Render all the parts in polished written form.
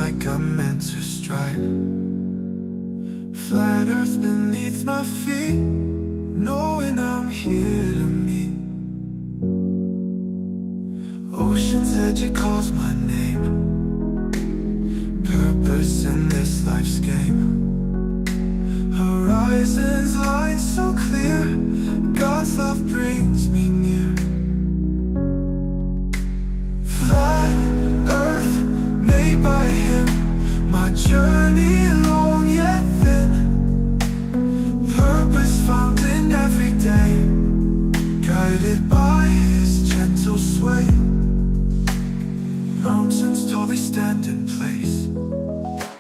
like I'm meant to strike. Flat earth beneath my feet, knowing I'm here to meet. Ocean's edge, it calls my name. Purpose in this life's game. Horizons line so clear, God's love brings me near. Flat earth made by him, my journey long yet thin. Purpose found in every day, guided by his gentle sway. Mountains tall, they stand in place,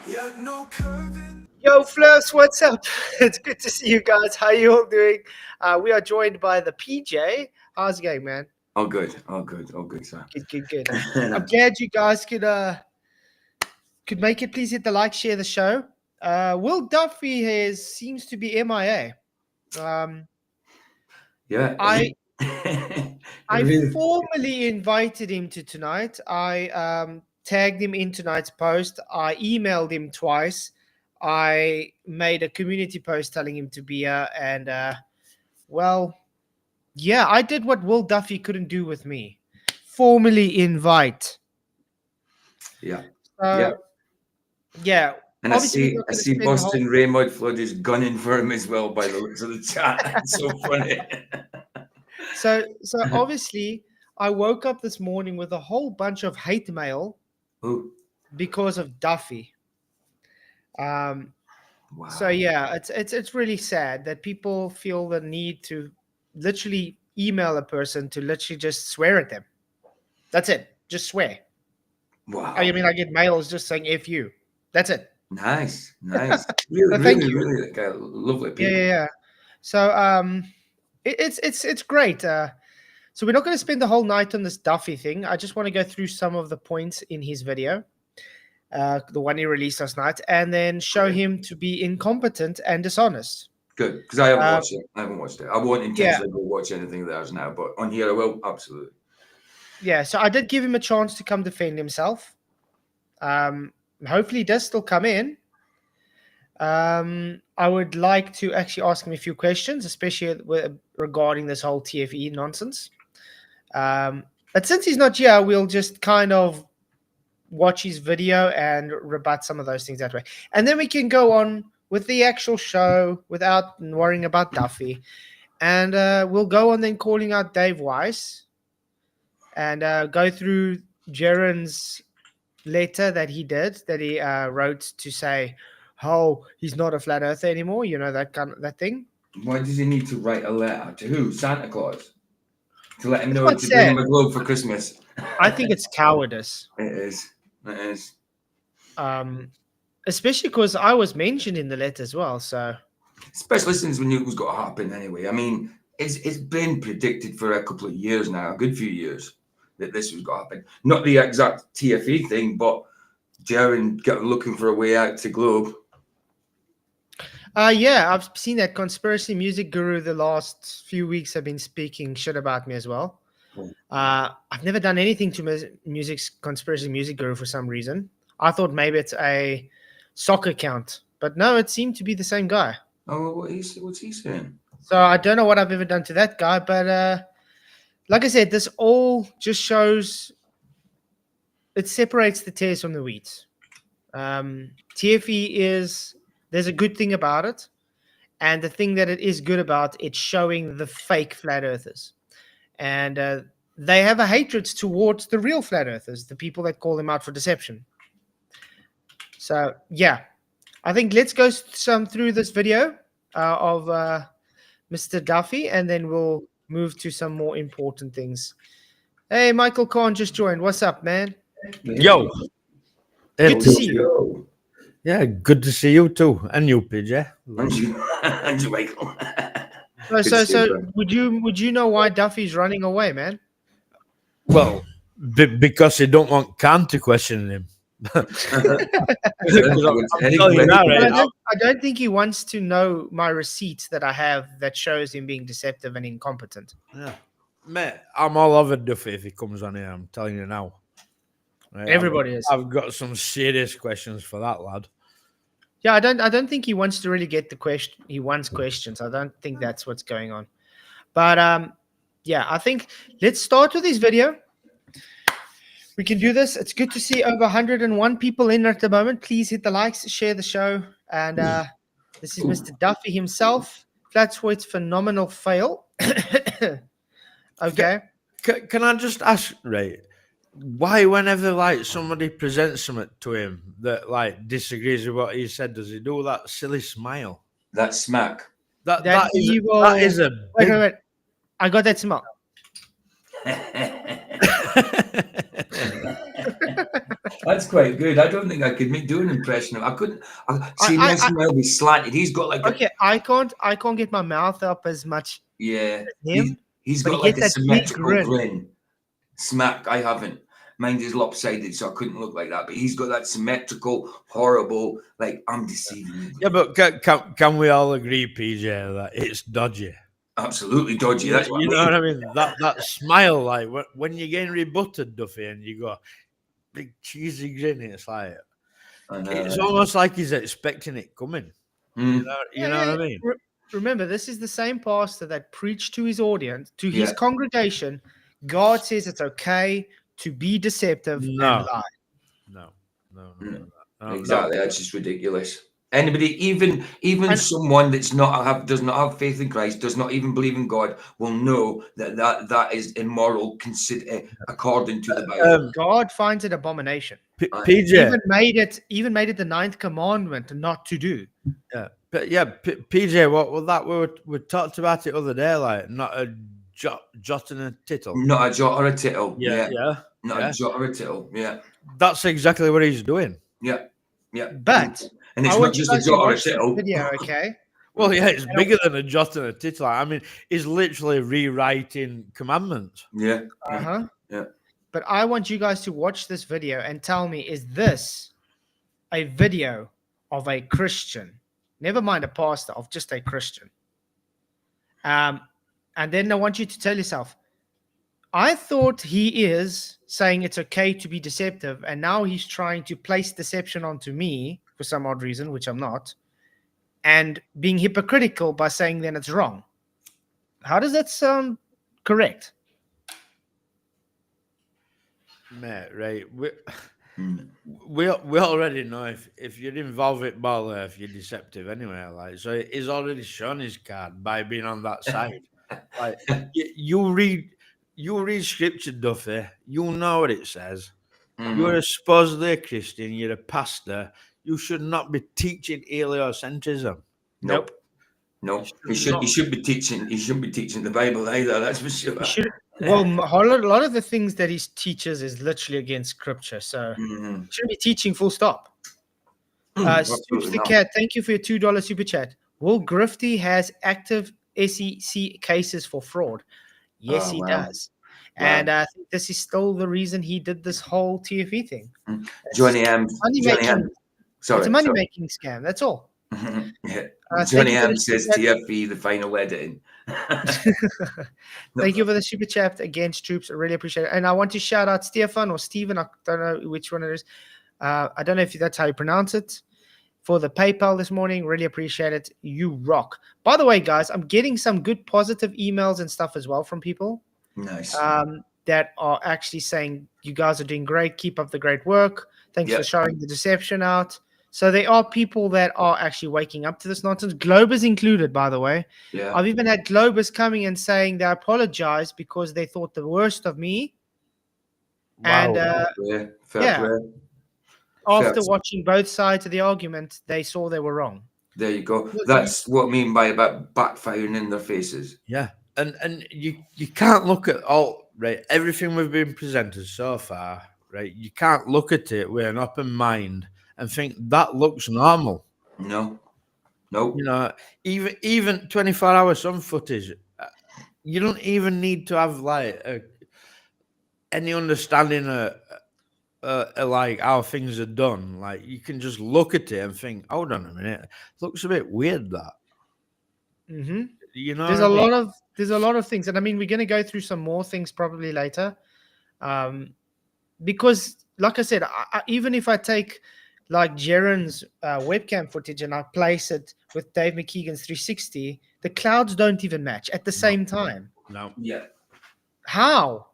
yet no curve in. Yo, Flurs, what's up? It's good to see you guys. How you all doing? We are joined by the PJ. How's it going, man? All good, sir. Good. I'm glad you guys could make it. Please hit the like, share the show. Will Duffy seems to be MIA. Yeah. I formally invited him to tonight. I tagged him in tonight's post. I emailed him twice. I made a community post telling him to be here, and I did what Will Duffy couldn't do with me. Formally invite. Yeah. Yeah. And I see Boston Raymond Flood is gunning for him as well by the looks of the chat. It's so funny. So obviously I woke up this morning with a whole bunch of hate mail because of Duffy. Wow. So yeah, it's really sad that people feel the need to literally email a person to literally just swear at them. That's it. Just swear. Wow. I mean, I get mails just saying "F you." That's it. Nice. Really like a lovely people. Yeah. So it's great. So we're not going to spend the whole night on this Duffy thing. I just want to go through some of the points in his video, the one he released last night, and then show him to be incompetent and dishonest. Good, because I haven't watched it. I won't intentionally go watch anything of theirs now, but on here I will, absolutely. Yeah, so I did give him a chance to come defend himself. Hopefully he does still come in. I would like to actually ask him a few questions, especially regarding this whole TFE nonsense. But since he's not here, we'll just kind of watch his video and rebut some of those things that way. And then we can go on with the actual show without worrying about Duffy. And we'll go on then calling out Dave Weiss and go through Jeran's letter that he wrote to say, oh, he's not a flat earther anymore. You know, that thing. Why does he need to write a letter to who? Santa Claus? To let him know to bring him a globe for Christmas. I think it's cowardice. It is. Especially because I was mentioned in the letter as well. So, especially since we knew it was going to happen anyway. I mean, it's been predicted for a couple of years now, a good few years, that this was going to happen. Not the exact TFE thing, but Jeran looking for a way out to globe. Yeah, I've seen that conspiracy music guru the last few weeks have been speaking shit about me as well. I've never done anything to conspiracy music guru for some reason. I thought maybe it's a soccer account, but no, it seemed to be the same guy. Oh, what's he saying? So I don't know what I've ever done to that guy, but like I said, this all just shows it separates the tares from the wheat. TFE there's a good thing about it, and the thing that it is good about, it's showing the fake flat earthers. And they have a hatred towards the real flat earthers, the people that call them out for deception. So, yeah, I think let's go through this video of Mr. Duffy, and then we'll move to some more important things. Hey, Michael Khan just joined. What's up, man? Yo. Good to see you. Yeah, good to see you too. And you, PJ. And you, Michael. So would you know why Duffy's running away, man? Well, because they don't want Khan to question him. I don't think he wants to know my receipts that I have that shows him being deceptive and incompetent. Yeah. Man, I'm all over Duffy if he comes on here. I'm telling you now. Right? Everybody is. I've got some serious questions for that lad. Yeah, I don't think he wants to really get the question. He wants questions. I don't think that's what's going on. But yeah, I think let's start with this video. We can do this. It's good to see over 101 people in at the moment. Please hit the likes, share the show. And this is Mr. Duffy himself. Flatzoid's phenomenal fail. Okay. Can I just ask, right? Why, whenever like somebody presents something to him that like disagrees with what he said, does he do that silly smile? That smack. That evil. That is a big... Wait. I got that smell. That's quite good. I don't think I could do an impression of. I couldn't. See, my smile be slanted. He's got like okay. I can't get my mouth up as much. Yeah, him. He's but got he like a symmetrical grin. Smack. I haven't. Mine is lopsided, so I couldn't look like that. But he's got that symmetrical, horrible, like I'm deceiving you. Yeah, but can we all agree, PJ, that it's dodgy? Absolutely dodgy. That's what you I mean. know what I mean. That smile, like when you're getting rebutted, Duffy, and you go big cheesy grin. It's like it's almost like he's expecting it coming. You know what I mean. Remember, this is the same pastor that preached to his audience, to his congregation. God says it's okay to be deceptive and lie. No. Exactly. That's just ridiculous. Anybody, even someone does not have faith in Christ, does not even believe in God, will know that is immoral, according to the Bible. God finds it abomination. PJ even made it the 9th commandment not to do. Yeah, but yeah, PJ, what we talked about it the other day, like not a jot and a tittle. Not a jot or a tittle. Yeah. Not a jot or a tittle. Yeah. That's exactly what he's doing. Yeah. But and it's not just a jot or a tittle. Video, okay. Well, yeah, it's bigger than a jot and a tittle. I mean, he's literally rewriting commandments. Yeah. Yeah. But I want you guys to watch this video and tell me, is this a video of a Christian? Never mind a pastor, of just a Christian. And then I want you to tell yourself, I thought he is saying it's okay to be deceptive, and now he's trying to place deception onto me for some odd reason, which I'm not, and being hypocritical by saying then it's wrong. How does that sound correct? Mate, right. We already know if you're involved with ball earth, you're deceptive anyway. Like, so he's already shown his card by being on that side. Like, you read scripture, Duffy. You know what it says. You're supposedly a Christian. You're a pastor. You should not be teaching heliocentrism. Nope. No, he should be teaching. He shouldn't be teaching the Bible either. That's for sure. Well, a lot of the things that he teaches is literally against scripture. So he shouldn't be teaching. Full stop. Stoops the Cat, thank you for your $2 super chat. Will Grifty has active SEC cases for fraud? Yes, he does. Wow. And I think this is still the reason he did this whole TFE thing. Johnny M. Sorry, it's a money-making scam. That's all. Yeah. Johnny M says TFE, the final editing. Thank you for the super chat against troops. I really appreciate it. And I want to shout out Stefan or Steven. I don't know which one it is. I don't know if that's how you pronounce it. For the PayPal this morning, really appreciate it. You rock. By the way, guys, I'm getting some good positive emails and stuff as well from people. Nice. That are actually saying you guys are doing great. Keep up the great work. Thanks for showing the deception out. So there are people that are actually waking up to this nonsense. Globers included, by the way. Yeah. I've even had Globers coming and saying they apologize because they thought the worst of me. Wow. And fair play. After watching both sides of the argument, they saw they were wrong. There you go. That's what I mean by about backfiring in their faces. Yeah. And you can't look at everything we've been presented so far, right? You can't look at it with an open mind and think that looks normal. No. You know, even 24-hour sun footage, you don't even need to have any understanding of like how things are done. Like, you can just look at it and think, hold on a minute, it looks a bit weird that. Mm-hmm. You know, there's a lot of things, and I mean, we're going to go through some more things probably later, because like I said, even if I take like Jeran's webcam footage and I place it with Dave McKeegan's 360, the clouds don't even match at the same time. No. Yeah. How?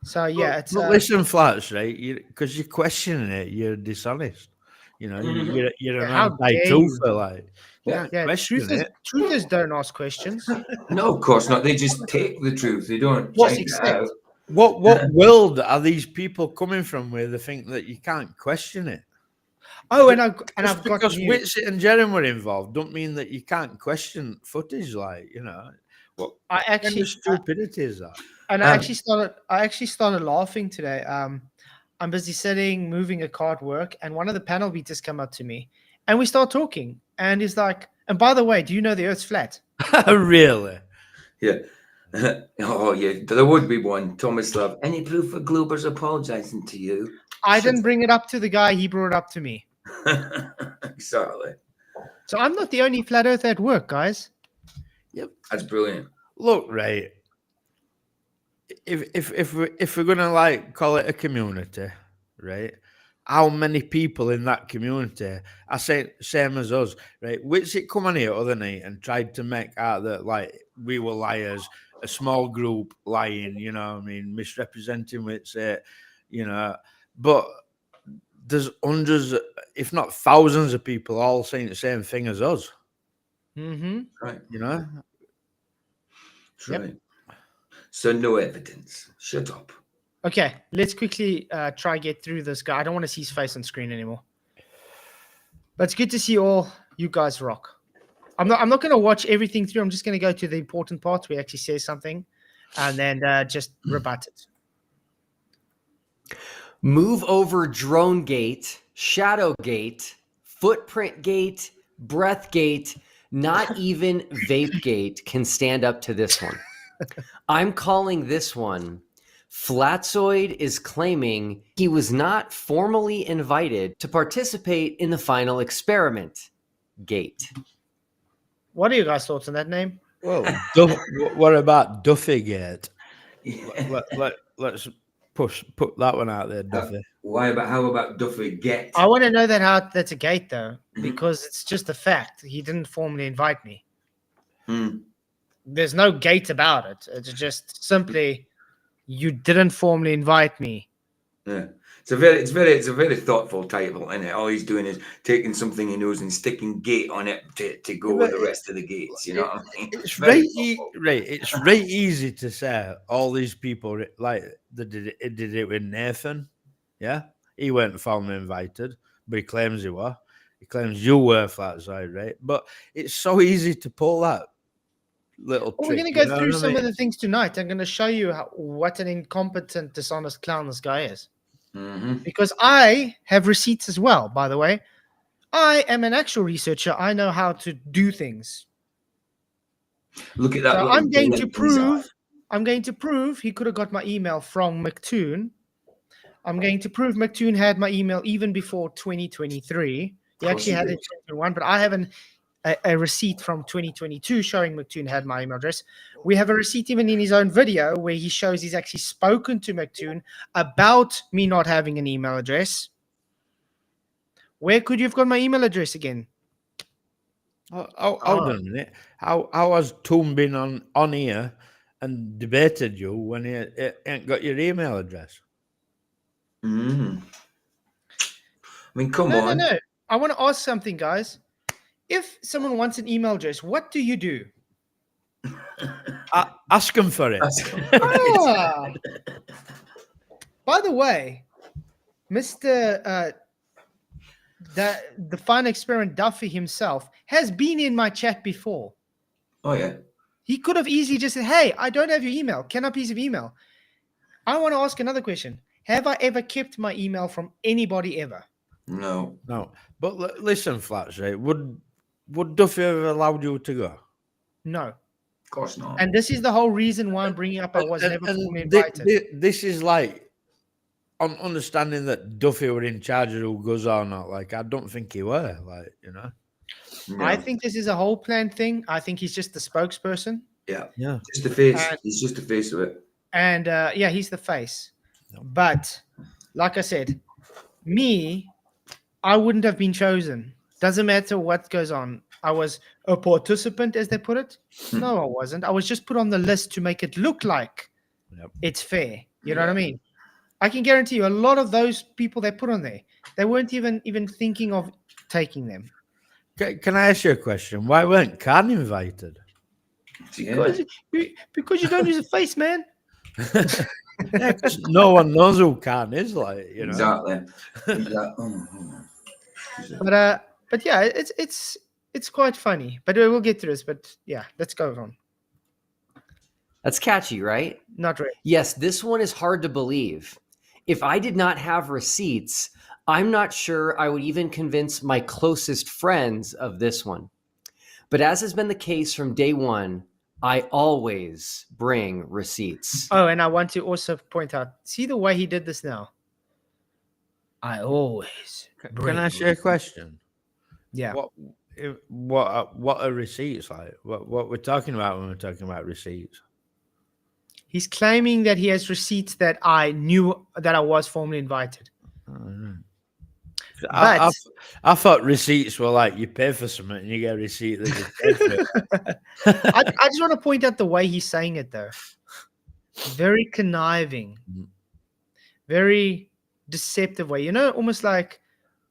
So yeah, it's But listen, Flats, right? Because you're questioning it, you're dishonest. You know, you're Yeah, an how dare anti-truther, like. You Yeah. can't yeah, question it. truthers don't ask questions. No, of course not. They just take the truth. They don't Just check it accept. out. What world are these people coming from where they think that you can't question it? Oh, and Just I've got because news. Whitsitt and Jeran were involved, don't mean that you can't question footage. Like, you know, what I kind actually of stupidity is that? and I actually started laughing today. I'm busy sitting, moving a car at work, and one of the panel beaters come up to me, and we start talking, and he's like, "And by the way, do you know the Earth's flat?" Really? Yeah. Oh, yeah. There would be one. Thomas Love. Any proof of Glober's apologising to you? I didn't bring it up to the guy; he brought it up to me. Exactly. So I'm not the only flat Earther at work, guys. Yep. That's brilliant. Look, right. If we're gonna like call it a community, right? How many people in that community are same as us, right? Whitsitt come on here other night and tried to make out that like we were liars, a small group lying, you know what I mean, misrepresenting Whitsitt, you know. But there's hundreds, if not thousands of people all saying the same thing as us. Mm-hmm. Right. You know? That's Yep. right. So no evidence. Shut up. Okay, let's quickly try get through this guy. I don't want to see his face on screen anymore. But it's good to see all you guys rock. I'm not going to watch everything through. I'm just going to go to the important parts where he actually says something, and then just rebut it. Move over drone gate, shadow gate, footprint gate, breath gate, not even vape gate can stand up to this one. I'm calling this one Flatzoid is claiming he was not formally invited to participate in the final experiment gate. What are you guys' thoughts on that name? Well, what about Duffy Gate? Let's put that one out there, Duffy. How about Duffy Get? I want to know that's a gate though, because it's just a fact. He didn't formally invite me. There's no gate about it. It's just simply you didn't formally invite me. Yeah. It's a very thoughtful title, isn't it? All he's doing is taking something he knows and sticking gate on it to go with the rest of the gates. You know what I mean? It's right. It's very easy to say all these people like they did it with Nathan. Yeah, he weren't formally invited, but he claims he were. He claims you were Flatzoid, right? But it's so easy to pull that little Well, trick. we're going to go through some of the things tonight. I'm going to show you what an incompetent, dishonest clown this guy is. Because I have receipts as well, by the way. I am an actual researcher. I know how to do things. Look at that. So I'm going to prove he could have got my email from McToon. I'm going to prove McToon had my email even before 2023. He actually had it in 2021, but I have a receipt from 2022 showing McToon had my email address. We have a receipt even in his own video where he shows he's actually spoken to McToon about me not having an email address. Where could you have got my email address again? Hold on a minute. How has Toon been on here and debated you when he ain't got your email address? I mean, come on. No. I want to ask something, guys. If someone wants an email address, what do you do? Ask him for it. By the way, Mr. The Fine Experiment Duffy himself has been in my chat before. Oh, yeah. He could have easily just said, hey, I don't have your email. Can I please have email? I want to ask another question. Have I ever kept my email from anybody ever? No. But listen, Flats, right? Would Duffy have allowed you to go? No. Of course not. And this is the whole reason why I'm bringing up I was never formally invited. This is like on understanding that Duffy were in charge of who goes or not. Like, I don't think he were. Like, you know. No. I think this is a whole planned thing. I think he's just the spokesperson. Yeah. Yeah. Just the face. He's just the face of it. And yeah, he's the face. But like I said, I wouldn't have been chosen. Doesn't matter what goes on. I was a participant, as they put it. No, I wasn't. I was just put on the list to make it look like it's fair. You know what I mean? I can guarantee you, a lot of those people they put on there, they weren't even thinking of taking them. Can I ask you a question? Why weren't Khan invited? Yeah. Because you don't use a face, man. Yeah, 'cause no one knows who Khan is, like, you know. Exactly. But yeah, it's quite funny. But we'll get through this. But yeah, let's go on. That's catchy, right? Not really. Yes, this one is hard to believe. If I did not have receipts, I'm not sure I would even convince my closest friends of this one. But as has been the case from day one, I always bring receipts. Oh, and I want to also point out, see the way he did this now? I always Can I ask you a question? Yeah. What are receipts like? What we're talking about when we're talking about receipts? He's claiming that he has receipts that I knew that I was formally invited. I thought receipts were like you pay for something and you get a receipt that you paid for it. I just want to point out the way he's saying it, though. Very conniving, very deceptive way. You know, almost like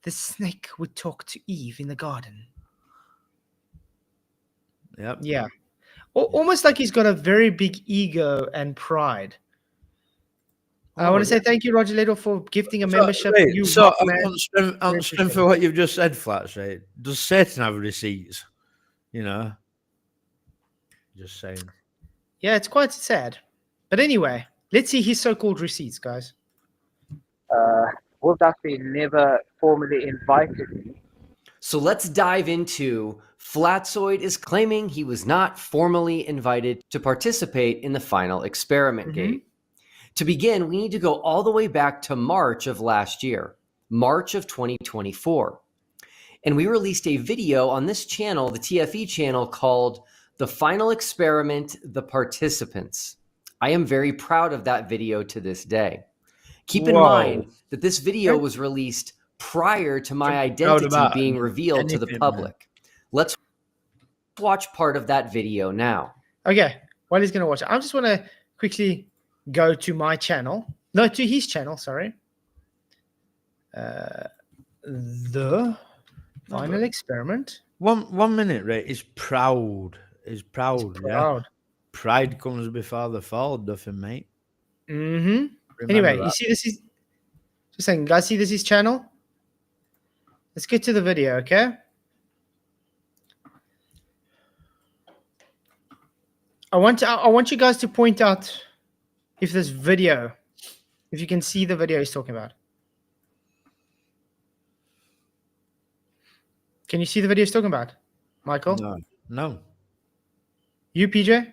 the snake would talk to Eve in the garden. Yep. Yeah. Almost like he's got a very big ego and pride. I want to say thank you, Roger Little, for gifting a membership. Wait, You so rock, man. on strength for what you've just said, Flatzoid, does Satan have receipts? You know, just saying. Yeah, it's quite sad. But anyway, let's see his so-called receipts, guys. Will Duffy never formally invited me. So let's dive into Flatzoid is claiming he was not formally invited to participate in the final experiment gate. To begin, we need to go all the way back to March of last year, March of 2024. And we released a video on this channel, the TFE channel, called The Final Experiment, The Participants. I am very proud of that video to this day. Keep in mind that this video was released prior to my identity being revealed to the public. Let's watch part of that video now. Okay, while he's going to watch it, I just want to quickly go to my channel. No, to his channel, sorry. The Final Experiment. 1 minute, right? He's proud. He's proud. Proud. Yeah. Pride comes before the fall, Duffy, mate. Anyway, you see this is just saying, guys, see this is channel? Let's get to the video, okay? I want you guys to point out if this video, if you can see the video he's talking about. Can you see the video he's talking about, Michael? No. You, PJ?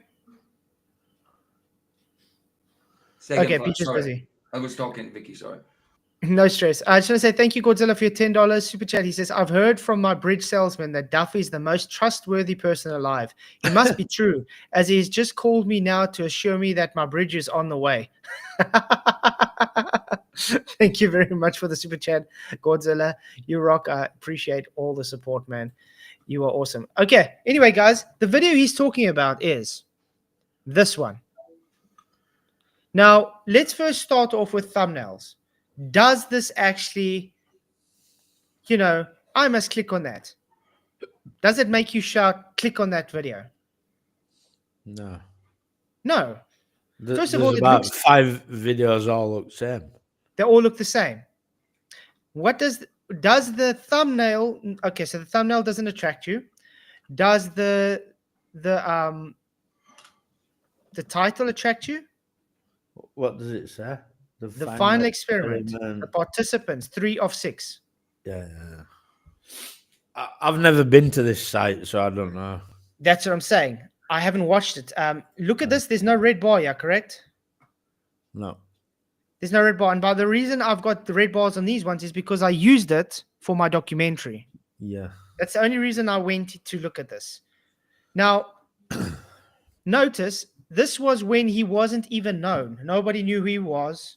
Okay, Flat, PJ's sorry. busy. I was talking to Vicky, sorry. No stress. I just want to say thank you, Godzilla, for your $10 super chat. He says, I've heard from my bridge salesman that Duffy is the most trustworthy person alive. It must be true, as he's just called me now to assure me that my bridge is on the way. Thank you very much for the super chat, Godzilla. You rock. I appreciate all the support, man. You are awesome. Okay. Anyway, guys, the video he's talking about is this one. Now, let's first start off with thumbnails. Does this actually, I must click on that. Does it make you shout, click on that video? No. No. First of There's all, about 5 videos all look the same. They all look the same. What does the thumbnail? Okay, so the thumbnail doesn't attract you. Does the title attract you? What does it say? The final experiment. The participants, 3 of 6. Yeah. I've never been to this site, so I don't know. That's what I'm saying. I haven't watched it. Look at this. There's no red bar, yeah, correct? No. There's no red bar. And by the reason I've got the red bars on these ones is because I used it for my documentary. Yeah. That's the only reason I went to look at this. Now, notice this was when he wasn't even known. Nobody knew who he was.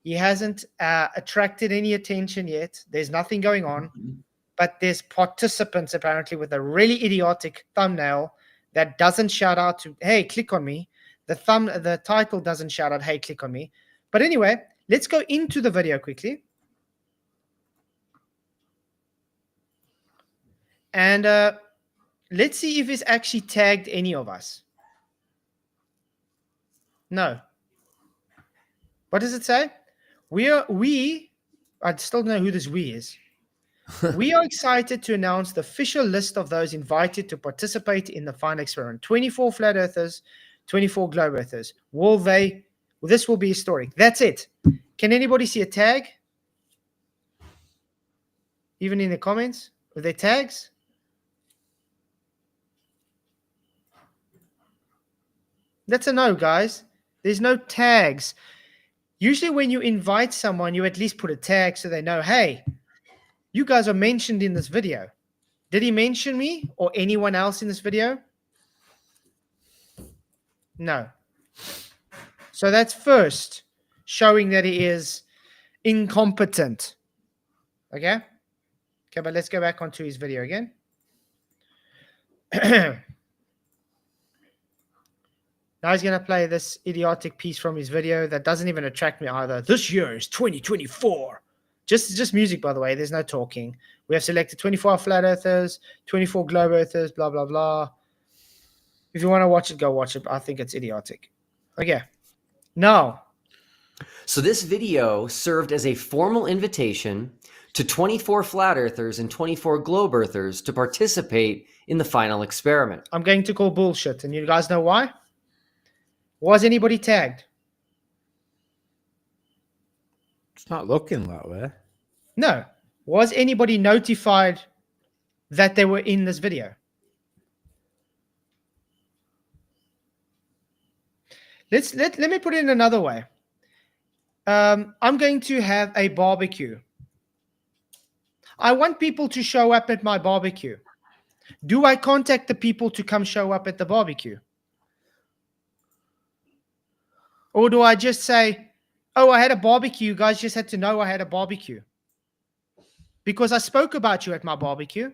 He hasn't attracted any attention yet. There's nothing going on. But there's participants apparently with a really idiotic thumbnail that doesn't shout out to, hey, click on me. The title doesn't shout out, hey, click on me. But anyway, let's go into the video quickly. And let's see if it's actually tagged any of us. No. What does it say? I still don't know who this we is. We are excited to announce the official list of those invited to participate in the final experiment. 24 flat earthers, 24 globe earthers. This will be historic. That's it. Can anybody see a tag? Even in the comments? Are there tags? That's a no, guys. There's no tags. Usually when you invite someone, you at least put a tag so they know, hey, you guys are mentioned in this video. Did he mention me or anyone else in this video? No. So that's first, showing that he is incompetent. Okay? Okay, but let's go back onto his video again. Now he's going to play this idiotic piece from his video that doesn't even attract me either. This year is 2024. Just music, by the way. There's no talking. We have selected 24 flat earthers, 24 globe earthers, blah, blah, blah. If you want to watch it, go watch it. I think it's idiotic. Okay. Now. So this video served as a formal invitation to 24 flat earthers and 24 globe earthers to participate in the final experiment. I'm going to call bullshit. And you guys know why? Was anybody tagged? It's not looking that way. No. Was anybody notified that they were in this video? Let me put it in another way. I'm going to have a barbecue. I want people to show up at my barbecue. Do I contact the people to come show up at the barbecue? Or do I just say, oh, I had a barbecue. You guys just had to know I had a barbecue. Because I spoke about you at my barbecue.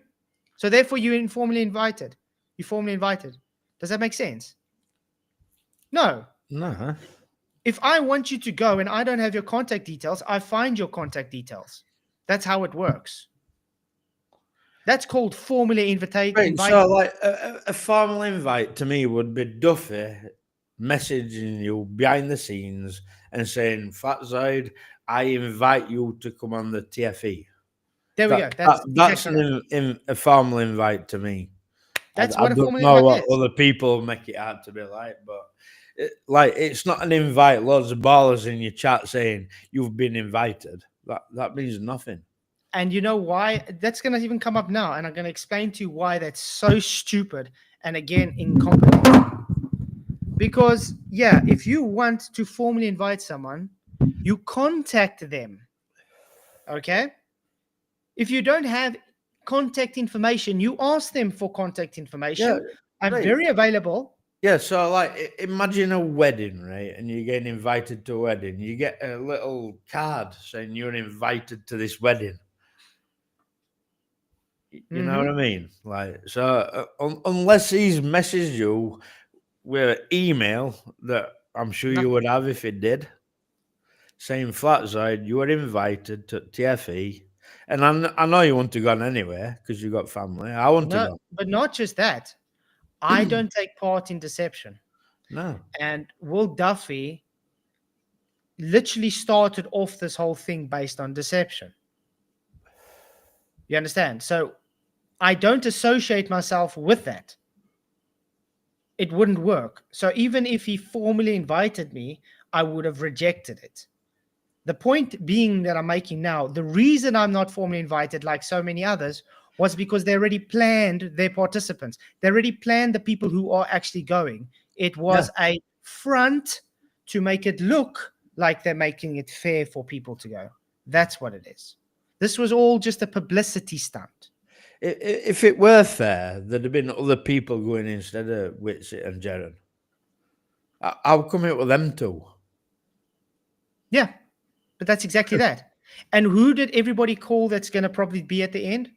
So therefore, you informally invited. You formally invited. Does that make sense? No. No. If I want you to go and I don't have your contact details, I find your contact details. That's how it works. That's called formally invited. Right, so like a formal invite to me would be Duffy messaging you behind the scenes and saying, Flatzoid, I invite you to come on the TFE. There we go. That's a formal invite to me. That's I what a don't formal know invite what is. other people make it out to be like, but it's not an invite. Loads of ballers in your chat saying you've been invited. That means nothing. And you know why? That's going to even come up now. And I'm going to explain to you why that's so stupid and, again, incompetent. Because, yeah, if you want to formally invite someone, you contact them. Okay? If you don't have contact information, you ask them for contact information. Yeah, I'm right. very available. Yeah, so like imagine a wedding, right? And you're getting invited to a wedding. You get a little card saying you're invited to this wedding. You know what I mean? Like, so unless he's messaged you with an email that I'm sure you would have if it did, saying Flatzoid, you were invited to TFE. And I know you want to go on anyway because you got family. I want to go. But not just that. I don't take part in deception. No. And Will Duffy literally started off this whole thing based on deception. You understand? So I don't associate myself with that. It wouldn't work. So even if he formally invited me, I would have rejected it. The point being that I'm making now, the reason I'm not formally invited like so many others was because they already planned their participants. They already planned the people who are actually going. It was a front to make it look like they're making it fair for people to go. That's what it is. This was all just a publicity stunt. If it were fair, there'd have been other people going instead of Weiss and Jeran. I'll come it with them two. Yeah, but that's exactly that. And who did everybody call that's going to probably be at the end?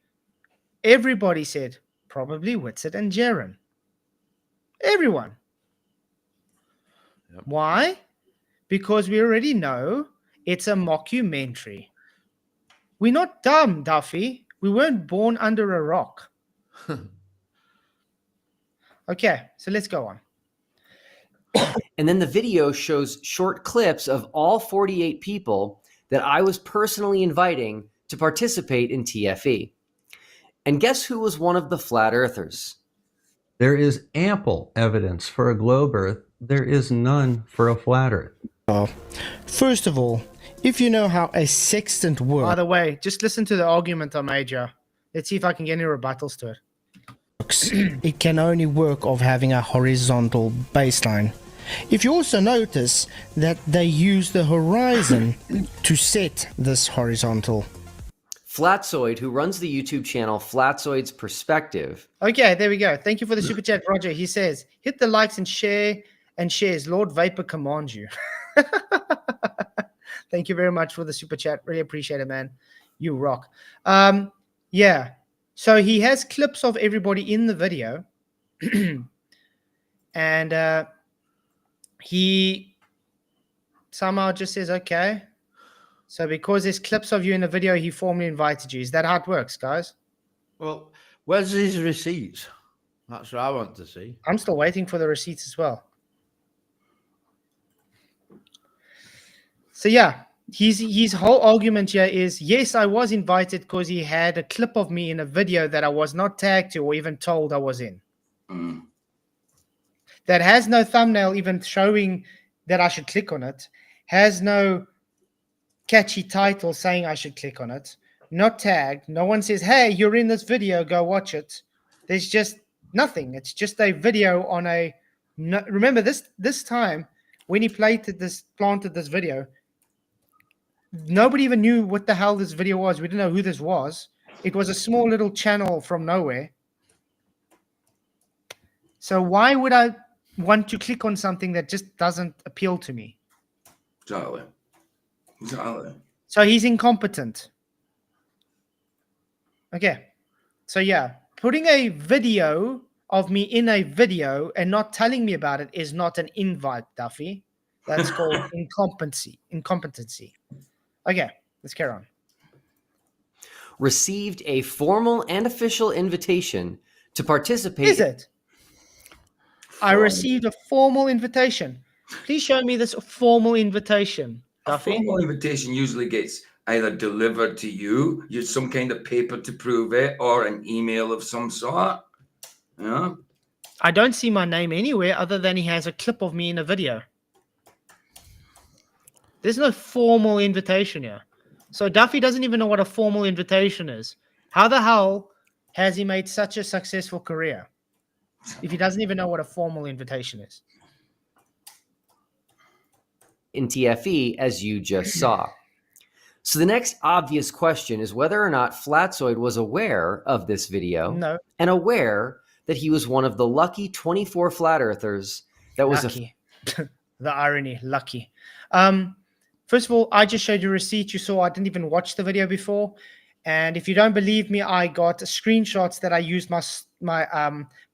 Everybody said probably Whitsett and Jeran. Everyone. Yep. Why? Because we already know it's a mockumentary. We're not dumb, Duffy. We weren't born under a rock. Okay, so let's go on. And then the video shows short clips of all 48 people that I was personally inviting to participate in TFE. And guess who was one of the flat earthers? There is ample evidence for a globe Earth. There is none for a flat Earth. First of all, if you know how a sextant By works, the way, just listen to the argument I made, Joe. Let's see if I can get any rebuttals to it. it can only work of having a horizontal baseline. If you also notice that they use the horizon to set this horizontal. Flatzoid, who runs the YouTube channel Flatzoid's Perspective. Okay, there we go. Thank you for the super chat, Roger. He says, hit the likes and shares. Lord Vapor commands you. Thank you very much for the super chat. Really appreciate it, man. You rock. Yeah. So he has clips of everybody in the video. And he somehow just says, okay. So because there's clips of you in the video, he formally invited you. Is that how it works, guys? Well, where's his receipts? That's what I want to see. I'm still waiting for the receipts as well. So yeah, his whole argument here is, yes, I was invited because he had a clip of me in a video that I was not tagged to or even told I was in. Mm. That has no thumbnail even showing that I should click on it, has no catchy title saying I should click on it, not tagged. No one says, hey, you're in this video, go watch it. There's just nothing. It's just a video on a... No, remember, this time, when he planted this video, nobody even knew what the hell this video was. We didn't know who this was. It was a small little channel from nowhere. So why would I want to click on something that just doesn't appeal to me? Exactly. So he's incompetent. Okay. So yeah, putting a video of me in a video and not telling me about it is not an invite, Duffy. That's called incompetency. Okay, let's carry on. Received a formal and official invitation to participate. Is it? I received a formal invitation. Please show me this formal invitation, A Duffy. formal invitation usually gets either delivered to you, some kind of paper to prove it, or an email of some sort. Yeah. I don't see my name anywhere other than he has a clip of me in a video. There's no formal invitation here. So Duffy doesn't even know what a formal invitation is. How the hell has he made such a successful career if he doesn't even know what a formal invitation is? In TFE, as you just saw. So the next obvious question is whether or not Flatzoid was aware of this video. No. And aware that he was one of the lucky 24 flat earthers that was lucky. The irony, lucky. First of all, I just showed you a receipt. You saw I didn't even watch the video before. And if you don't believe me, I got screenshots that I used my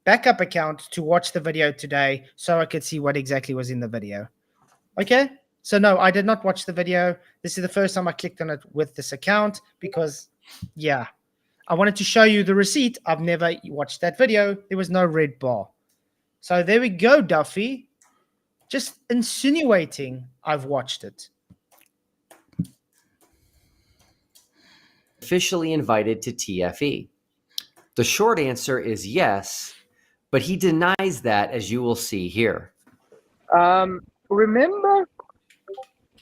backup account to watch the video today so I could see what exactly was in the video. Okay? So no, I did not watch the video. This is the first time I clicked on it with this account because, yeah, I wanted to show you the receipt. I've never watched that video. There was no red bar. So there we go, Duffy. Just insinuating I've watched it. officially invited to TFE. The short answer is yes, but he denies that, as you will see here. Remember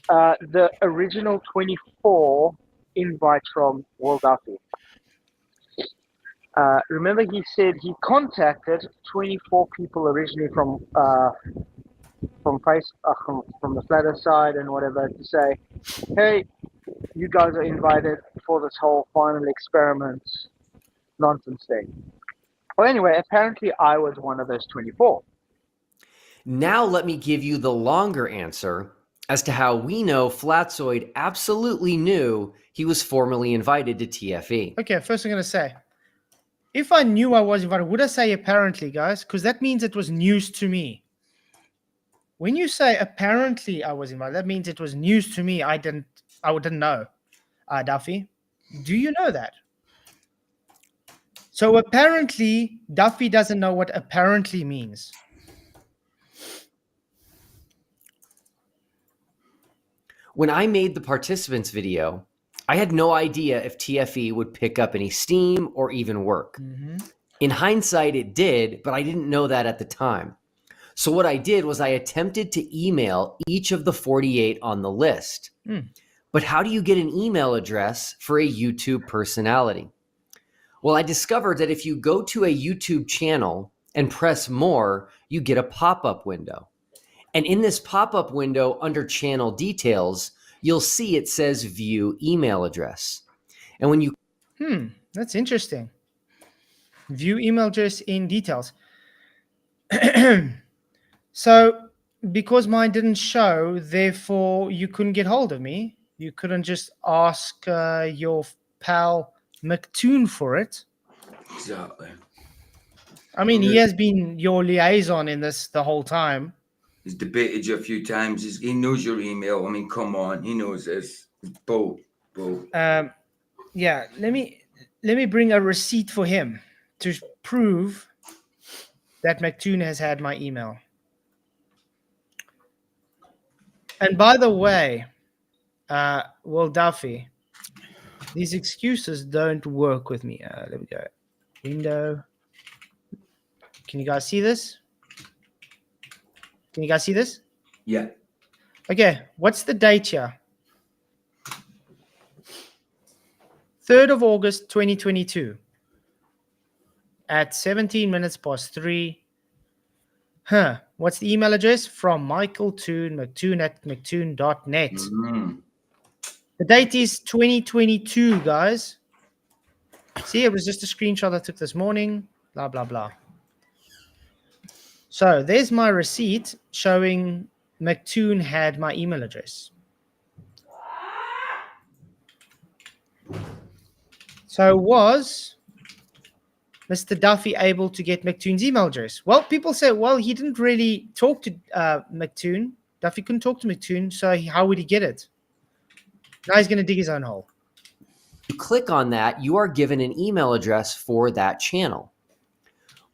the original 24 invites from Will Duffy? Remember he said he contacted 24 people originally from the Flat Earth side and whatever to say, hey, you guys are invited for this whole final experiment nonsense thing. Well, anyway, apparently I was one of those 24. Now let me give you the longer answer as to how we know Flatzoid absolutely knew he was formally invited to TFE. Okay, first I'm going to say, if I knew I was invited, would I say apparently, guys? Because that means it was news to me. When you say apparently I was invited, that means it was news to me. I didn't know. Duffy, do you know that? So apparently, Duffy doesn't know what apparently means. When I made the participants video, I had no idea if TFE would pick up any steam or even work. In hindsight, it did, but I didn't know that at the time. So what I did was I attempted to email each of the 48 on the list. But how do you get an email address for a YouTube personality? Well, I discovered that if you go to a YouTube channel and press more, you get a pop-up window. And in this pop-up window under channel details, you'll see it says view email address. And when you... That's interesting. View email address in details. So because mine didn't show, therefore you couldn't get hold of me. You couldn't just ask your pal McToon for it. Exactly. I mean, he has been your liaison in this the whole time. He's debated you a few times. He knows your email. I mean, come on. He knows this. Bull. Yeah, let me bring a receipt for him to prove that McToon has had my email. And by the way, well, Duffy, these excuses don't work with me. Let me go. Window. Can you guys see this? Can you guys see this? Yeah. Okay, what's the date here? 3rd of August, 2022. At 17 minutes past 3. What's the email address? From Michael Toon, McToon@mctoon.net. The date is 2022, guys. See, it was just a screenshot I took this morning. Blah, blah, blah. So there's my receipt showing McToon had my email address. So was Mr. Duffy able to get McToon's email address? Well, people say, well, he didn't really talk to McToon. Duffy couldn't talk to McToon, so how would he get it? Now he's going to dig his own hole. You click on that, you are given an email address for that channel.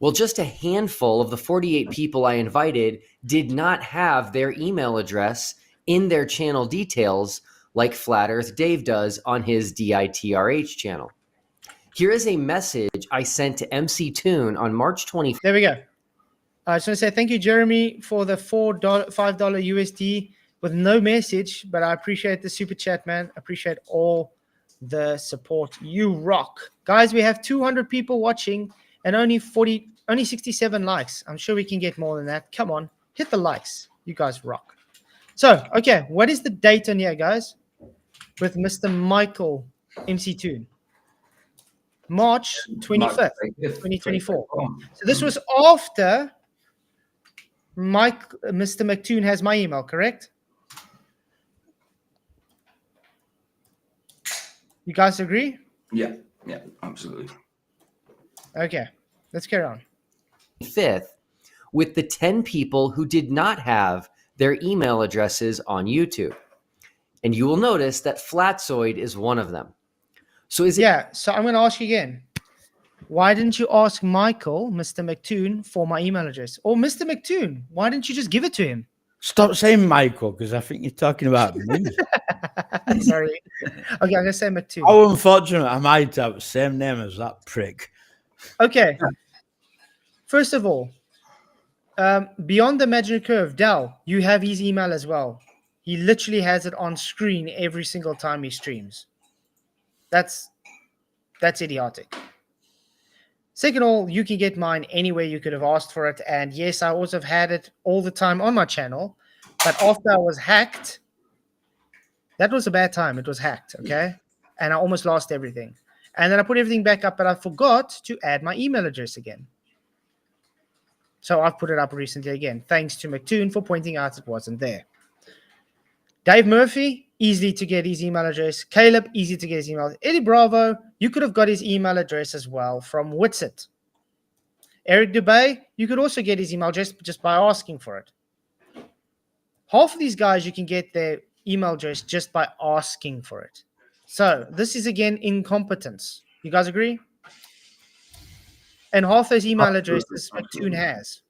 Well, just a handful of the 48 people I invited did not have their email address in their channel details like Flat Earth Dave does on his DITRH channel. Here is a message I sent to MC Toon on March 25th. There we go. I just want to say thank you, Jeremy, for the $5 USD with no message, but I appreciate the super chat, man. I appreciate all the support. You rock. Guys, we have 200 people watching and only 67 likes. I'm sure we can get more than that. Come on, hit the likes. You guys rock. So, okay, what is the date on here, guys? With Mr. Michael MC Toon. March 25th, 2024. So this was after Mr. McToon has my email, correct? You guys agree? Yeah, absolutely. Okay, let's carry on. 5th, with the 10 people who did not have their email addresses on YouTube. And you will notice that Flatzoid is one of them. So is it... Yeah, so I'm going to ask you again. Why didn't you ask Michael, Mr. McToon, for my email address? Or Mr. McToon, why didn't you just give it to him? Stop saying Michael, because I think you're talking about me. Sorry. Okay, I'm going to say McToon. How unfortunate am I to have the same name as that prick? Okay. First of all, Beyond the Imaginary Curve, Dal, you have his email as well. He literally has it on screen every single time he streams. That's idiotic. Second of all, you can get mine anywhere you could have asked for it. And yes, I also have had it all the time on my channel. But after I was hacked, that was a bad time. It was hacked, okay? And I almost lost everything. And then I put everything back up, but I forgot to add my email address again. So I've put it up recently again. Thanks to McToon for pointing out it wasn't there. Dave Murphy, easy to get his email address. Caleb, easy to get his email. Eddie Bravo, you could have got his email address as well from Witsit. Eric Dubay, you could also get his email address just by asking for it. Half of these guys, you can get their email address just by asking for it. So this is, again, incompetence. You guys agree? And half those email addresses McToon has.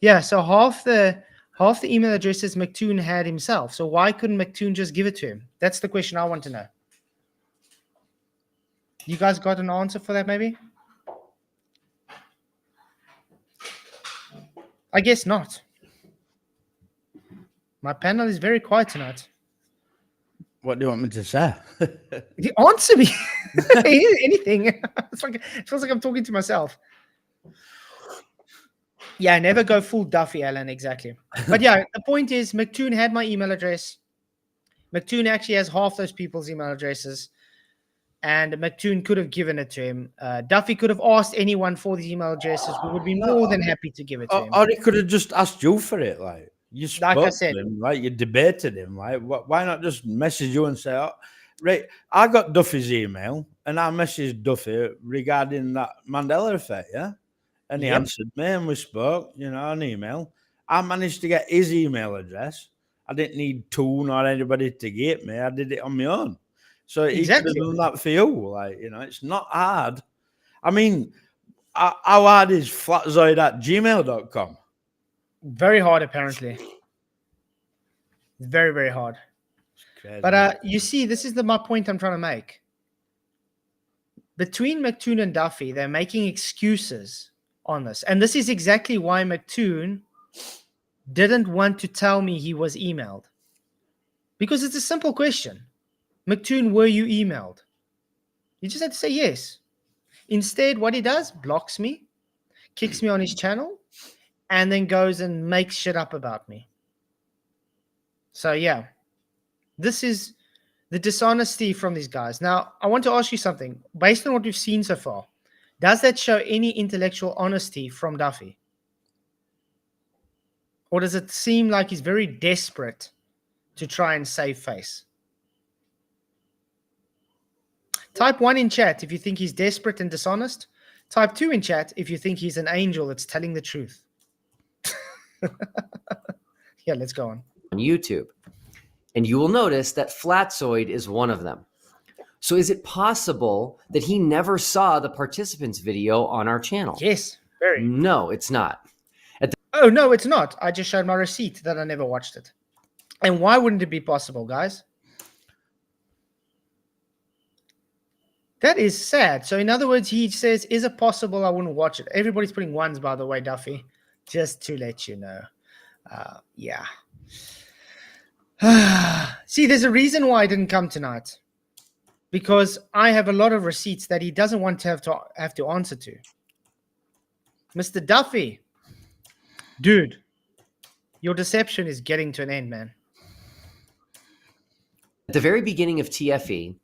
Yeah, so half the email addresses McToon had himself. So why couldn't McToon just give it to him? That's the question I want to know. You guys got an answer for that, maybe? I guess not. My panel is very quiet tonight. What do you want me to say? Answer me. Anything. It feels like I'm talking to myself. Yeah, never go full Duffy, Alan, exactly. But yeah, the point is McToon had my email address. McToon actually has half those people's email addresses. And McToon could have given it to him. Duffy could have asked anyone for the email addresses. We would be more than happy to give it to him. Or he could have just asked you for it. Like you spoke Like I said, to him, like you debated him. Like why not just message you and say, oh, right, I got Duffy's email and I messaged Duffy regarding that Mandela effect, yeah? And he answered me and we spoke, an email. I managed to get his email address. I didn't need Toon or anybody to get me. I did it on my own. So he could have done that for you. Like, it's not hard. I mean, how hard is flatzoid@gmail.com? Very hard, apparently. Very, very hard. Crazy. But you see, this is my point I'm trying to make. Between McToon and Duffy, they're making excuses on this. And this is exactly why McToon didn't want to tell me he was emailed. Because it's a simple question. McToon, were you emailed? You just had to say yes. Instead, what he does, blocks me, kicks me on his channel, and then goes and makes shit up about me. So yeah, this is the dishonesty from these guys. Now, I want to ask you something. Based on what we've seen so far, does that show any intellectual honesty from Duffy? Or does it seem like he's very desperate to try and save face? Type 1 in chat if you think he's desperate and dishonest. Type 2 in chat if you think he's an angel that's telling the truth. Yeah, let's go on. On YouTube. And you will notice that Flatzoid is one of them. So is it possible that he never saw the participants video on our channel? Yes, very. No, it's not. Oh, no, it's not. I just showed my receipt that I never watched it. And why wouldn't it be possible, guys? That is sad. So in other words, he says, is it possible I wouldn't watch it? Everybody's putting ones, by the way, Duffy, just to let you know. Yeah. See, there's a reason why I didn't come tonight. Because I have a lot of receipts that he doesn't want to have to answer to. Mr. Duffy, dude, your deception is getting to an end, man. At the very beginning of TFE,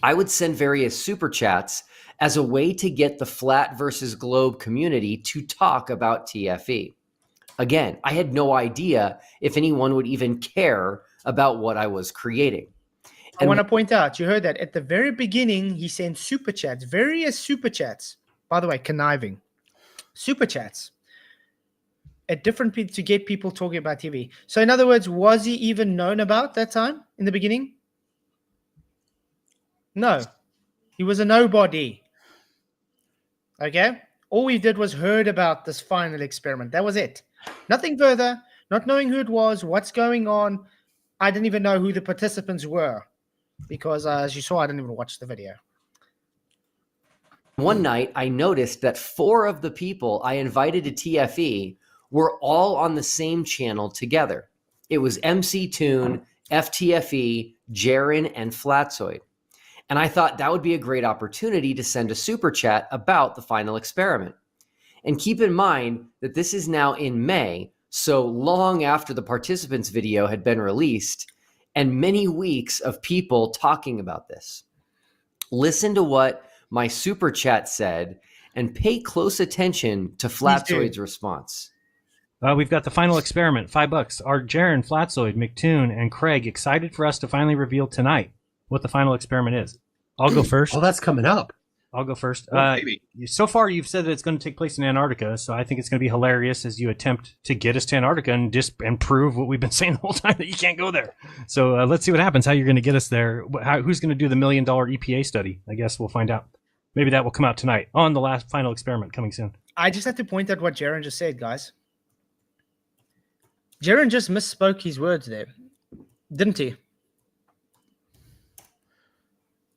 I would send various super chats as a way to get the flat versus globe community to talk about TFE. Again, I had no idea if anyone would even care about what I was creating. I want to point out, you heard that at the very beginning, he sent super chats, various super chats. By the way, conniving. Super chats at different people to get people talking about TV. So in other words, was he even known about that time in the beginning? No, he was a nobody. Okay, all we did was heard about this final experiment. That was it. Nothing further. Not knowing who it was, what's going on. I didn't even know who the participants were because, as you saw, I didn't even watch the video. One night, I noticed that 4 of the people I invited to TFE were all on the same channel together. It was MC Toon, FTFE, Jeran, and Flatzoid. And I thought that would be a great opportunity to send a super chat about the final experiment. And keep in mind that this is now in May, So long after the participants video had been released and many weeks of people talking about this. Listen to what my super chat said and pay close attention to Flatzoid's response. We've got the final experiment, $5. Are Jeran, Flatzoid, McToon, and Craig excited for us to finally reveal tonight what the final experiment is? I'll go first. Oh, that's coming up. I'll go first. Maybe. So far, you've said that it's going to take place in Antarctica, so I think it's going to be hilarious as you attempt to get us to Antarctica and prove what we've been saying the whole time, that you can't go there. So let's see what happens, how you're going to get us there. Who's going to do the $1 million EPA study? I guess we'll find out. Maybe that will come out tonight on the last final experiment coming soon. I just have to point out what Jeran just said, guys. Jeran just misspoke his words there, didn't he?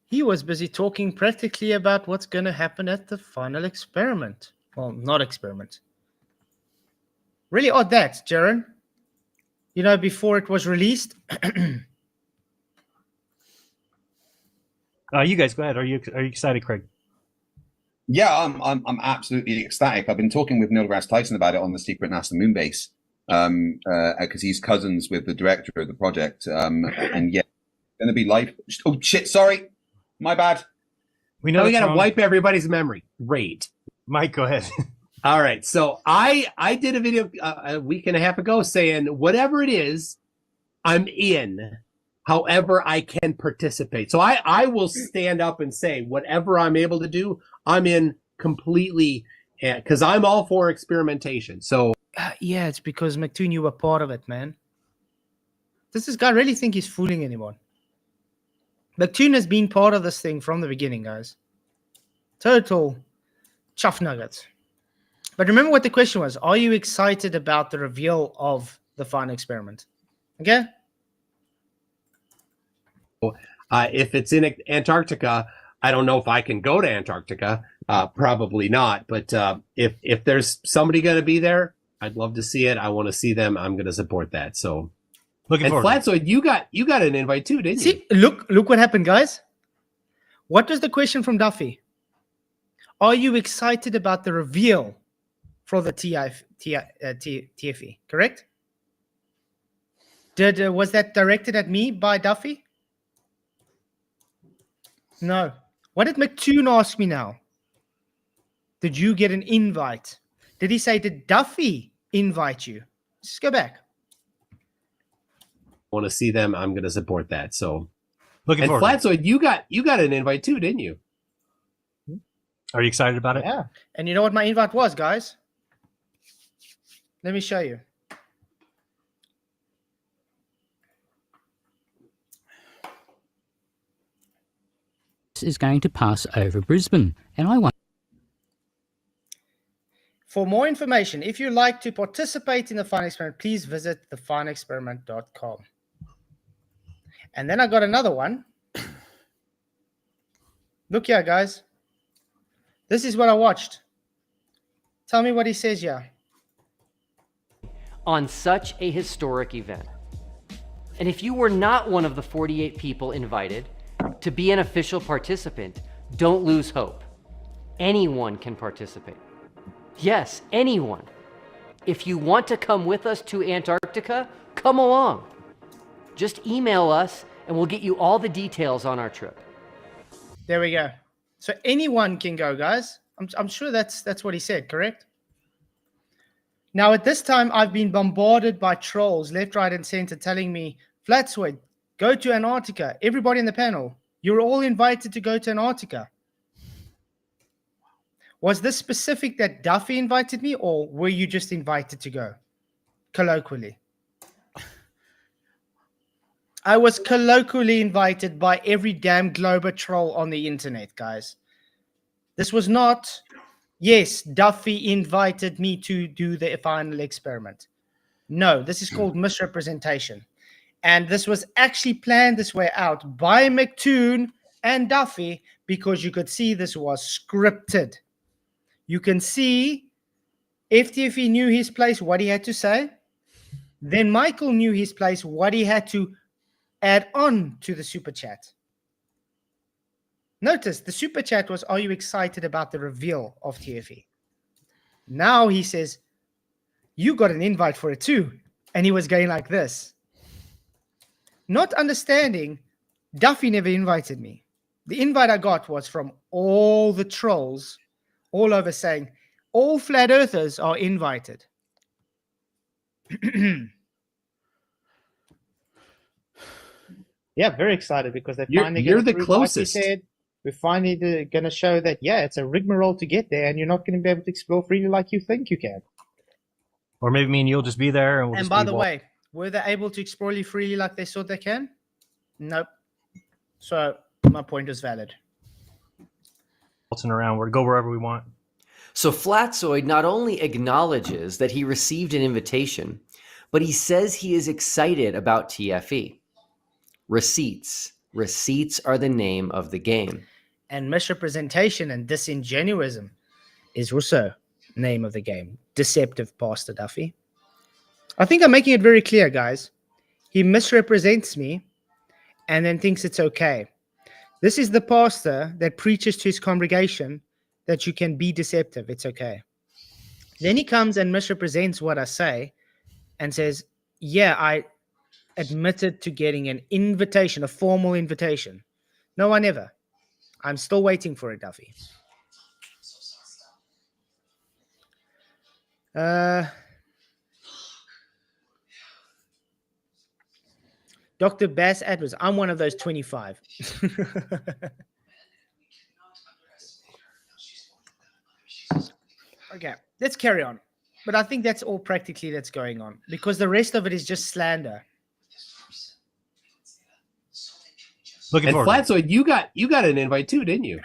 He was busy talking practically about what's going to happen at the final experiment. Well, not experiment. Really odd that, Jeran. You know, before it was released. You guys, go ahead. Are you excited, Craig? Yeah, I'm absolutely ecstatic. I've been talking with Neil deGrasse Tyson about it on the secret NASA moon base, because he's cousins with the director of the project. And yeah, going to be live. Oh shit! Sorry, my bad. We know we got to wipe everybody's memory. Great, Mike, go ahead. All right, so I did a video a week and a half ago saying whatever it is, I'm in. However, I can participate. So I will stand up and say whatever I'm able to do, I'm in completely, because I'm all for experimentation. So yeah, it's because McToon, you were part of it, man. Does this guy really think he's fooling anyone? McToon has been part of this thing from the beginning, guys. Total chuff nuggets. But remember what the question was. Are you excited about the reveal of the final experiment? Okay? if it's in Antarctica, I don't know if I can go to Antarctica. Probably not. But if there's somebody going to be there, I'd love to see it. I want to see them. I'm going to support that. So, looking forward. Flatzoid, you got an invite too, didn't you? See, look what happened, guys. What was the question from Duffy? Are you excited about the reveal for the TFE? Correct? Was that directed at me by Duffy? No. What did McToon ask me now? Did you get an invite? Did he say, did Duffy invite you? Just go back. Want to see them? I'm going to support that. So, looking forward. Flatzoid, you got an invite too, didn't you? Are you excited about it? Yeah. And you know what my invite was, guys? Let me show you. Is going to pass over Brisbane, and I want. For more information, if you'd like to participate in the Fine Experiment, please visit thefineexperiment.com. And then I got another one. Look here, guys. This is what I watched. Tell me what he says here. On such a historic event. And if you were not one of the 48 people invited to be an official participant, don't lose hope. Anyone can participate. Yes, anyone. If you want to come with us to Antarctica, come along. Just email us and we'll get you all the details on our trip. There we go. So anyone can go, guys. I'm sure that's what he said, correct? Now, at this time, I've been bombarded by trolls left, right, and center telling me, Flatzoid, go to Antarctica. Everybody in the panel, you're all invited to go to Antarctica. Was this specific that Duffy invited me, or were you just invited to go? Colloquially. I was colloquially invited by every damn Glober troll on the internet, guys. This was not, yes, Duffy invited me to do the final experiment. No, this is called misrepresentation. And this was actually planned this way out by McToon and Duffy because you could see this was scripted. You can see FTFE knew his place, what he had to say. Then Michael knew his place, what he had to add on to the super chat. Notice the super chat was, are you excited about the reveal of TFE? Now he says, you got an invite for it too. And he was going like this. Not understanding, Duffy never invited me. The invite I got was from all the trolls all over saying, all flat earthers are invited. Yeah, very excited because they're finally You're the like you closest. said, we're finally going to show that, yeah, it's a rigmarole to get there and you're not going to be able to explore freely like you think you can. Or maybe me and you'll just be there. And, we'll And just by be the way, were they able to explore freely like they thought they can? Nope. So my point is valid. waltzing around. We're go wherever we want. So Flatzoid not only acknowledges that he received an invitation, but he says he is excited about TFE. Receipts. Receipts are the name of the game. And misrepresentation and disingenuism is also name of the game. Deceptive Pastor Duffy. I think I'm making it very clear, guys. He misrepresents me and then thinks it's okay. This is the pastor that preaches to his congregation that you can be deceptive. It's okay. Then he comes and misrepresents what I say and says, yeah, I admitted to getting an invitation, a formal invitation. No, I never. I'm still waiting for it, Duffy. Dr. Bass Edwards, I'm one of those 25. Okay, let's carry on. But I think that's all practically that's going on because the rest of it is just slander. Looking And forward. Flatzoid, you got an invite too, didn't you?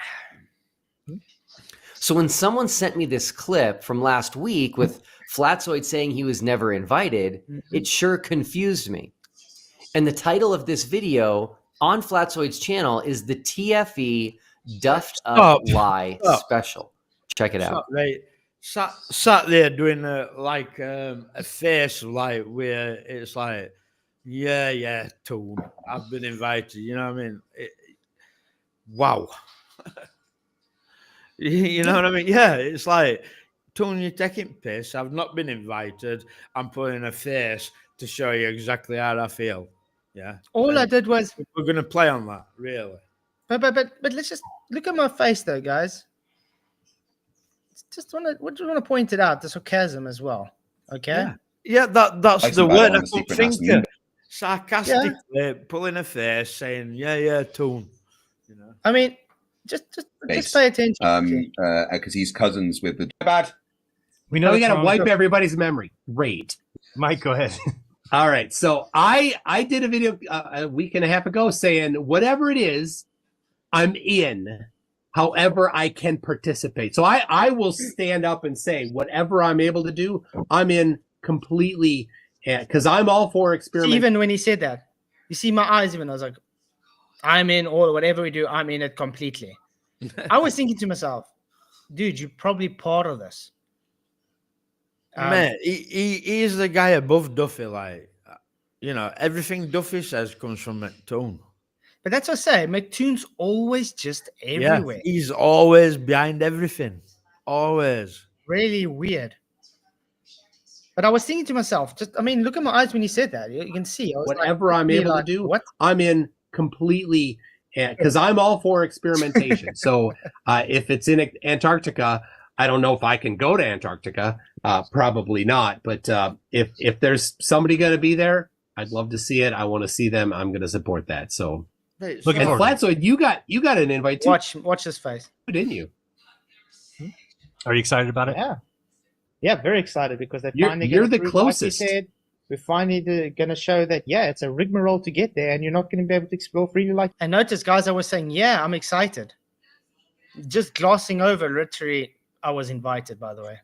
So when someone sent me this clip from last week with Flatzoid saying he was never invited, it sure confused me. And the title of this video on Flatzoid's channel is the TFE Duffed Up Lie Special. Check it out. Right. Sat there doing a face like where it's like, yeah, Toon, I've been invited. You know what I mean? Wow. You know what I mean? Yeah, it's like, Toon, you're taking piss. I've not been invited. I'm putting a face to show you exactly how I feel. Yeah. All I did was we're gonna play on that, really. But let's just look at my face though, guys. Just want to point it out, the sarcasm as well. Okay. Yeah, that's the word I couldn't think of. Sarcastically pulling a face, saying, yeah, Toon. You know. I mean, just pay attention. Because he's cousins with the bad. We know we got to wipe everybody's memory. Great. Mike, go ahead. All right. So I did a video a week and a half ago saying whatever it is, I'm in. However, I can participate. So I will stand up and say whatever I'm able to do, I'm in completely, because I'm all for experiment. Even when he said that, you see my eyes. Even I was like, I'm in, or whatever we do, I'm in it completely. I was thinking to myself, dude, you're probably part of this. Man, he is the guy above Duffy. Like, you know, everything Duffy says comes from McToon. But that's what I say. McToon's always just everywhere. Yeah, he's always behind everything. Always. Really weird. But I was thinking to myself, look at my eyes when he said that. You can see. I was whatever I'm able to do, I'm in completely, because I'm all for experimentation. So if it's in Antarctica, I don't know if I can go to Antarctica. Probably not. But if there's somebody going to be there, I'd love to see it. I want to see them. I'm going to support that. So, and Flatzoid, you got an invite too. Watch this face, didn't you? Are you excited about it? Yeah, very excited because they're finally. You're the closest. Like you said, we're finally going to show that it's a rigmarole to get there, and you're not going to be able to explore freely like. And notice, guys, I was saying, I'm excited. Just glossing over, literally, I was invited. By the way.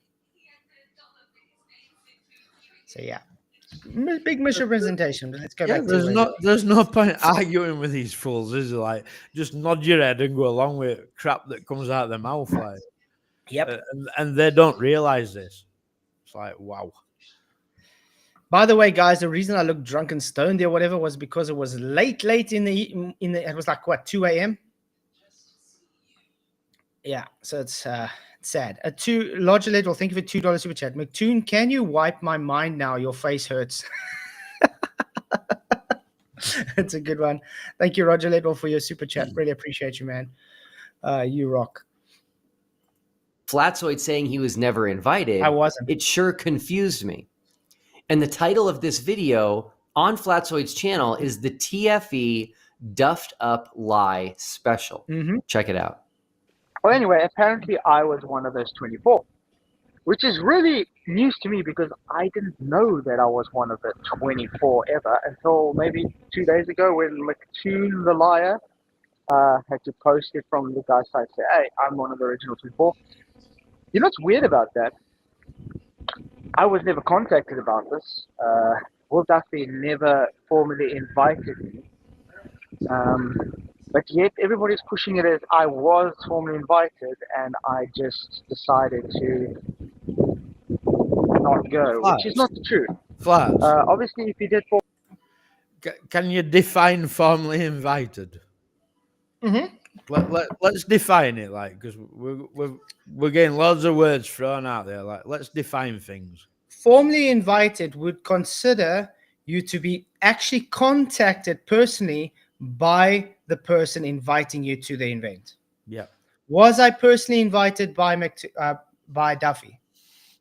So big misrepresentation. But let's go back. There's no point arguing with these fools, is it? Like, just nod your head and go along with crap that comes out of their mouth, like. Yep. And they don't realize this. It's like, wow. By the way, guys, the reason I looked drunk and stoned or whatever was because it was late in the it was like 2 a.m. Yeah, so it's sad. A larger level. Thank you for $2 super chat. McToon, can you wipe my mind now? Your face hurts. That's a good one. Thank you, Roger Ledwell, for your super chat. Really appreciate you, man. You rock. Flatzoid saying he was never invited. I wasn't. It sure confused me. And the title of this video on Flatzoid's channel is the TFE Duffed Up Lie Special. Check it out. Well, anyway, apparently I was one of those 24, which is really news to me because I didn't know that I was one of the 24 ever until maybe 2 days ago when McToon the liar had to post it from the guy's side, say, hey, I'm one of the original 24. You know what's weird about that? I was never contacted about this. Will Duffy never formally invited me. But yet everybody's pushing it as I was formally invited and I just decided to not go, which is not the truth. Flats. Obviously, if you did Can you define formally invited? Let's define it, like, because we're getting loads of words thrown out there. Like, let's define things. Formally invited would consider you to be actually contacted personally by the person inviting you to the event. Yeah. Was I personally invited by Duffy?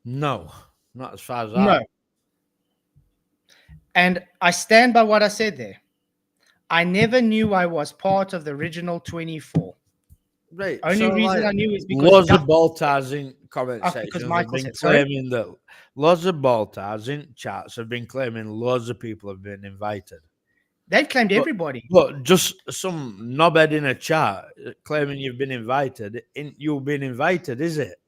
No, not as far as No. And I stand by what I said there. I never knew I was part of the original 24. Right. Only reason I knew is because loads of Baltars in comment because sections have Michael been said, sorry? claiming that loads of Baltars in chats have been claiming loads of people have been invited. They've claimed everybody. But just some knobhead in a chat claiming you've been invited. You've been invited, is it?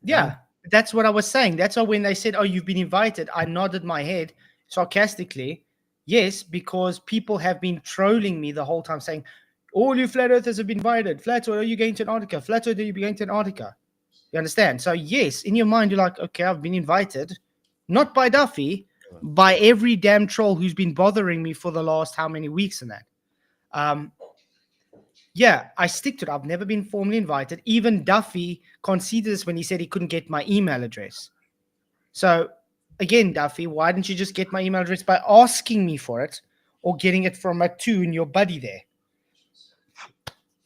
Yeah, that's what I was saying. That's why when they said, oh, you've been invited, I nodded my head sarcastically. Yes, because people have been trolling me the whole time saying, all you flat earthers have been invited. Flatzoid, are you going to Antarctica? Flatzoid, are you going to Antarctica? You understand? So yes, in your mind, you're like, okay, I've been invited. Not by Duffy, by every damn troll who's been bothering me for the last how many weeks and that. Yeah, I stick to it. I've never been formally invited. Even Duffy conceded this when he said he couldn't get my email address. So again, Duffy, why didn't you just get my email address by asking me for it or getting it from McToon, your buddy there?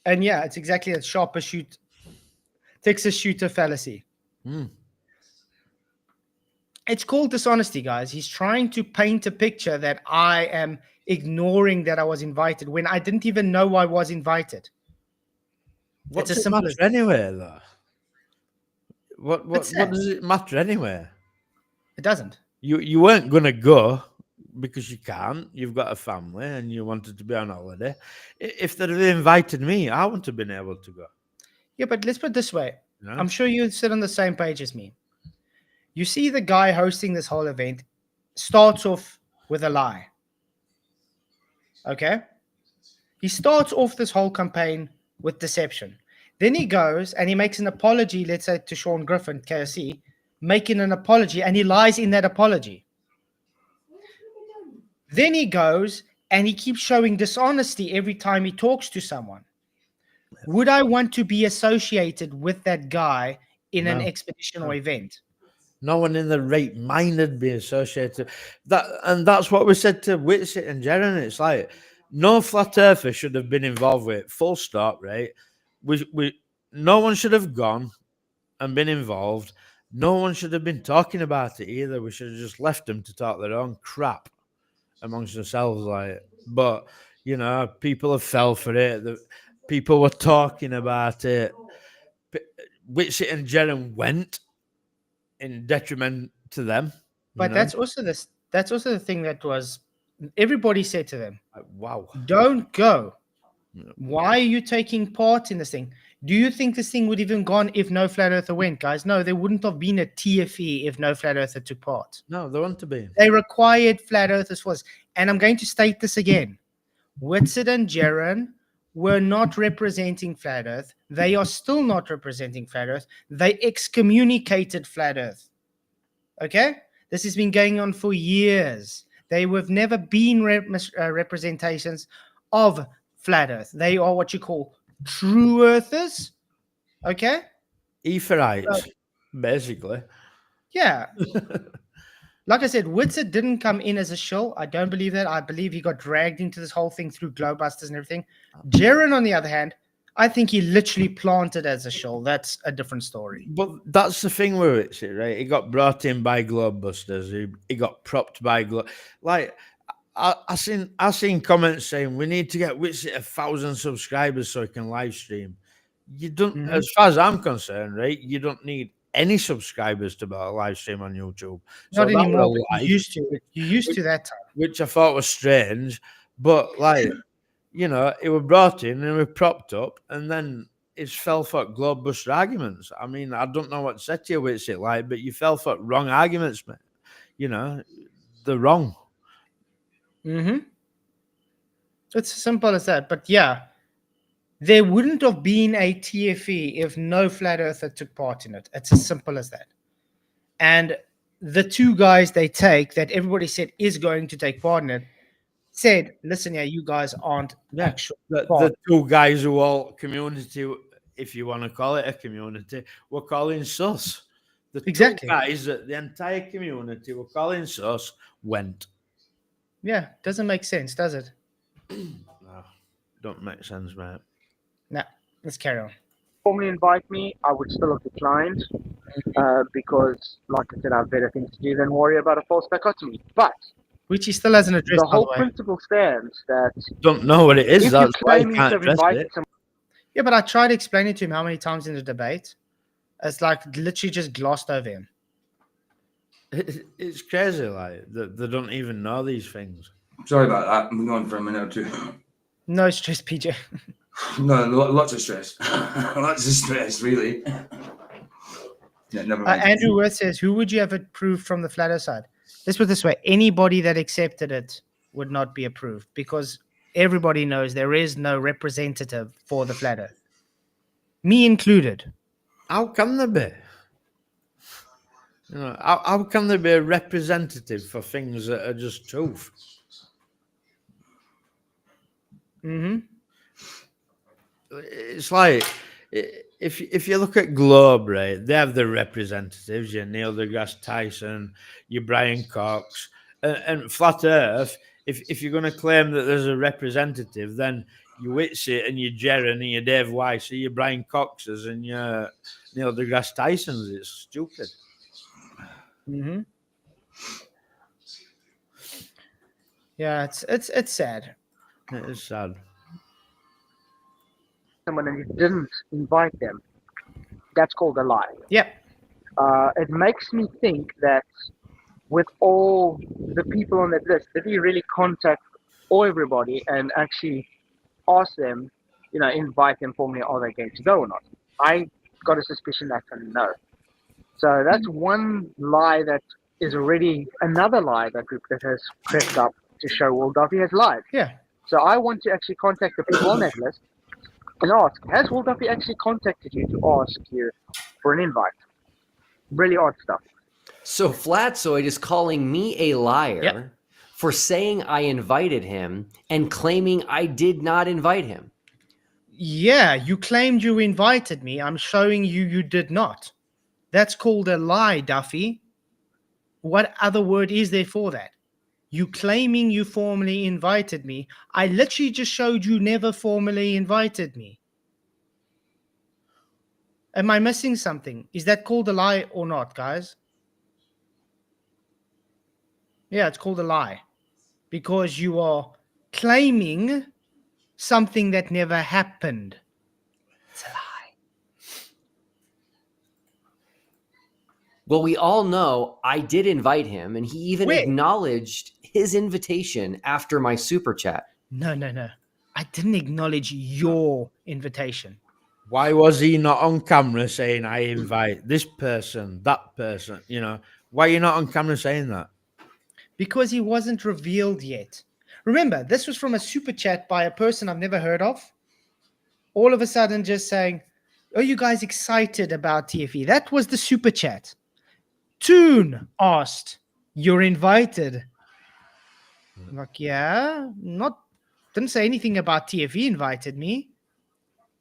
And yeah, it's exactly a sharper shoot, Texas shooter fallacy. It's called dishonesty, guys. He's trying to paint a picture that I am ignoring that I was invited when I didn't even know I was invited. What's it's as it simple matter as anyway, though? What does it matter anyway? It doesn't. You weren't gonna go because you can't. You've got a family and you wanted to be on holiday. If they'd have invited me, I wouldn't have been able to go. Yeah, but let's put it this way. No? I'm sure you sit on the same page as me. You see the guy hosting this whole event starts off with a lie. Okay? He starts off this whole campaign with deception. Then he goes and he makes an apology, let's say to Sean Griffin, KSC, making an apology, and he lies in that apology. Then he goes and he keeps showing dishonesty every time he talks to someone. Would I want to be associated with that guy in an expedition or event? No one in the right mind would be associated. That's what we said to Whitsitt and Jeran. It's like no flat earther should have been involved with it. Full stop, right? No one should have gone and been involved. No one should have been talking about it either. We should have just left them to talk their own crap amongst themselves, like. But you know, people have fell for it. People were talking about it. Whitsitt and Jeran went in detriment to them. But that's also the thing that was everybody said to them, wow, don't go. Why are you taking part in this thing? Do you think this thing would even gone if no flat earther went, guys? No, there wouldn't have been a TFE if no flat earther took part. No, there wouldn't have been. They required flat earthers for this. And I'm going to state this again. Whitsitt and Jeran were not representing flat earth. They are still not representing flat earth. They excommunicated flat earth. Okay? This has been going on for years. They have never been representations of flat earth. They are what you call true earthers. Okay? Etherites, basically. Yeah. Like I said, Witsit didn't come in as a shill. I don't believe that. I believe he got dragged into this whole thing through Glowbusters and everything. Jeran, on the other hand, I think he literally planted as a shill. That's a different story. But that's the thing with it, right? He got brought in by Globebusters. He got propped by Like, I seen comments saying we need to get Witsit 1,000 subscribers so he can live stream. You don't, as far as I'm concerned, right? You don't need any subscribers to be able to live stream on YouTube. Not that anymore, was a but lie, you used to. You used to that time. which I thought was strange. But like, you know, it was brought in and we propped up, and then it's fell for Globebuster arguments. I mean, I don't know what to say to you with it like, but you fell for wrong arguments, man. You know, they're wrong. Mm-hmm. It's as simple as that. But yeah, there wouldn't have been a TFE if no Flat Earther took part in it. It's as simple as that. And the two guys they take that everybody said is going to take part in it said, listen, yeah, you guys aren't actual. The two guys who all community, if you want to call it a community, were calling sus. The Exactly. two guys that the entire community were calling sus went. Yeah, doesn't make sense, does it? No, don't make sense, mate. No, let's carry on. Formally invite me, I would still have declined because, like I said, I have better things to do than worry about a false dichotomy. But which he still hasn't addressed. The whole principle stands that don't know what it is. If That's why you're you can't claiming to address invite it. Yeah, but I tried explaining to him how many times in the debate. It's like literally just glossed over him. It's crazy, like they don't even know these things. Sorry about that. I'm going for a minute or two. No stress, PJ. No, lots of stress. Lots of stress, really. Yeah, never mind. Andrew Worth says, who would you have approved from the Flat Earth side? Let's put it this way. Anybody that accepted it would not be approved because everybody knows there is no representative for the Flat Earth. Me included. How can there be? You know, how can there be a representative for things that are just truth? Mm-hmm. It's like if you look at Globe, right, they have the representatives, your Neil deGrasse Tyson, your Brian Cox, and Flat Earth. If you're going to claim that there's a representative, then your Witsit and your Jeran and your Dave Weiss, your Brian Coxes and your Neil deGrasse Tysons. It's stupid. Mm-hmm. Yeah, it's sad. It is sad. Someone and you didn't invite them, that's called a lie. Yep. It makes me think that with all the people on that list, did he really contact everybody and actually ask them, invite them formally, are they going to go or not? I got a suspicion that's a no. So that's one lie that is already another lie that has crept up to show, well, Duffy has lied. Yeah. So I want to actually contact the people on that list and ask, has Will Duffy actually contacted you to ask you for an invite? Really odd stuff. So Flatzoid is calling me a liar for saying I invited him and claiming I did not invite him. Yeah, you claimed you invited me. I'm showing you did not. That's called a lie, Duffy. What other word is there for that? You claiming you formally invited me. I literally just showed you never formally invited me. Am I missing something? Is that called a lie or not, guys? Yeah, it's called a lie. Because you are claiming something that never happened. It's a lie. Well, we all know I did invite him, and he even acknowledged his invitation after my super chat. No. I didn't acknowledge your invitation. Why was he not on camera saying, I invite this person, that person? Why are you not on camera saying that? Because he wasn't revealed yet. Remember, this was from a super chat by a person I've never heard of. All of a sudden just saying, are you guys excited about TFE? That was the super chat. Toon asked, you're invited. I'm like, yeah, didn't say anything about TFE invited me.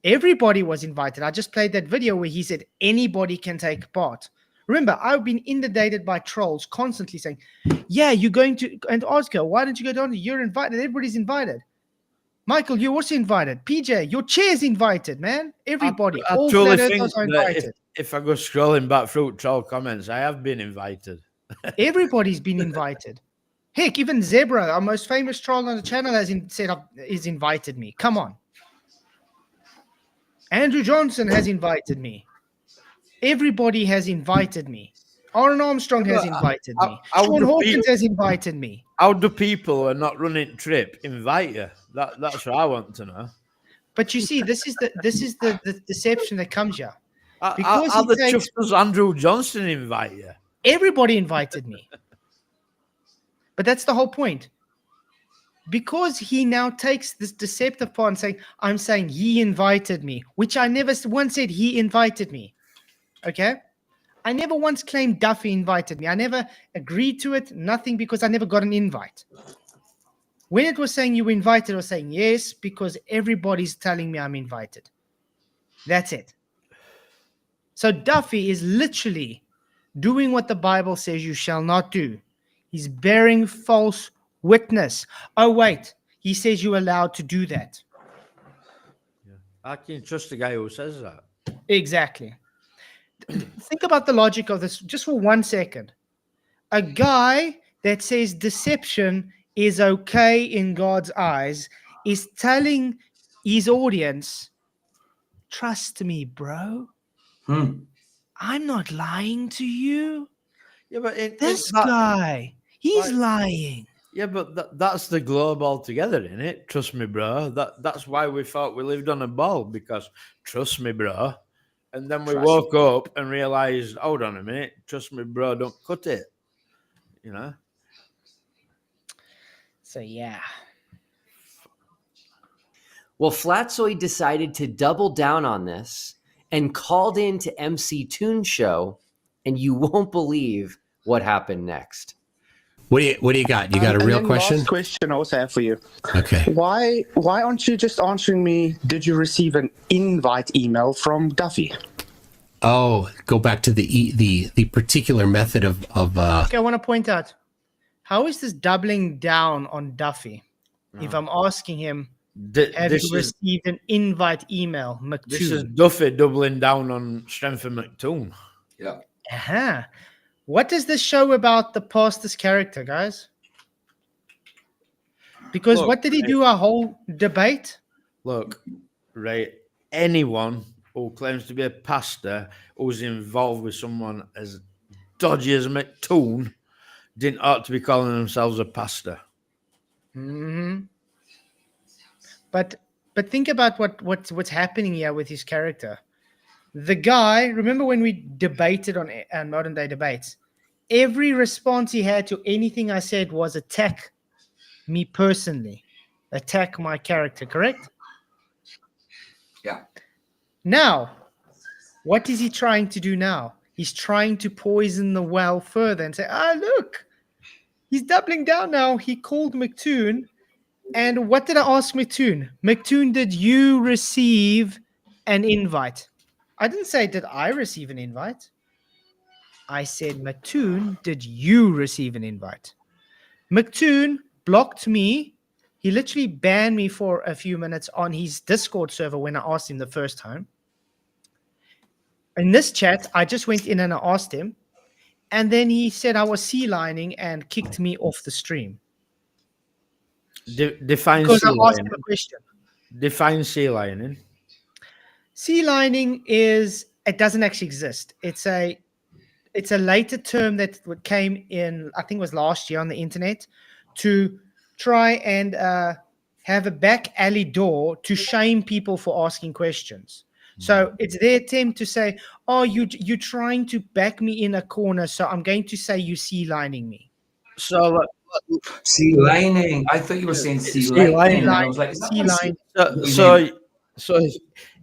Everybody was invited. I just played that video where he said anybody can take part. Remember, I've been inundated by trolls constantly saying, yeah, you're going to, and Oscar, why don't you go down? You're invited. Everybody's invited. Michael, you're also invited. PJ, your chair's invited, man. Everybody. I all truly flat think earthers are that invited. if I go scrolling back through troll comments, I have been invited. Everybody's been invited. Heck, even Zebra, our most famous troll on the channel, has invited me. Come on. Andrew Johnson has invited me. Everybody has invited me. Aaron Armstrong has invited me. Sean Hawkins has invited me. How do people who are not running Trip invite you? That's what I want to know. But you see, this is the deception that comes here. Because how the chuff does Andrew Johnson invite you? Everybody invited me. But that's the whole point. Because he now takes this deceptive part and saying, I'm saying he invited me, which I never once said he invited me. Okay? I never once claimed Duffy invited me. I never agreed to it, nothing, because I never got an invite. When it was saying you were invited, I was saying yes, because everybody's telling me I'm invited. That's it. So Duffy is literally doing what the Bible says you shall not do. He's bearing false witness. Oh, wait. He says you're allowed to do that. Yeah. I can trust the guy who says that. Exactly. Think about the logic of this just for 1 second. A guy that says deception is okay in God's eyes is telling his audience, trust me, bro. I'm not lying to you. Yeah, but this guy, he's lying. Yeah, but that's the globe altogether, isn't it? Trust me, bro. That's why we thought we lived on a ball, because trust me, bro. And then we woke up and realized, hold on a minute, trust me, bro, don't cut it. You know? So, yeah. Well, Flatzoid decided to double down on this and called in to MC Toon Show, and you won't believe what happened next. What do you got? You got a real question? Last question I also have for you. Okay. Why aren't you just answering me? Did you receive an invite email from Duffy? Oh, go back to the particular method of. Okay, I want to point out, how is this doubling down on Duffy? If I'm asking him, have you received an invite email, McToon? This is Duffy doubling down on strength of McToon. Yeah. Uh-huh. What does this show about the pastor's character, guys? Because Look, what did he do? A whole debate? Look, right, anyone who claims to be a pastor who's involved with someone as dodgy as McToon didn't ought to be calling themselves a pastor. Mm-hmm. But think about what's happening here with his character. The guy, remember when we debated on modern day debates, every response he had to anything I said was attack me personally, attack my character, correct? Yeah. Now, what is he trying to do now? He's trying to poison the well further and say, look, he's doubling down now. He called McToon. And what did I ask McToon? McToon, did you receive an invite? I didn't say, did I receive an invite? I said, McToon, did you receive an invite? McToon blocked me. He literally banned me for a few minutes on his Discord server when I asked him the first time. In this chat, I just went in and I asked him. And then he said I was sea lining and kicked me off the stream. Define because sea I asked him lining. a question. Define sea lining. Sea lining is, it doesn't actually exist. It's a later term that came in, I think it was last year on the internet, to try and have a back alley door to shame people for asking questions. So it's their attempt to say, oh, you're trying to back me in a corner, so I'm going to say you sea lining me. So sea lining. I thought you were saying sea lining. I was like, sea line. So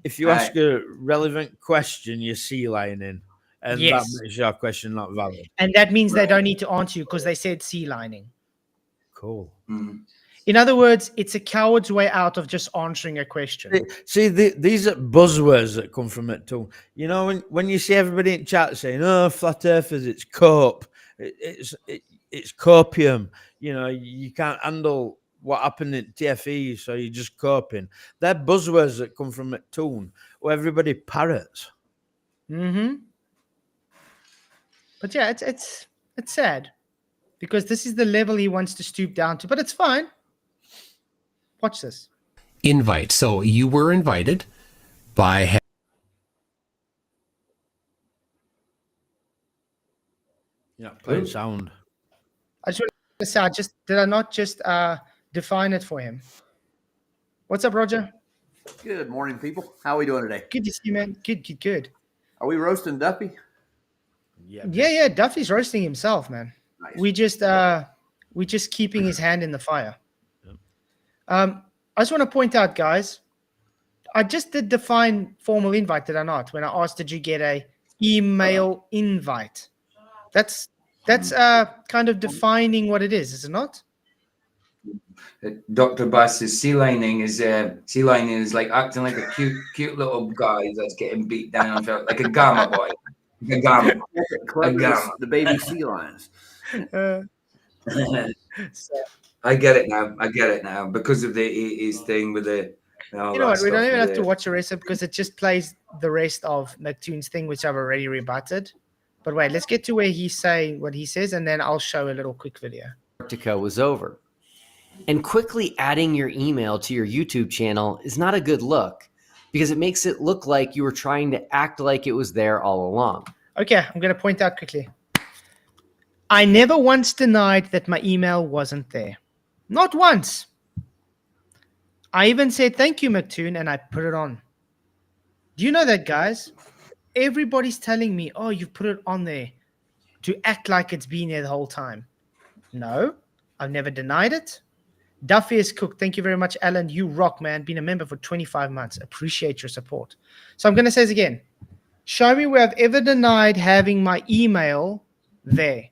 if you ask a relevant question, you're sea lining, and Yes. that makes your question not valid. And that means they don't need to answer you because they said sea lining. Cool. In other words, it's a coward's way out of just answering a question. See, these are buzzwords that come from it too. You know, when you see everybody in chat saying, "Oh, flat earthers, it's cope, it's copium." You know, you can't handle what happened in TFE, so you're just coping. They're buzzwords that come from it too, where everybody parrots. Mm-hmm. But yeah, it's sad because this is the level he wants to stoop down to. But it's fine. Watch this. Invite. So you were invited by. Yeah, play sound. I just want to say, did I not just define it for him? What's up, Roger? Good morning, people. How are we doing today? Good to see you, man. Good. Are we roasting Duffy? Yeah. Duffy's roasting himself, man. Nice. We just keeping his hand in the fire. I just want to point out, guys, I just did define formal invite, did I not? When I asked, did you get a email invite? That's kind of defining what it is it not? Dr. Bass says sea lining is like acting like a cute little guy that's getting beat down and felt like a gamma boy. Like a gamma. The baby sea lions. I get it now because of the 80s thing with the. You know what? We don't even have to watch the rest of it because it just plays the rest of McToon's thing, which I've already rebutted. But wait, let's get to where he's saying what he says, and then I'll show a little quick video. Antarctica was over. And quickly adding your email to your YouTube channel is not a good look because it makes it look like you were trying to act like it was there all along. Okay, I'm going to point out quickly. I never once denied that my email wasn't there. Not once. I even said, thank you, McToon, and I put it on. Do you know that, guys? Everybody's telling me, oh, you put it on there to act like it's been there the whole time. No, I've never denied it. Duffy is cooked. Thank you very much, Alan. You rock, man. Been a member for 25 months. Appreciate your support. So I'm going to say this again. Show me where I've ever denied having my email there.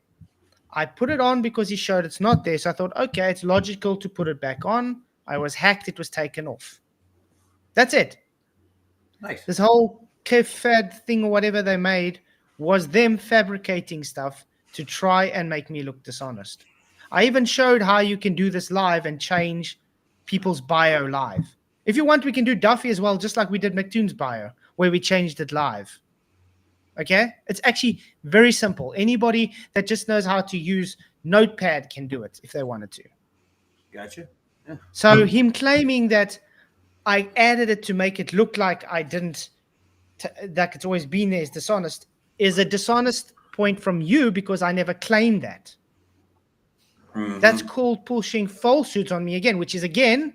I put it on because he showed it's not there. So I thought, okay, it's logical to put it back on. I was hacked. It was taken off. That's it. Nice. This whole KFAD thing or whatever they made was them fabricating stuff to try and make me look dishonest. I even showed how you can do this live and change people's bio live. If you want, we can do Duffy as well, just like we did McToon's bio, where we changed it live. Okay? It's actually very simple. Anybody that just knows how to use Notepad can do it if they wanted to. Gotcha. Yeah. So him claiming that I added it to make it look like I didn't, that it's always been there is dishonest, is a dishonest point from you because I never claimed that. Mm-hmm. That's called pushing falsehoods on me again, which is, again,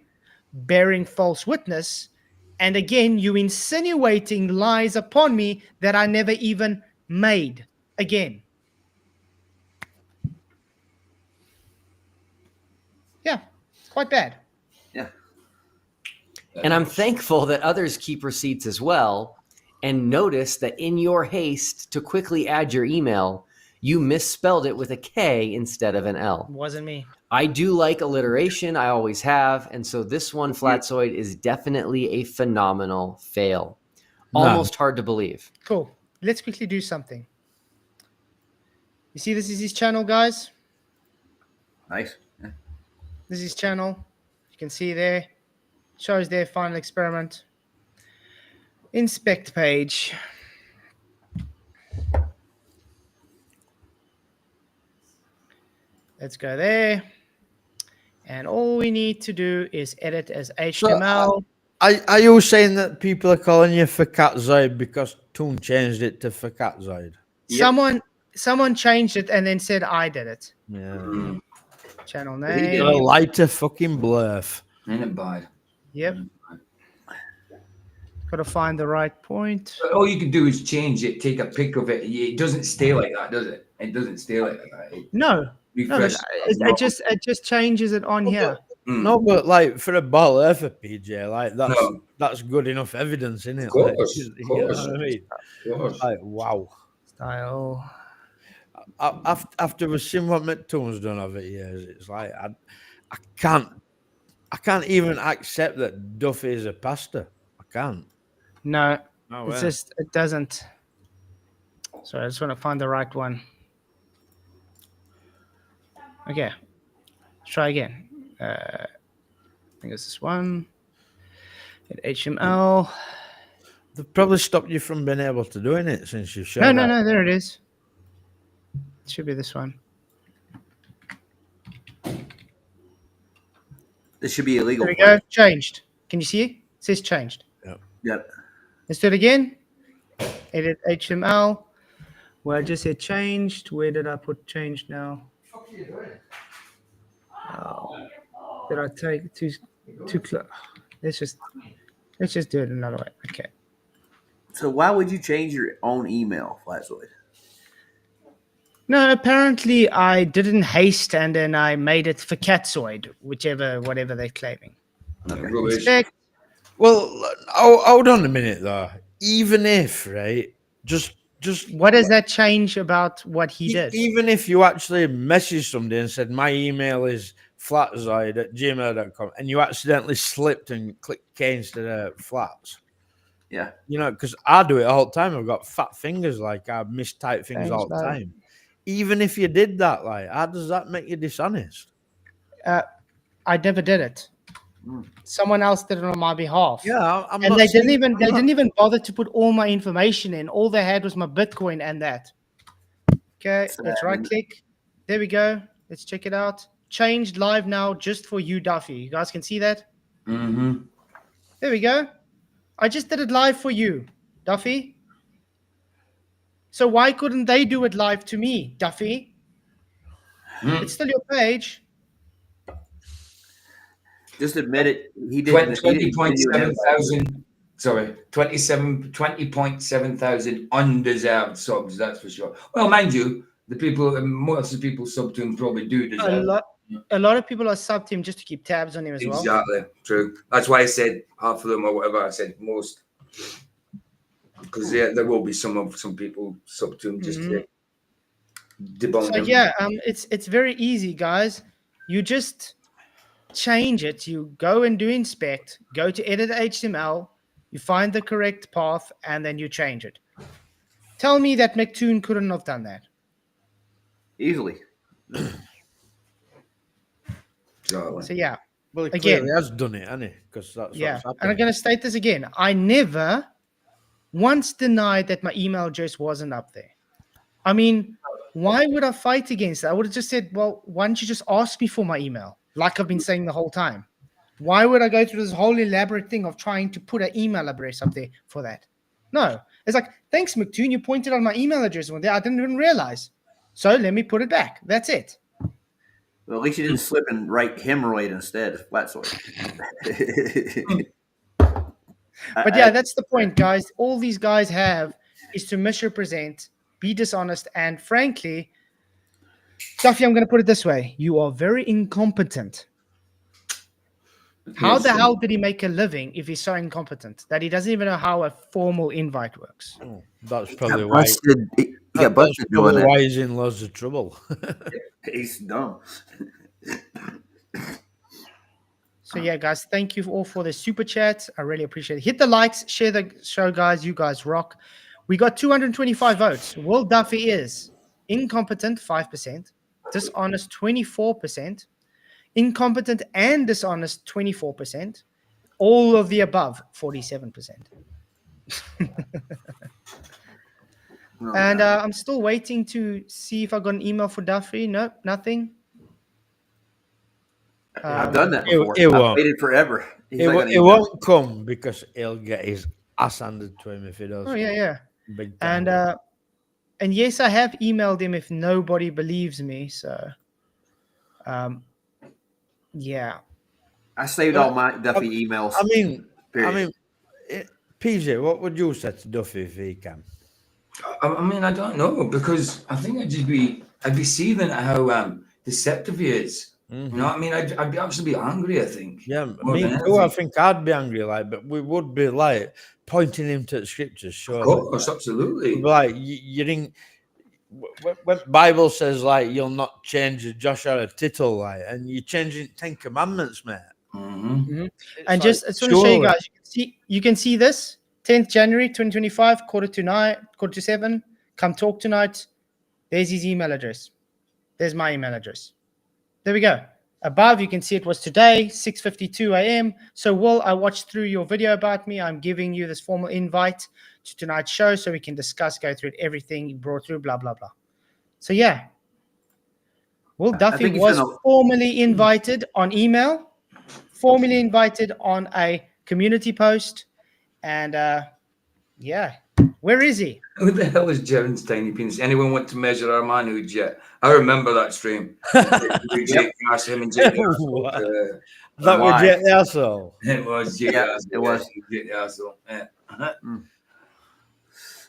bearing false witness. And again, you insinuating lies upon me that I never even made. Again. Yeah, it's quite bad. Yeah. And I'm thankful that others keep receipts as well and notice that in your haste to quickly add your email, you misspelled it with a K instead of an L. Wasn't me. I do like alliteration. I always have. And so this one, Flatzoid, is definitely a phenomenal fail. Almost hard to believe. Cool. Let's quickly do something. You see, this is his channel, guys. Nice. Yeah. This is his channel. You can see there. Shows their final experiment. Inspect page. Let's go there. And all we need to do is edit as HTML. Are you saying that people are calling you Flatzoid because Toon changed it to Flatzoid? Yep. Someone changed it and then said I did it. Yeah. Channel name. A lighter fucking bluff. Ain't it bad? Yep. Got to find the right point. All you can do is change it, take a pic of it. It doesn't stay like that, does it? It doesn't stay like that. No. It just changes it on here. No, but like for a ball earther, PJ, like that's good enough evidence, isn't it? Of course, like, you know what I mean? Of course. Like, wow. Style. After we've seen what McToon's done over years, it's like I can't I can't even accept that Duffy is a pastor. I can't. No, No it's way. just it doesn't. Sorry, I just want to find the right one. Okay, let's try again. I think it's this one. Hit HTML. They've probably stopped you from being able to doing it since you've shown No, that. no, there it is. It should be this one. This should be illegal. There we go. Changed. Can you see it? It says changed. Yep. Let's do it again. Edit HTML. Well, I just said changed. Where did I put changed now? Oh, did I take too close? Let's just do it another way. Okay. So why would you change your own email, Flatzoid? No, apparently I did it in haste and then I made it for Catzoid, whatever they're claiming. Inspect. Well, hold on a minute though. Even if, right, just what does that change about what he did? Even if you actually messaged somebody and said my email is flatzoid@gmail.com and you accidentally slipped and clicked K instead of flats. Yeah. You know, because I do it all the time. I've got fat fingers, like I mistype things all the time. Even if you did that, like, how does that make you dishonest? I never did it. Someone else did it on my behalf. Yeah, and they didn't even bother to put all my information in. All they had was my Bitcoin and that. Okay, let's right click. There we go. Let's check it out. Changed live now just for you, Duffy. You guys can see that? Mm-hmm. There we go. I just did it live for you, Duffy. So why couldn't they do it live to me, Duffy? It's still your page. Just admit it. He did 20.7 thousand. Sorry, 20.7 thousand undeserved subs. That's for sure. Well, mind you, most of the people sub to him probably do deserve. A lot of people are subbed to him just to keep tabs on him as well. Exactly, true. That's why I said half of them or whatever. I said most, because there will be some people sub to him just to debunk him. So yeah, it's very easy, guys. You just change it. You go and do inspect. Go to edit HTML. You find the correct path, and then you change it. Tell me that McToon couldn't have done that easily. So yeah, well, he again, clearly has done it, hasn't he? Because that's yeah. what's happened. And I'm going to state this again. I never once denied that my email address wasn't up there. I mean, why would I fight against that? I would have just said, well, why don't you just ask me for my email, like I've been saying the whole time? Why would I go through this whole elaborate thing of trying to put an email address up there for that? No. It's like, thanks, McToon. You pointed out my email address one day. I didn't even realize. So let me put it back. That's it. Well, at least you didn't slip and write hemorrhoid instead of Flatzoid. But yeah, that's the point, guys. All these guys have is to misrepresent, be dishonest, and frankly, Duffy, I'm going to put it this way. You are very incompetent. How the hell did he make a living if he's so incompetent that he doesn't even know how a formal invite works? Oh, that's probably why. He got busted doing that. Why he's in loads of trouble. He's dumb. So yeah, guys, thank you all for the super chats. I really appreciate it. Hit the likes, share the show, guys. You guys rock. We got 225 votes. Will Duffy is incompetent, 5%, dishonest, 24%, incompetent and dishonest, 24%, all of the above, 47%. And I'm still waiting to see if I got an email for Duffy. Nope, nothing. I've done that before. I've waited forever. It won't come because he'll get his ass handed to him if he does. Oh yeah. Big time. And yes, I have emailed him if nobody believes me. So, yeah. I saved all my Duffy emails. I mean, PJ, what would you say to Duffy if he can? I mean, I don't know, because I think I'd be seething at how deceptive he is. Mm-hmm. You know what I mean? I'd be absolutely angry, I think. Yeah, me too. I think I'd be angry, but we would be pointing him to the scriptures, sure. Of course, absolutely. You didn't. When Bible says you'll not change a Josh or a tittle, and you're changing 10 commandments, mate. And like, just I just want to show you surely- guys. You can see this 10th January 2025, 6:45, 6:45. Come talk tonight. There's his email address. There's my email address. There we go. Above, you can see it was today, 6:52 a.m. So, Will, I watched through your video about me. I'm giving you this formal invite to tonight's show so we can discuss, go through everything you brought through, blah, blah, blah. So, yeah. Will Duffy think he's was gonna- formally invited on email, formally invited on a community post, and yeah. Where is he? Who the hell is Jeran's tiny penis? Anyone want to measure our manhood yet? I remember that stream. Jake Nash, him and Jake Nash. That was Jake the Asshole. It was Jake Yeah, the Asshole. it was. Jake the Asshole. Yeah.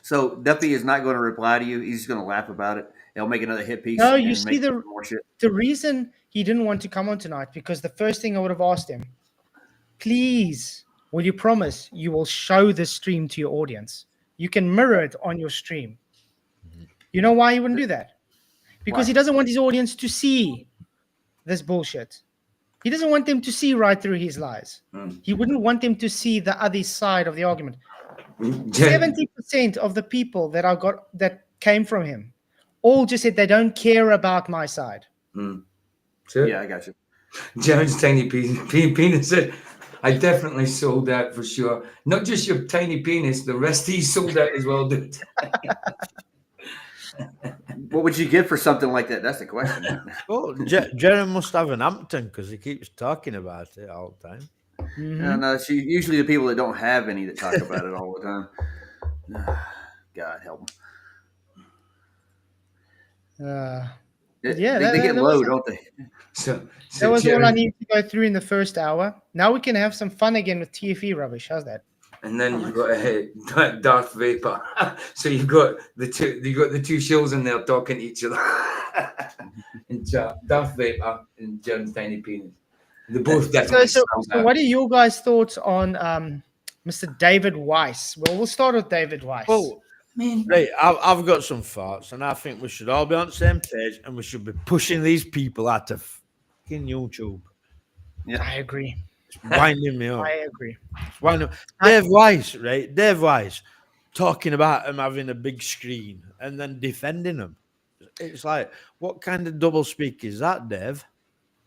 So Duffy is not going to reply to you. He's just going to laugh about it. He'll make another hit piece. No, you and see make more shit. the reason he didn't want to come on tonight, because the first thing I would have asked him, please, will you promise you will show this stream to your audience? You can mirror it on your stream. You know why he wouldn't do that? Because he doesn't want his audience to see this bullshit. He doesn't want them to see right through his lies. He wouldn't want them to see the other side of the argument. 70% of the people that came from him all just said they don't care about my side. Yeah, I got you. Jeran's tiny penis said, I definitely sold out for sure. Not just your tiny penis, the rest he sold out as well, dude. What would you give for something like that? That's the question. Well, Jeran must have an Hampton because he keeps talking about it all the time. No, it's usually the people that don't have any that talk about it all the time. God help them. They get low, don't they? That was all I need to go through in the first hour. Now we can have some fun again with TFE rubbish. How's that? And then you've got Darth Vapor. So you've got the two shills in there talking to each other. And Darth Vapor and Jeran's tiny penis. They're both definitely. So what are your guys' thoughts on Mr. David Weiss? Well, we'll start with David Weiss. Well, right, I've got some thoughts, and I think we should all be on the same page, and we should be pushing these people out of fucking YouTube. Yeah, I agree. It's winding me up. I agree. It's winding up. Dave Weiss, right? Dave Weiss talking about him having a big screen and then defending him. It's like, what kind of double speak is that, Dave?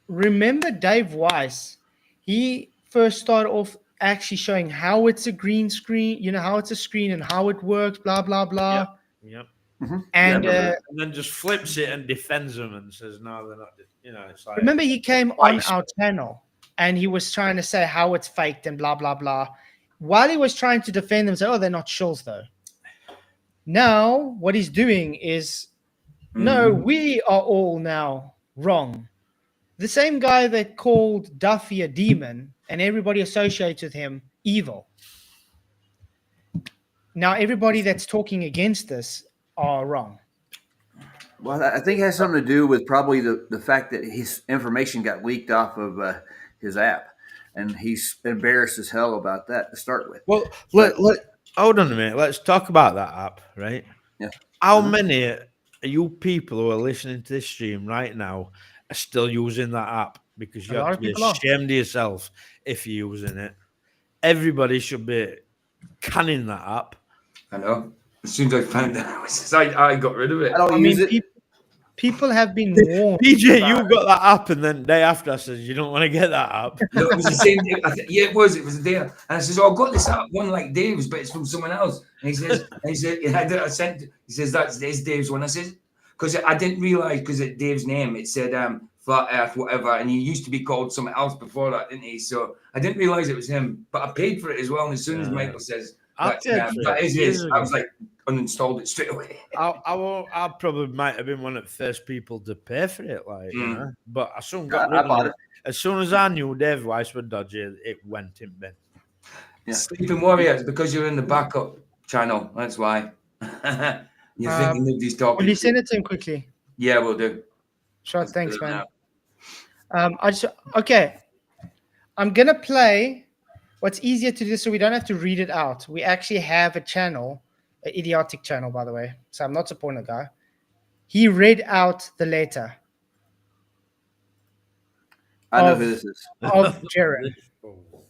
Remember Dave Weiss? He first started off actually showing how it's a green screen, how it's a screen and how it works, blah, blah, blah. Yep. And, and then just flips it and defends them and says, no, they're not. It's like, remember he came on our channel and he was trying to say how it's faked and blah, blah, blah. While he was trying to defend them, say, oh, they're not shills though. Now, what he's doing is, no, we are all now wrong. The same guy that called Duffy a demon and everybody associates with him evil. Now, everybody that's talking against this are wrong. Well, I think it has something to do with probably the fact that his information got leaked off of his app, and he's embarrassed as hell about that to start with. Well, hold on a minute. Let's talk about that app, right? Yeah. How many of you people who are listening to this stream right now are still using that app? Because you have to be ashamed of yourself if you're using it. Everybody should be canning that app. I know. As soon as I found that, I got rid of it. I don't use it. People have been warned. PJ, you got that app, and then the day after I said, you don't want to get that app. No, it was the same day. Yeah, it was there. And I says, oh, I've got this app, one like Dave's, but it's from someone else. And he says, he says, that's Dave's one. I says, because I didn't realize, because it's Dave's name, it said Flat Earth, whatever. And he used to be called something else before that, didn't he? So I didn't realize it was him, but I paid for it as well. And as soon as Michael says, that is his, I was like, uninstalled it straight away. I probably might have been one of the first people to pay for it, but I soon got rid of it. As soon as I knew Dave Weiss was dodgy, it went in bin. Yeah. Sleeping Warriors, because you're in the backup channel. That's why. You're thinking nobody's talking. Will you send it to him quickly? Yeah, we'll do. Sure, thanks, man. Okay. I'm gonna play what's easier to do so we don't have to read it out. We actually have a channel, an idiotic channel, by the way. So I'm not supporting the guy. He read out the letter. I know who this is. Of Jeran.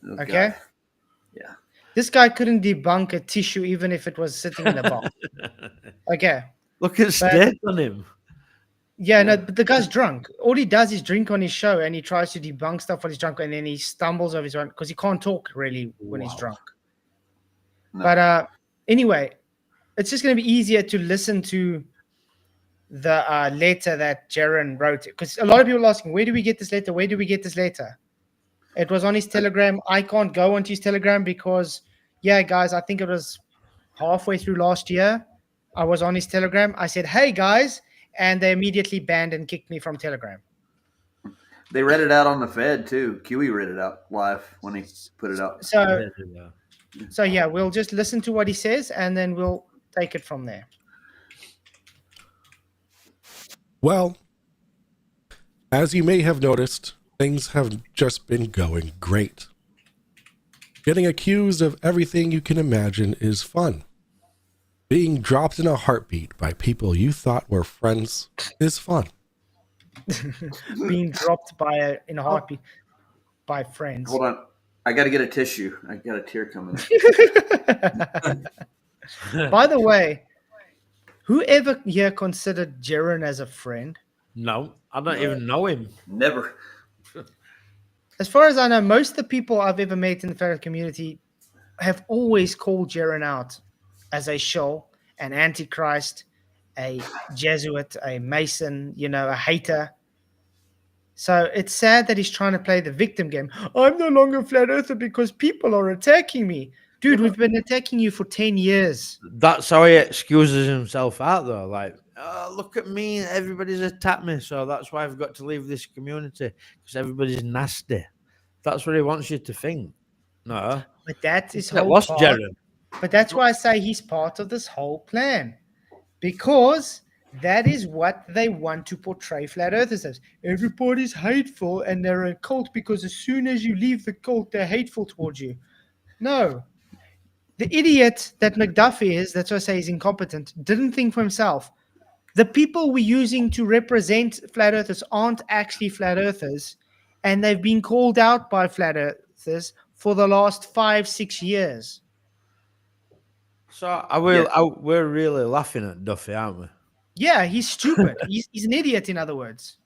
This Okay. guy. Yeah. This guy couldn't debunk a tissue even if it was sitting in a box. Okay. Look at state on him. Yeah, no, but the guy's drunk. All he does is drink on his show, and he tries to debunk stuff when he's drunk, and then he stumbles over his own because he can't talk really when he's drunk. No. But anyway, it's just going to be easier to listen to the letter that Jeran wrote, because a lot of people are asking, where do we get this letter? Where do we get this letter? It was on his Telegram. I can't go onto his Telegram because, yeah, guys, I think it was halfway through last year. I was on his Telegram. I said, hey, guys. And they immediately banned and kicked me from Telegram. They read it out on the Fed too. QE read it out live when he put it out. So yeah, we'll just listen to what he says and then we'll take it from there. Well, as you may have noticed, things have just been going great. Getting accused of everything you can imagine is fun. Being dropped in a heartbeat by people you thought were friends is fun. Being dropped in a heartbeat by friends. Hold on. I got to get a tissue. I got a tear coming. By the way, whoever here considered Jeran as a friend? No, I don't even know him. Never. As far as I know, most of the people I've ever met in the Flat Earth community have always called Jeran out as a shill, an antichrist, a Jesuit, a Mason, a hater. So it's sad that he's trying to play the victim game. I'm no longer a flat earther because people are attacking me. Dude, we've been attacking you for 10 years. That's how he excuses himself out, though. Like, oh, look at me. Everybody's attacked me. So that's why I've got to leave this community because everybody's nasty. That's what he wants you to think. No. But that is what's Jeran? But that's why I say he's part of this whole plan. Because that is what they want to portray flat earthers as. Everybody's hateful and they're a cult because as soon as you leave the cult, they're hateful towards you. No. The idiot that McDuffie is, that's why I say he's incompetent, didn't think for himself. The people we're using to represent flat earthers aren't actually flat earthers, and they've been called out by flat earthers for the last 5-6 years. So we're really laughing at Duffy, aren't we? Yeah, he's stupid. he's an idiot, in other words.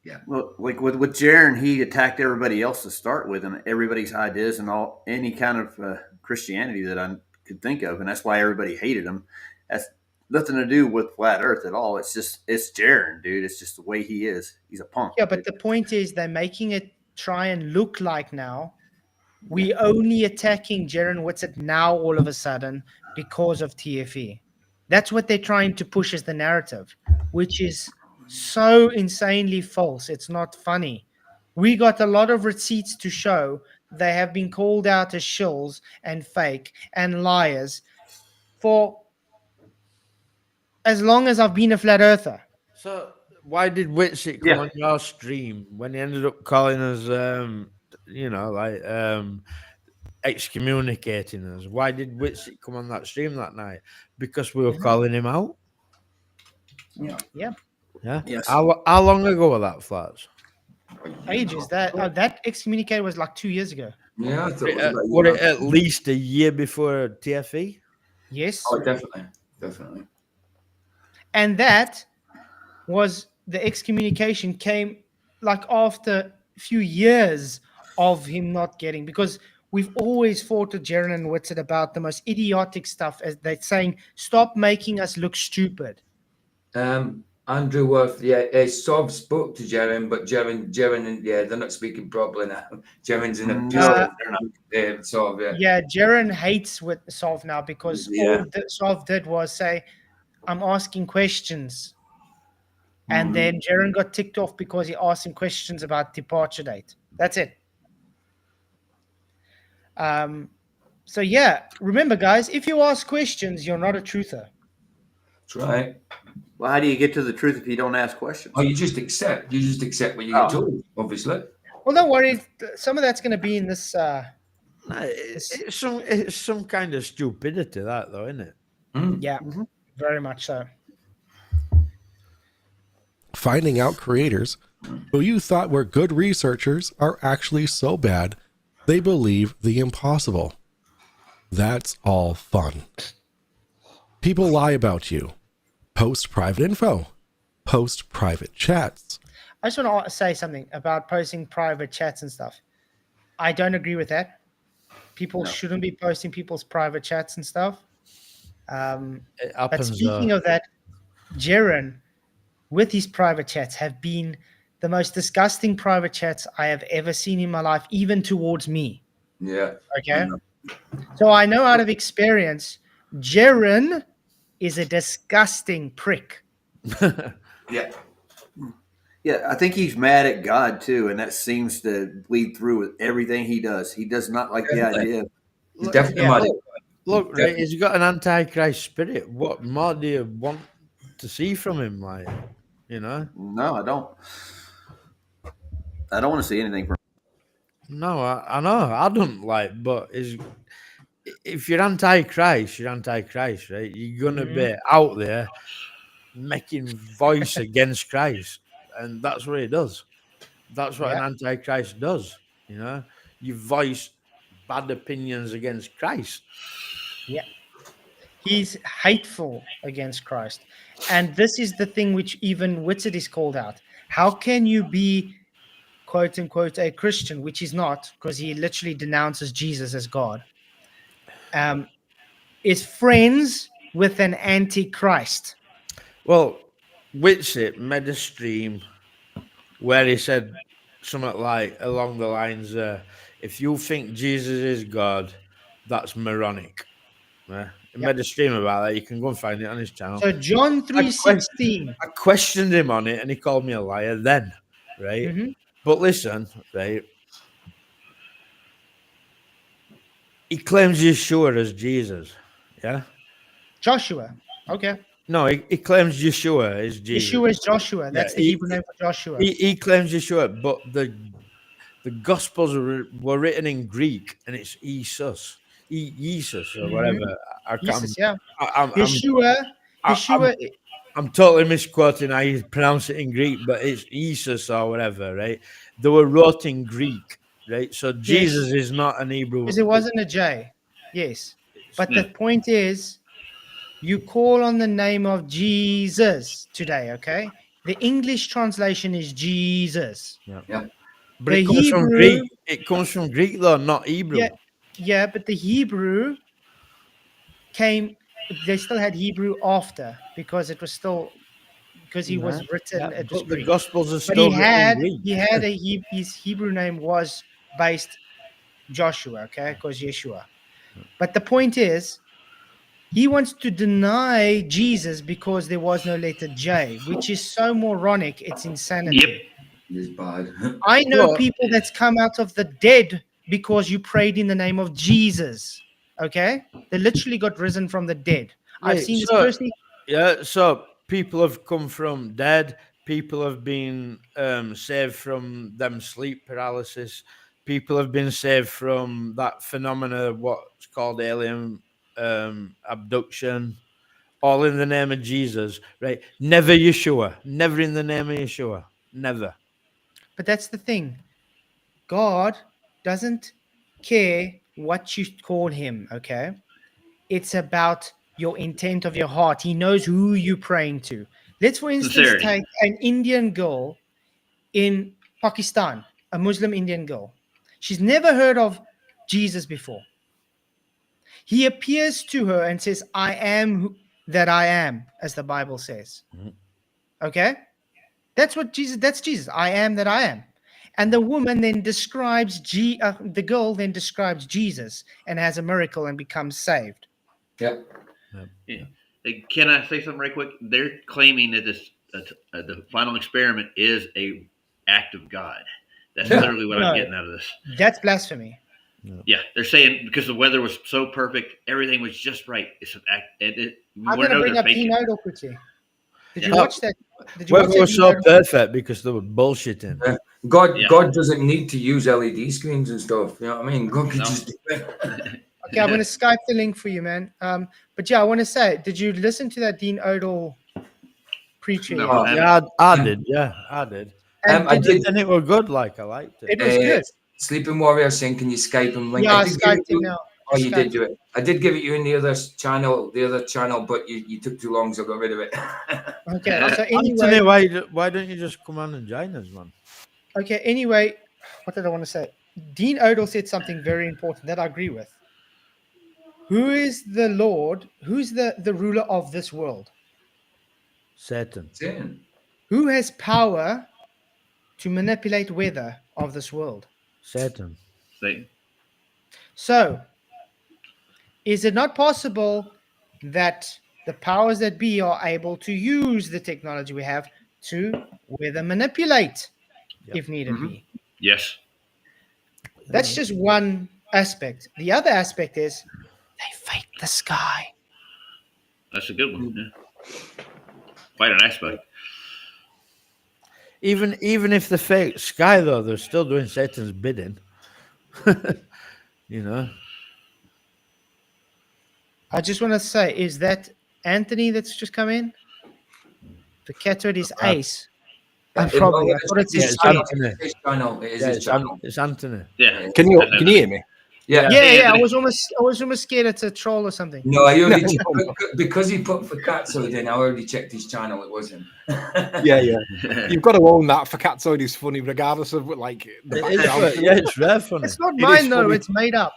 Yeah. Well, like with Jeran, he attacked everybody else to start with, and everybody's ideas and any kind of Christianity that I could think of, and that's why everybody hated him. That's nothing to do with flat Earth at all. It's Jeran, dude. It's just the way he is. He's a punk. Yeah, but the point is they're making it try and look like now we only attacking Jeran Whitsett now all of a sudden because of TFE. That's what they're trying to push as the narrative, which is so insanely false. It's not funny. We got a lot of receipts to show they have been called out as shills and fake and liars for as long as I've been a flat earther. So why did Whitsitt come on your stream when he ended up calling us, excommunicating us? Why did Whitsitt come on that stream that night? Because we were calling him out? Yeah. Yeah. Yes. How long ago was that, Flats? Ages. That excommunicated was like 2 years ago. Yeah, I thought it was Was it at least a year before TFE? Yes. Oh, definitely. And that was the excommunication came like after a few years of him not getting, because we've always fought with Jeran and Whitsett about the most idiotic stuff, as they're saying, stop making us look stupid. Andrew Worth, Sov spoke to Jeran, but Jeran, they're not speaking properly now. Jeran's in a Sov, Yeah, Jeran hates with Sov now because all that Sov did was say, I'm asking questions. And then Jeran got ticked off because he asked him questions about departure date. That's it. So yeah, remember guys, if you ask questions, you're not a truther. That's right. Well, how do you get to the truth if you don't ask questions? Oh, you just accept. You just accept what you get told, obviously. Well, don't worry. Some of that's going to be in this. It's some kind of stupidity, that though, isn't it? Yeah, very much so. finding out creators who you thought were good researchers are actually so bad they believe the impossible. That's all fun. People lie about you. Post private info. Post private chats. I just want to say something about posting private chats and stuff. I don't agree with that. People shouldn't be posting people's private chats and stuff. It But happens. speaking of that, Jeran, with his private chats, have been the most disgusting private chats I have ever seen in my life, even towards me. Yeah. Okay. So I know out of experience, Jeran is a disgusting prick. Yeah. Yeah, I think he's mad at God too, and that seems to lead through with everything he does. He does not like the idea. He's definitely mad. Look, right, he's got an antichrist spirit. What more do you want to see from him? Like, you know? No, I don't. I don't want to see anything from him. No, I know. I don't like, but if you're antichrist, you're antichrist, right? You're gonna be out there making voice against Christ, and that's what he does. That's what an antichrist does. You know, you voice bad opinions against Christ. Yeah. He's hateful against Christ. And this is the thing which even Whitsitt is called out. How can you be, quote unquote, a Christian, which he's not, because he literally denounces Jesus as God, is friends with an antichrist? Well, Whitsitt made a stream where he said something like along the lines, if you think Jesus is God, that's moronic. He made a stream about that. You can go and find it on his channel. So John 3:16. I questioned him on it and he called me a liar then, right? But listen, right? He claims Yeshua as Jesus, yeah? Joshua. Okay. No, he claims Yeshua is Jesus. Yeshua is Joshua. That's the Hebrew name for Joshua. He claims Yeshua, but the Gospels were written in Greek and it's Jesus. Jesus or whatever. Jesus, yeah. Yeshua. I'm totally misquoting how you pronounce it in Greek, but it's Jesus or whatever, right? They were wrote in Greek, right? So Jesus is not an Hebrew. Because it wasn't a J. Yes. But the point is, you call on the name of Jesus today, okay? The English translation is Jesus. Yeah. But it comes from Greek. It comes from Greek, though, not Hebrew. Yeah, but the Hebrew they still had Hebrew after because it was still, because he was written. It was But the Greek. Gospels are But still written in Greek. his Hebrew name was based Joshua, okay, because Yeshua. But the point is, he wants to deny Jesus because there was no letter J, which is so moronic, it's insanity. Yep. It's bad. I know people that's come out of the dead because you prayed in the name of Jesus. Okay? They literally got risen from the dead. I've seen this personally. Yeah, so people have come from dead. People have been saved from them sleep paralysis. People have been saved from that phenomena, what's called alien abduction, all in the name of Jesus, right? Never Yeshua. Never in the name of Yeshua. Never. But that's the thing. God doesn't care what you call him, okay? It's about your intent of your heart. He knows who you're praying to. Let's, for instance, take an Indian girl in Pakistan, a Muslim Indian girl. She's never heard of Jesus before. He appears to her and says, I am that I am, as the Bible says. Okay? That's Jesus. I am that I am. And the woman then describes, the girl then describes Jesus and has a miracle and becomes saved. Yep. Yeah. Can I say something right quick? They're claiming that the final experiment is a act of God. That's literally what I'm getting out of this. That's blasphemy. Yeah, they're saying because the weather was so perfect, everything was just right. It's an act. I'm going to bring up Dino quickly. Did you watch that? Weather was so perfect because they were bullshitting. God doesn't need to use LED screens and stuff. You know what I mean? God can just do it. Okay, I'm going to Skype the link for you, man. But yeah, I want to say, did you listen to that Dean Odell preacher. No, Yeah, I did. Yeah, I did. And I did. And it was good. Like I liked it. It was good. Sleeping Warrior saying, can you Skype him? Link? Yeah, I did give Skyped it you- him now. Oh, you did Skyped. do it. I did give it you in the other channel, but you took too long, so I got rid of it. Okay. So Anthony, anyway, why don't you just come on and join us, man? okay. Anyway, what did I want to say? Dean Odell said something very important that I agree with. Who is the Lord? Who's the ruler of this world? Satan. Who has power to manipulate weather of this world? Satan. Satan. So, is it not possible that the powers that be are able to use the technology we have to weather manipulate if needed be? Yes. That's just one aspect. The other aspect is they fake the sky. That's a good one. Yeah. Quite an aspect. Even if the fake sky though, they're still doing Satan's bidding. You know. I just want to say, is that Anthony that's just come in? The Flatzoid is Ace. I'm probably. I thought it's his channel. His channel. It is Yeah, his channel. it's Anthony. Yeah. Can you hear me? Yeah. Yeah. I was almost scared it's a troll or something. No, I already because he put Flatzoid in. I already checked his channel. It wasn't. Yeah. You've got to own that. For Flatzoid is funny, regardless of like the background. It's very funny. It's not mine though. It's made up.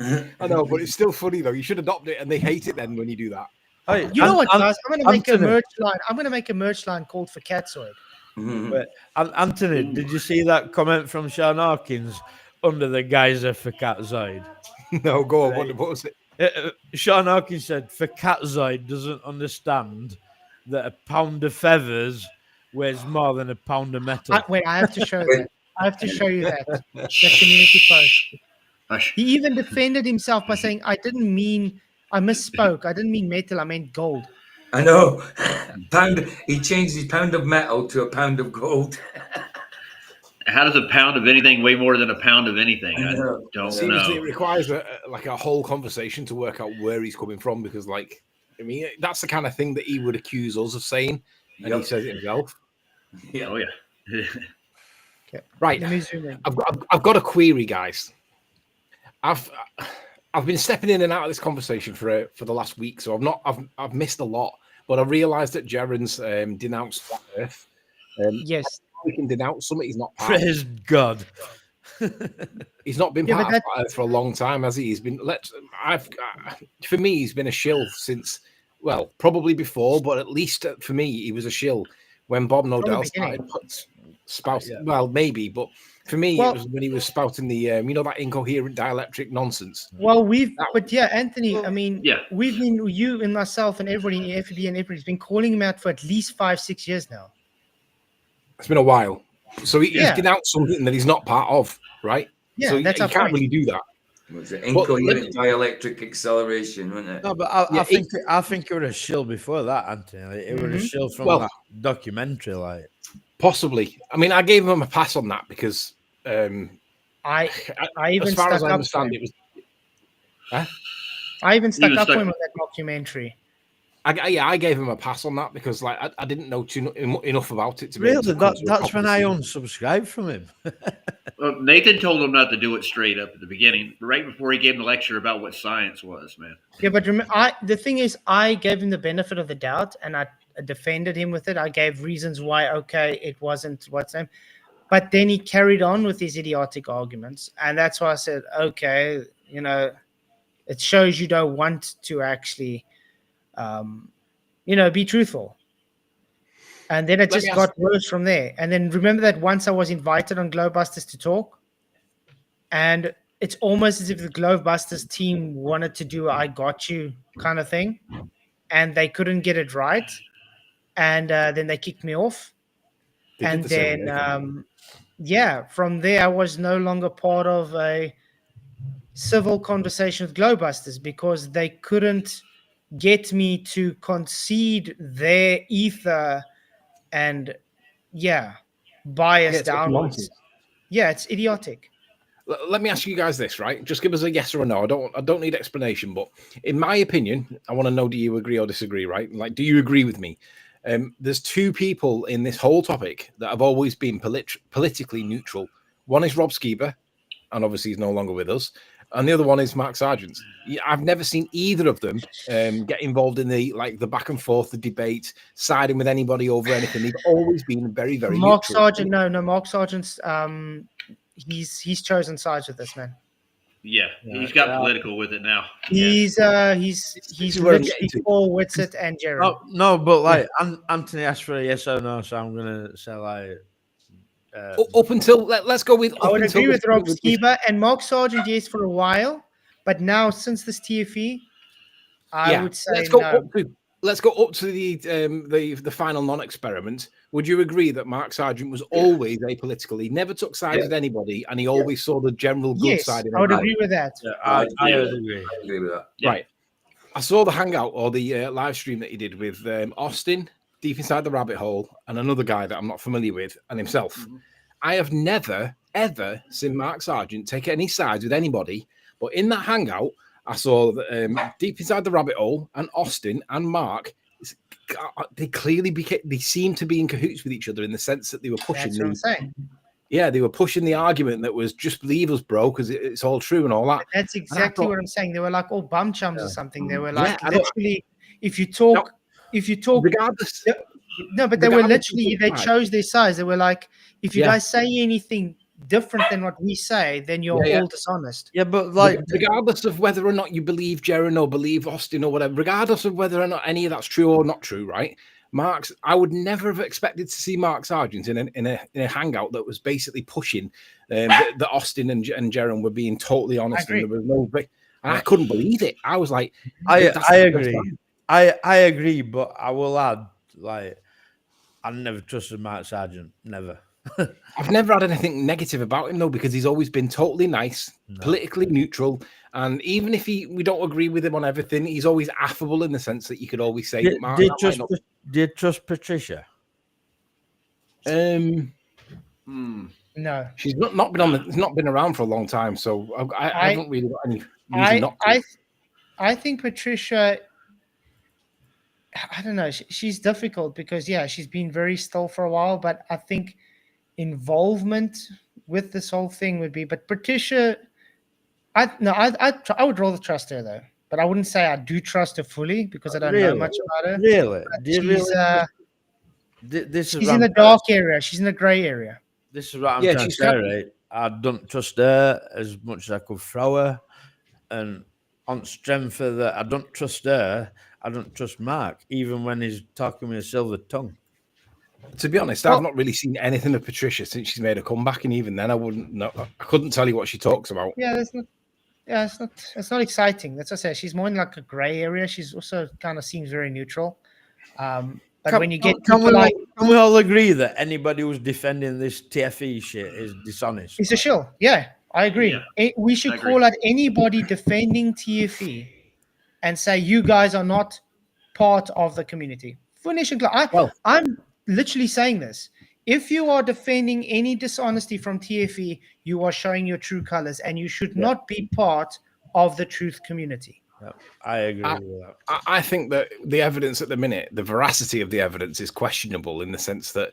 I know, but it's still funny though. You should adopt it, and they hate it then when you do that. Hey, You know what, guys? I'm going to make a Anthony. merch line. I'm going to make a merch line called for Flatzoid. But Anthony, did you see that comment from Sean Hawkins under the geyser for Flatzoid? No, go on. What was it? Sean Hawkins said, for Flatzoid doesn't understand that a pound of feathers weighs more than a pound of metal. Wait, I have to show that. I have to show you that. That community post. He even defended himself by saying, I misspoke. I didn't mean metal, I meant gold. I know. He changed his pound of metal to a pound of gold. How does a pound of anything weigh more than a pound of anything? I don't Seriously, know. it requires a whole conversation to work out where he's coming from because, like, I mean, that's the kind of thing that he would accuse us of saying, and he says it himself. Yeah. Oh yeah. Right. Let me zoom in. I've got a query, guys. I've been stepping in and out of this conversation for the last week, so I've missed a lot. But I realised that Jeran's denounced Flat Earth. Yes, we can denounce something. He's not. Part Praise God. He's not been part of Flat Earth for a long time, has he? He's been. For me, he's been a shill since. Well, probably before, but at least for me, he was a shill when Bob Nodell started spouting. Yeah. Well, maybe, but for me, it was when he was spouting the that incoherent dielectric nonsense. Well, Anthony, I mean, we've been, you and myself and everybody in FB and everybody's been calling him out for at least 5-6 years now. It's been a while. So he's denounced something that he's not part of, right? Yeah, so that's he can't really do that. Was it incoherent dielectric acceleration, wasn't it? No, but I think it was a shill before that, Anthony. It was a shill from that documentary, like. Possibly. I mean, I gave him a pass on that because I even as far stuck as I up understand, it was. I even stuck up for him on that documentary. I gave him a pass on that because, like, I didn't know enough about it to be. Really, that's when I unsubscribed from him. Well, Nathan told him not to do it straight up at the beginning, right before he gave him the lecture about what science was, man. Yeah, but the thing is, I gave him the benefit of the doubt, and I defended him with it. I gave reasons why, okay, it wasn't what's name. But then he carried on with his idiotic arguments. And that's why I said, okay, it shows you don't want to actually, be truthful. And then it just got worse from there. And then remember that once I was invited on Globebusters to talk, and it's almost as if the Globebusters team wanted to do a I got you kind of thing, and they couldn't get it right. And then they kicked me off. And then, from there, I was no longer part of a civil conversation with Globebusters because they couldn't get me to concede their ether and, bias downwards. Yeah, it's idiotic. Let me ask you guys this, right? Just give us a yes or a no. I don't need explanation, but in my opinion, I want to know, do you agree or disagree, right? Like, do you agree with me? There's two people in this whole topic that have always been politically neutral. One is Rob Skiba, and obviously he's no longer with us. And the other one is Mark Sargent. I've never seen either of them get involved in the back and forth, the debate, siding with anybody over anything. They've always been very, very Mark neutral. Sargent, no, Mark Sargent's he's chosen sides with this, man. Yeah, he's got political with it now. He's literally for Whitsitt and Jeran. No, but like Anthony asked for a yes or no, so I'm gonna say like up until let's go with. I would agree with Rob Skiba and Mark Sargent, yes, for a while, but now since this TFE, I would say let's go up to the final non-experiment. Would you agree that Mark Sargent was always apolitical? He never took sides with anybody, and he always saw the general good side. I would agree with that. Yeah, I would agree. I agree with that. Right. I saw the hangout or the live stream that he did with Austin, Deep Inside the Rabbit Hole, and another guy that I'm not familiar with, and himself. Mm-hmm. I have never, ever seen Mark Sargent take any sides with anybody, but in that hangout, I saw that, Deep Inside the Rabbit Hole and Austin and Mark, they clearly they seemed to be in cahoots with each other in the sense that they were pushing. That's what I'm saying. Yeah, they were pushing the argument that was just believe us, bro, because it's all true and all that. That's exactly what I'm saying. They were like all bum chums or something. They were like literally, if you talk, regardless. No, but they were literally, they chose their sides. They were like, if you guys say anything different than what we say, then you're all dishonest. Yeah, but like, regardless of whether or not you believe Jeran or believe Austin or whatever, regardless of whether or not any of that's true or not true, right? I would never have expected to see Mark Sargent in a hangout that was basically pushing that Austin and Jeran were being totally honest, and there was no. And I couldn't believe it. I was like, I agree. I agree, but I will add, like, I never trusted Mark Sargent. Never. I've never had anything negative about him though, because he's always been totally nice, politically neutral, and even if we don't agree with him on everything, he's always affable in the sense that you could always say, Mark, do you trust Patricia? No, she's not been around for a long time, so I haven't really got any reason not to. I think Patricia, I don't know, she's difficult because she's been very still for a while, but I think involvement with this whole thing would be, but Patricia, I would rather trust her though, but I wouldn't say I do trust her fully because I don't know much about her. Really? She's in the dark area. She's in the grey area. This is what I'm trying to say, right? I don't trust her as much as I could throw her, and on strength of that, I don't trust her. I don't trust Mark, even when he's talking with a silver tongue. To be honest, I've not really seen anything of Patricia since she's made a comeback, and even then, I wouldn't know. I couldn't tell you what she talks about. It's not exciting. That's what I say. She's more in like a grey area. She's also kind of seems very neutral. But when you get can we all agree that anybody who's defending this TFE shit is dishonest? It's a shill. Yeah, I agree. Yeah, we should call out anybody defending TFE and say you guys are not part of the community. I'm literally saying this. If you are defending any dishonesty from TFE, you are showing your true colors, and you should not be part of the truth community. I agree with that. I think that the evidence at the minute, the veracity of the evidence is questionable in the sense that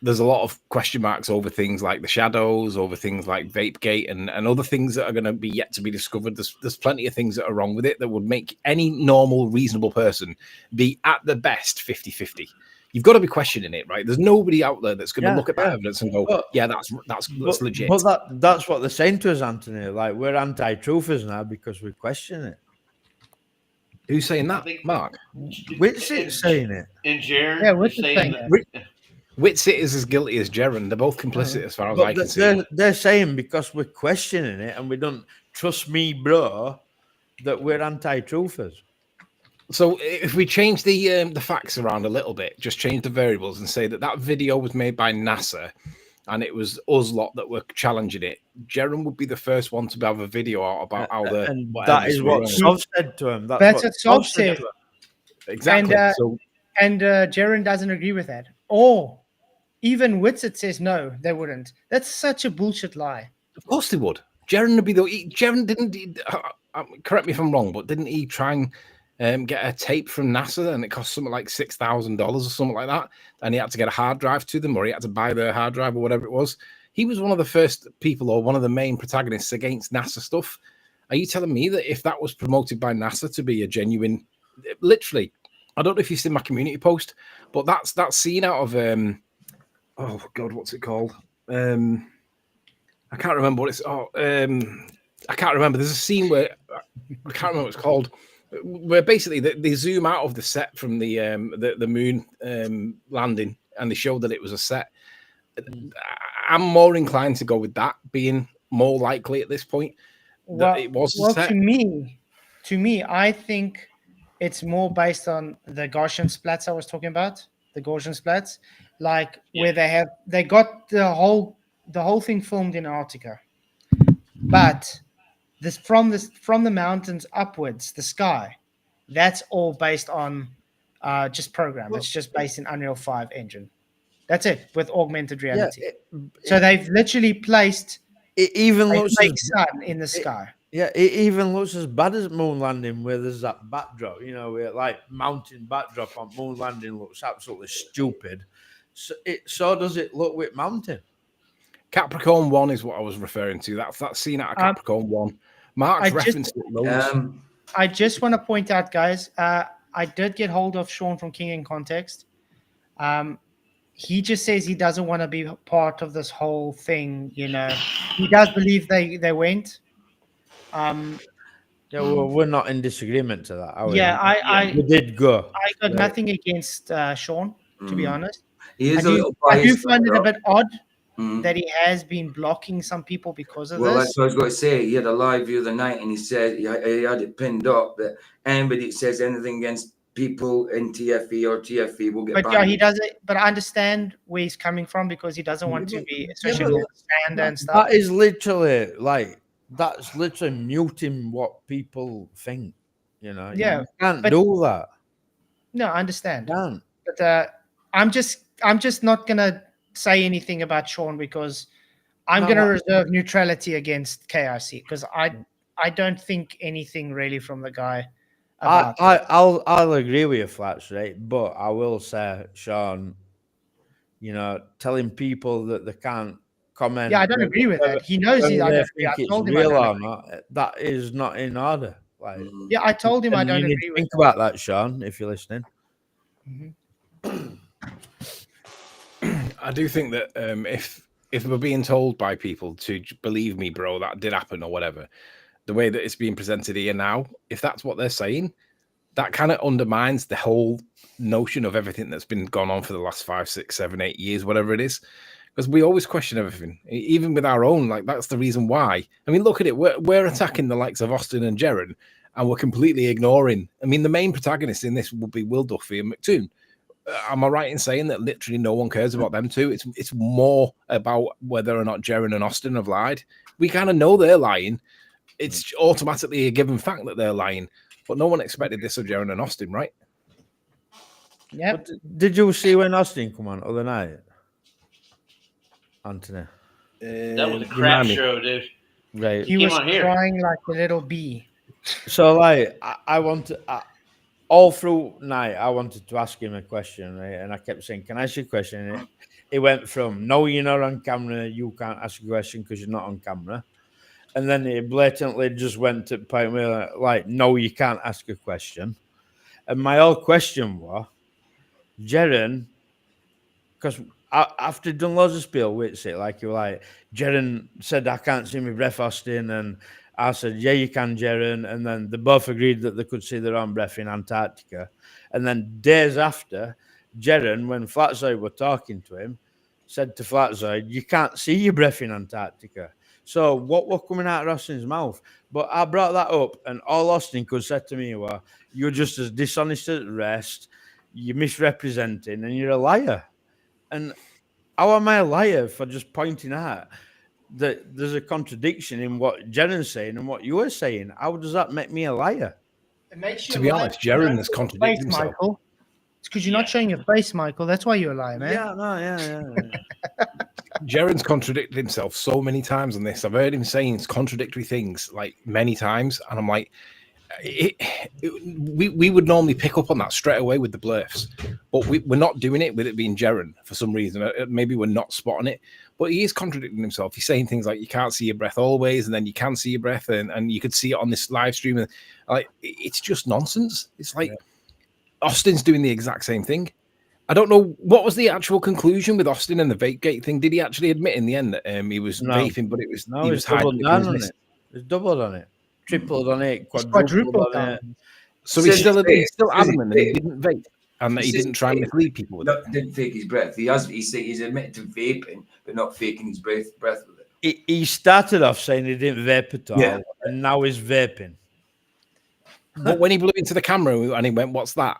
there's a lot of question marks over things like the shadows, over things like Vapegate and other things that are going to be yet to be discovered. There's plenty of things that are wrong with it that would make any normal, reasonable person be at the best 50-50. You've got to be questioning it, right? There's nobody out there that's going to look at that evidence and go, that's legit. But that's what they're saying to us, Anthony. Like, we're anti-truthers now because we question it. Who's saying that? Mark? Whitsitt's saying it. And Jeran? Yeah, Whitsitt's saying it. Whitsitt is as guilty as Jeran. They're both complicit as far as I can see. They're saying because we're questioning it and we don't trust me, bro, that we're anti-truthers. So if we change the facts around a little bit, just change the variables and say that video was made by NASA and it was us lot that were challenging it, Jeran would be the first one to have a video out about how the... And that is what Sov said to him. That's what Sov said. Exactly. And Jeran doesn't agree with that. Or even Whitsitt says no, they wouldn't. That's such a bullshit lie. Of course they would. Jeran would be Jeran didn't... correct me if I'm wrong, but didn't he try and... get a tape from NASA, and it cost something like $6,000 or something like that. And he had to get a hard drive to them, or he had to buy their hard drive or whatever it was. He was one of the first people, or one of the main protagonists against NASA stuff. Are you telling me that if that was promoted by NASA to be a genuine, literally, I don't know if you've seen my community post, but that's that scene out of oh God, what's it called? I can't remember what it's. I can't remember. There's a scene where I can't remember what it's called, where basically they zoom out of the set from the moon landing, and they show that it was a set. I'm more inclined to go with that being more likely at this point that it was a set. To me, I think it's more based on the Gaussian splats I was talking about, the Gaussian splats, like where they got the whole thing filmed in Antarctica, but from the mountains upwards, the sky, that's all based on just program. It's just based in Unreal 5 engine. That's it, with augmented reality. So they've literally placed it even a looks fake as, sun in the sky. Yeah, it even looks as bad as moon landing, where there's that backdrop, you know, where like mountain backdrop on moon landing looks absolutely stupid. So does it look with mountain. Capricorn 1 is what I was referring to. That's that scene out of Capricorn 1. Mark's referenced it loads. I just want to point out, guys, I did get hold of Sean from King in Context. He just says he doesn't want to be part of this whole thing, you know. He does believe they went. Yeah, well, we're not in disagreement to that, are we? Yeah, we did go. I got nothing against Sean, to be honest. He is I do find it a bit odd that he has been blocking some people because of Well, this. that's what I was going to say. He had a live the other night, and he said he had it pinned up that anybody that says anything against people in TFE or TFE will get But banned. yeah, he doesn't. But I understand where he's coming from because he doesn't want to be associated with stand and stuff. That is literally that's literally muting what people think. You know, Yeah, you can't do that. No, I understand. Can't. But I'm just not gonna say anything about Sean because I'm No, gonna reserve neutrality against KIC because I don't think anything really from the guy. I'll agree with you, Flats, right? But I will say, Sean, you know, telling people that they can't comment. Yeah, I don't agree with that. He knows I don't agree. I told him I real don't or agree. not. That is not in order. Like, yeah, I told him I and don't you need agree to with think that. about that, Sean, if you're listening. I do think that if we're being told by people to believe me, bro, that did happen or whatever, the way that it's being presented here now, if that's what they're saying, that kind of undermines the whole notion of everything that's been gone on for the last 5, 6, 7, 8 years, whatever it is. Because we always question everything, even with our own. Like, that's the reason why. I mean, look at it. We're attacking the likes of Austin and Jeran, and we're completely ignoring. I mean, the main protagonists in this would be Will Duffy and McToon. Am I right in saying that literally no one cares about them two? It's more about whether or not Jeran and Austin have lied. We kind of know they're lying. It's automatically a given fact that they're lying. But no one expected this of Jeran and Austin, right? Yeah. Did you see when Austin come on other night, Anthony? That was a crap show, dude. Right. He was on here. crying like a little bee. So, like, I wanted all through night, I wanted to ask him a question, right? And I kept saying, "Can I ask you a question?" And it went from, "No, you're not on camera. You can't ask a question because you're not on camera." And then it blatantly just went to the point where, like, "No, you can't ask a question." And my whole question was, Jeran, because after done loads of spiel with it, like, you were like, Jeran said, "I can't see my breath, Austin," and I said, "Yeah, you can, Jeran." And then they both agreed that they could see their own breath in Antarctica. And then days after, Jeran, when Flatzoid were talking to him, said to Flatzoid, "You can't see your breath in Antarctica." So what was coming out of Austin's mouth? But I brought that up, and all Austin could say to me was, "You're just as dishonest as the rest. You're misrepresenting, and you're a liar." And how am I a liar for just pointing out that there's a contradiction in what Jeran's saying and what you are saying? How does that make me a liar? It makes you To a be liar honest, because you Jeran don't has show your contradicted face, himself. Michael. It's because you're not showing your face, Michael. That's why you're a liar, man. Yeah, no, yeah. Jeran's contradicted himself so many times on this. I've heard him saying contradictory things like many times, and I'm like, we would normally pick up on that straight away with the blurfs, but we're not doing it with it being Jeran for some reason. Maybe we're not spotting it, but he is contradicting himself. He's saying things like you can't see your breath always, and then you can see your breath, and you could see it on this live stream. And like, it's just nonsense. It's like Austin's doing the exact same thing. I don't know what was the actual conclusion with Austin and the vape gate thing. Did he actually admit in the end that he was vaping, but it was he was hiding doubled down on it. It's doubled on it, tripled on it, quadrupled on it. So he's still adamant that he didn't vape and that he didn't try and mislead people with it. Didn't fake his breath. He's admitted to vaping, but not faking his breath with it. He started off saying he didn't vape at all, Yeah. and now he's vaping. But when he blew into the camera and he went, "What's that?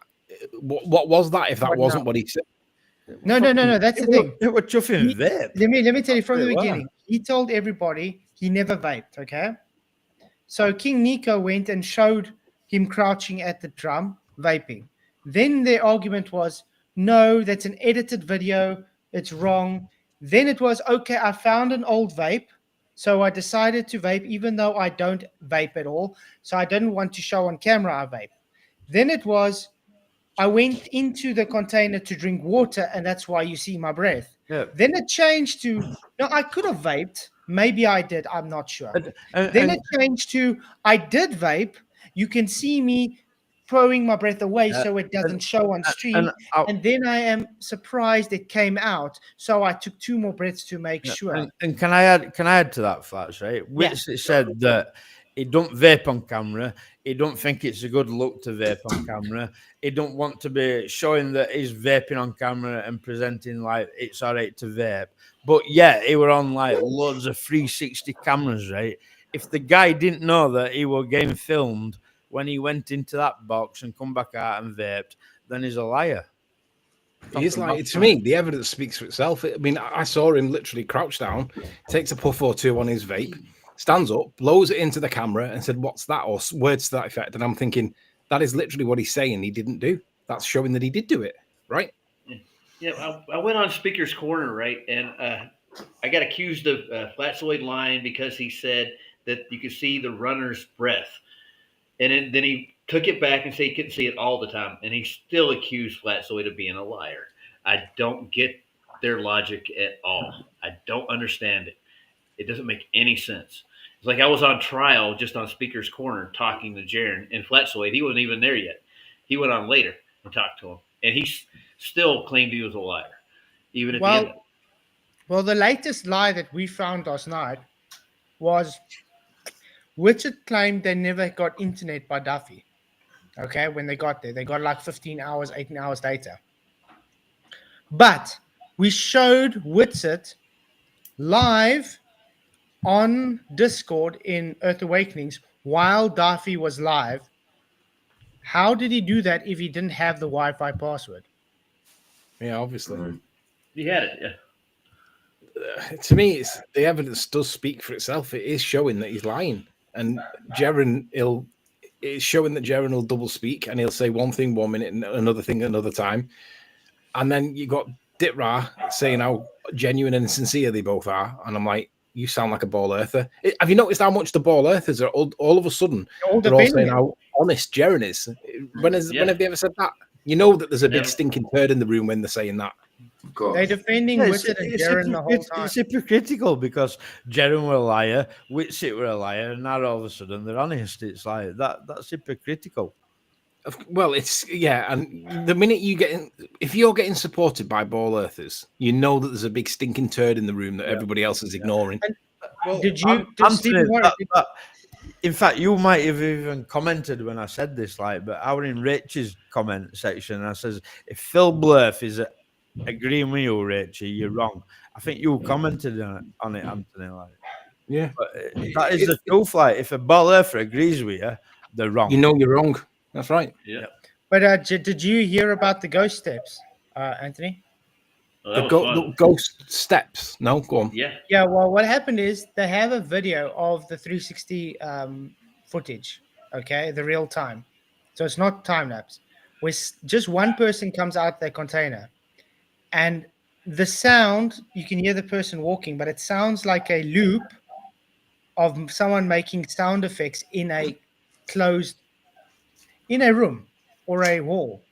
What was that? If that wasn't what he said." No. That's the thing. It was chuffing vape. Let me tell you from the Wait, beginning. He told everybody he never vaped. Okay. So King Nico went and showed him crouching at the drum vaping. Then their argument was, no, that's an edited video. It's wrong. Then it was, okay, I found an old vape. So I decided to vape, even though I don't vape at all. So I didn't want to show on camera I vape. Then it was, I went into the container to drink water, and that's why you see my breath. Yeah. Then it changed to, no, I could have vaped. Maybe I did. I'm not sure. Then it changed to, I did vape. You can see me throwing my breath away so it doesn't show on stream. And then I am surprised it came out. So I took 2 more breaths to make sure. And can I add to that, Flats, right? Witz said that he don't vape on camera. He don't think it's a good look to vape on camera. He don't want to be showing that he's vaping on camera and presenting like it's all right to vape. But yeah, he were on like loads of 360 cameras, right? If the guy didn't know that he were getting filmed when he went into that box and come back out and vaped, then he's a liar. He's like, to me, the evidence speaks for itself. I mean, I saw him literally crouch down, takes a puff or two on his vape, stands up, blows it into the camera and said, "What's that?" or words to that effect. And I'm thinking, that is literally what he's saying he didn't do. That's showing that he did do it, right? Yeah, I went on Speaker's Corner, right? And I got accused of Flatzoid lying because he said that you could see the runner's breath. And then he took it back and said he couldn't see it all the time. And he still accused Flatzoid of being a liar. I don't get their logic at all. I don't understand it. It doesn't make any sense. It's like I was on trial just on Speaker's Corner talking to Jeran and Flatzoid. He wasn't even there yet. He went on later and talked to him. And he still claimed he was a liar, even at the end. Well, the latest lie that we found last night was Richard claimed they never got internet by Duffy. Okay, when they got there, they got like 15 hours, 18 hours later. But we showed Witsit live on Discord in Earth Awakenings while Duffy was live. How did he do that if he didn't have the Wi-Fi password? Yeah, obviously. He had it, yeah. To me, the evidence does speak for itself. It is showing that he's lying. And Jeran, it's showing that Jeran will double speak and he'll say one thing 1 minute and another thing another time. And then you got Ditra saying how genuine and sincere they both are. And I'm like, you sound like a ball earther. Have you noticed how much the ball earthers are all of a sudden they're all saying how honest Jeran is? When have they ever said that? You know that there's a big stinking turd in the room when they're saying that. They're defending Witsit and Jeran the whole time. It's hypocritical because Jeran were a liar, Witsit were a liar, and now all of a sudden they're honest. It's like that's hypocritical. Well, and the minute if you're getting supported by ball earthers, you know that there's a big stinking turd in the room that everybody else is ignoring. In fact, you might have even commented when I said this, but I was in Rach's comment section and I says, if Phil Blurf is agreeing with you, Rachie, you're wrong. I think you commented on it, Anthony. Yeah. But that is the truth. If a ball earther agrees with you, they're wrong. You know you're wrong. That's right. Yeah. But did you hear about the ghost steps, Anthony? The ghost steps. No, go on. Yeah. Yeah. Well, what happened is they have a video of the 360 footage. Okay, the real time. So it's not time lapse. Where just one person comes out their container, and the sound you can hear the person walking, but it sounds like a loop of someone making sound effects in a closed in a room or a wall,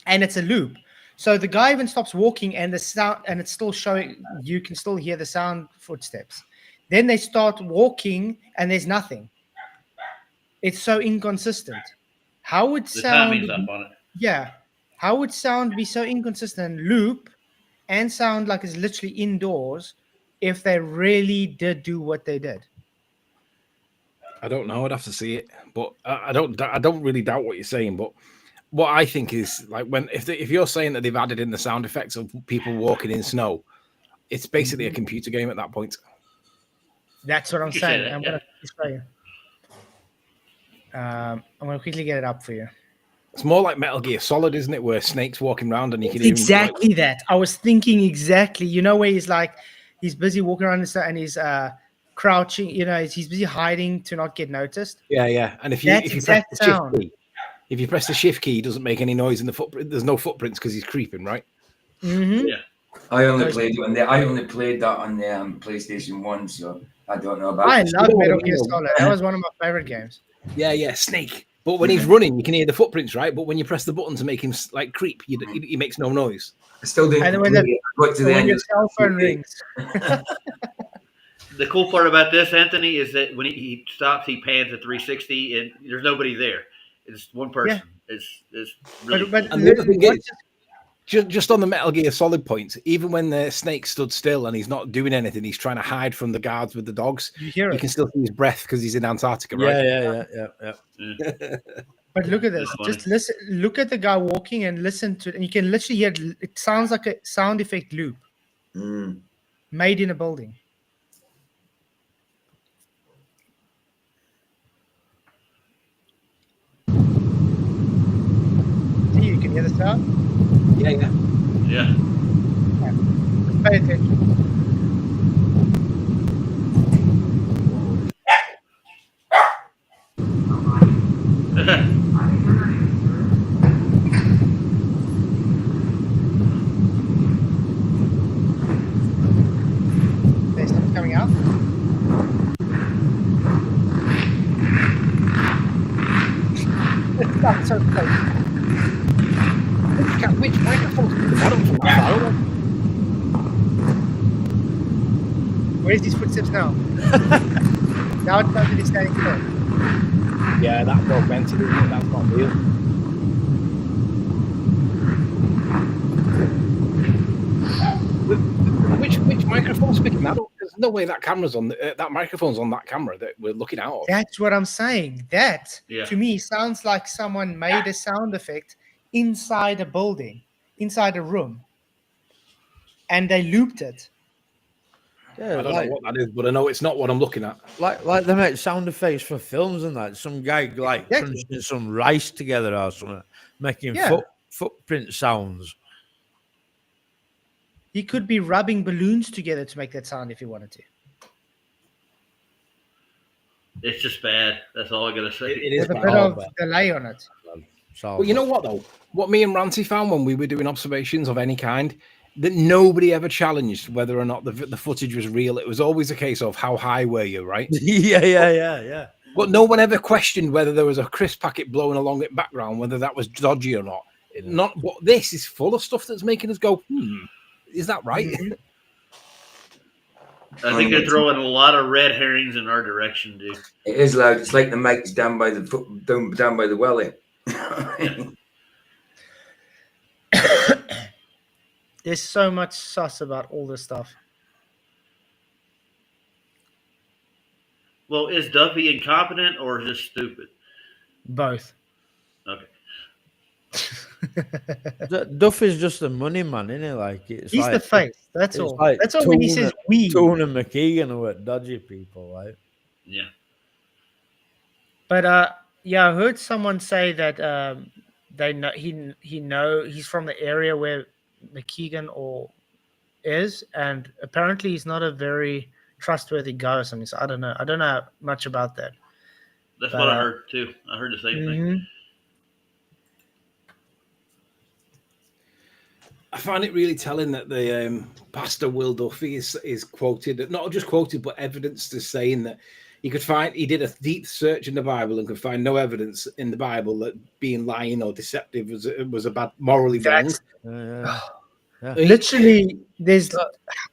and it's a loop. So the guy even stops walking, and the sound, and it's still showing. You can still hear the sound footsteps. Then they start walking, and there's nothing. It's so inconsistent. How would The sound? timing's up on it. Yeah. How would sound be so inconsistent, loop, and sound like it's literally indoors, if they really did do what they did? I don't know. I'd have to see it, but I don't really doubt what you're saying. But what I think is like if you're saying that they've added in the sound effects of people walking in snow, it's basically a computer game at that point. That's what I'm You say saying. that, I'm yeah. gonna show you. I'm gonna quickly get it up for you. It's more like Metal Gear Solid, isn't it? Where Snake's walking around and you can Exactly that. I was thinking exactly. You know, where he's busy walking around and stuff, and he's crouching. You know, he's busy hiding to not get noticed. Yeah. And if you That press exact the shift sound. key, if you press the shift key, he doesn't make any noise in the footprint. There's no footprints because he's creeping, right? Mm-hmm. Yeah. I only played that on the PlayStation 1, so I don't know about I it. love Metal Gear Solid. That was one of my favorite games. Yeah, Snake. But when he's running, you can hear the footprints, right? But when you press the button to make him like creep, he makes no noise. I still didn't. And then when your cell phone rings. The cool part about this, Anthony, is that when he stops, he pans at 360, and there's nobody there. It's one person. It's really cool. And the other thing is, just on the Metal Gear Solid point, even when the Snake stood still and he's not doing anything, he's trying to hide from the guards with the dogs. You can still see his breath because he's in Antarctica, right? Yeah. But look at this. Just listen. Look at the guy walking and listen to it, and you can literally hear. It sounds like a sound effect loop made in a building. See, you can hear the sound. Yeah. Just pay attention. They stop coming out. It's not so close. Which microphone? Where's these footsteps now? Now it's not really standing still. Yeah, that's augmented, isn't it? That's not real. Which microphone's picking that up? There's no way that camera's on that microphone's on that camera that we're looking out of. That's what I'm saying. That Yeah. to me sounds like someone made a sound effect inside a building, inside a room, and they looped it. Yeah, I don't know what that is, but I know it's not what I'm looking at. Like they make sound effects for films and that. Some guy like crunching some rice together or something, making footprint sounds. He could be rubbing balloons together to make that sound if he wanted to. It's just bad. That's all I gotta say. It is With a bit of delay on it. Well, you know what though? What me and Ranty found when we were doing observations of any kind, that nobody ever challenged whether or not the footage was real. It was always a case of how high were you, right? Yeah. But no one ever questioned whether there was a crisp packet blowing along the background, whether that was dodgy or not. Not what this is full of stuff that's making us go, is that right? I think they're throwing a lot of red herrings in our direction, dude. It is loud. It's like the mic's down by the foot, down by the welly. There's so much sus about all this stuff. Well, is Duffy incompetent or just stupid? Both. Okay. Duffy's just a money man, isn't he? Like it's He's like, the face. That's it's all. Like That's all when he says we. Tone and McKeegan are what dodgy people, like. Yeah. But I heard someone say that they know he's from the area where McKeegan is, and apparently he's not a very trustworthy guy or something. So I don't know much about that. That's what I heard too. I heard the same thing. I find it really telling that the pastor Will Duffy is quoted, not just quoted, but evidenced as saying that He did a deep search in the Bible and could find no evidence in the Bible that being lying or deceptive was a bad, morally wrong. Literally, there's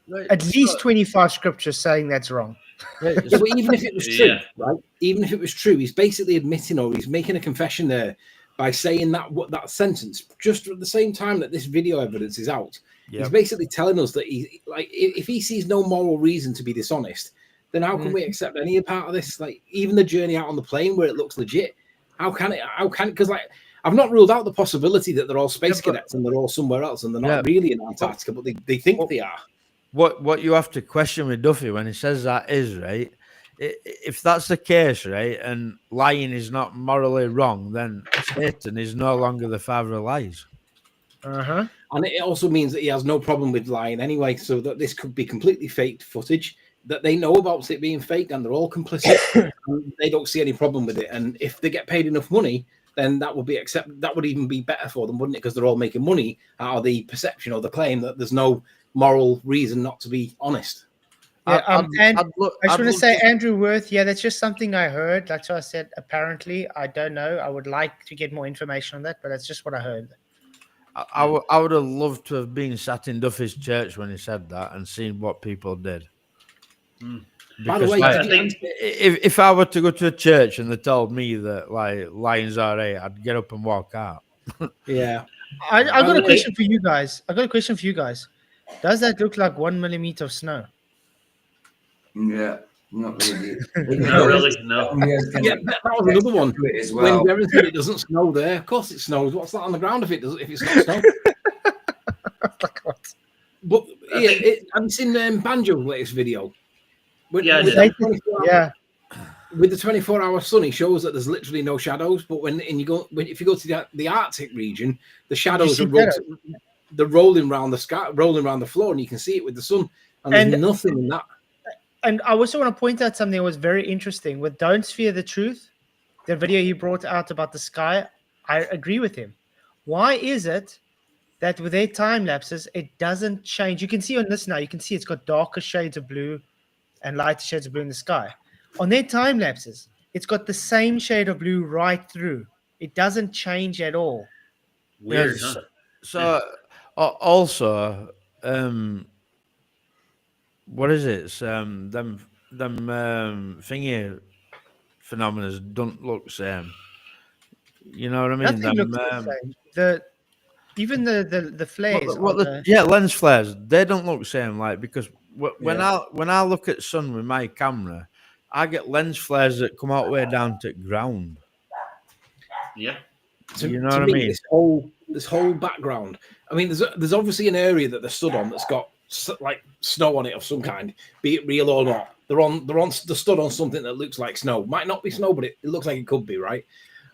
Right, at least 25 scriptures saying that's wrong. Yeah, but even if it was true, right? Even if it was true, he's basically admitting, or he's making a confession there by saying that sentence just at the same time that this video evidence is out. Yep. He's basically telling us that if he sees no moral reason to be dishonest, then how can we accept any part of this? Like even the journey out on the plane where it looks legit, because like I've not ruled out the possibility that they're all space cadets and they're all somewhere else and they're not really in Antarctica, but they think they are. What you have to question with Duffy when he says that is, right, if that's the case, right, and lying is not morally wrong, then Satan is no longer the father of lies. Uh-huh. And it also means that he has no problem with lying anyway, so that this could be completely faked footage, that they know about it being faked and they're all complicit. And they don't see any problem with it. And if they get paid enough money, then that would be that would even be better for them, wouldn't it? Because they're all making money out of the perception or the claim that there's no moral reason not to be honest. Yeah, I just want to say, Andrew Worth, that's just something I heard. That's why I said apparently. I don't know. I would like to get more information on that, but that's just what I heard. I would have loved to have been sat in Duffy's church when he said that and seen what people did. By the way, if I were to go to a church and they told me that like lying's all right, I'd get up and walk out. Yeah. I got a question for you guys. Does that look like 1 millimeter of snow? Yeah, not really. Not really, no. Yeah, that was another one. As well. When Jeran said it doesn't snow there, of course it snows. What's that on the ground if it's not snow? But have you seen Banjo's latest video? With the 24-hour sun, he shows that there's literally no shadows. But if you go to the Arctic region, the shadows they're rolling around the sky, rolling around the floor, and you can see it with the sun. And there's nothing in that. And I also want to point out something that was very interesting with "Don't Fear the Truth," the video he brought out about the sky. I agree with him. Why is it that with their time lapses, it doesn't change? You can see on this now. You can see it's got darker shades of blue and lighter shades of blue in the sky. On their time lapses, it's got the same shade of blue right through. It doesn't change at all. Weird, huh? So also, what is it? Them thingy phenomena don't look same. You know what I mean? Nothing looks the same. Even the flares. Lens flares. They don't look same. Like because when I look at sun with my camera, I get lens flares that come out way down to the ground. Yeah. You know what I mean? This whole background. I mean, there's obviously an area that they're stood on that's got like snow on it of some kind, be it real or not. They're stood on something that looks like snow. Might not be snow, but it looks like it could be, right?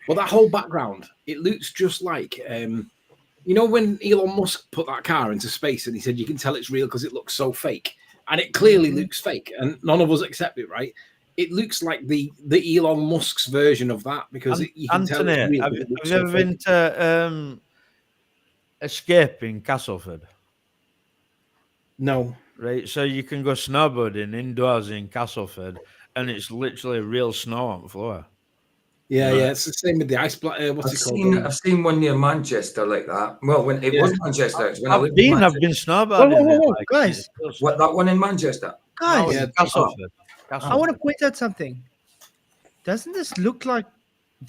But that whole background, it looks just like you know when Elon Musk put that car into space and he said you can tell it's real because it looks so fake, and it clearly looks fake, and none of us accept it, right? It looks like the Elon Musk's version of that because you can tell it's real. Have you ever been to Escape in Castleford? No. Right, so you can go snowboarding indoors in Castleford, and it's literally real snow on the floor. Yeah, it's the same with the ice. I've seen one near Manchester like that. Well, when it was Manchester, it's when I've been snowboarding. Guys, what, that one in Manchester? Guys, Castleford. I want to point out something. Doesn't this look like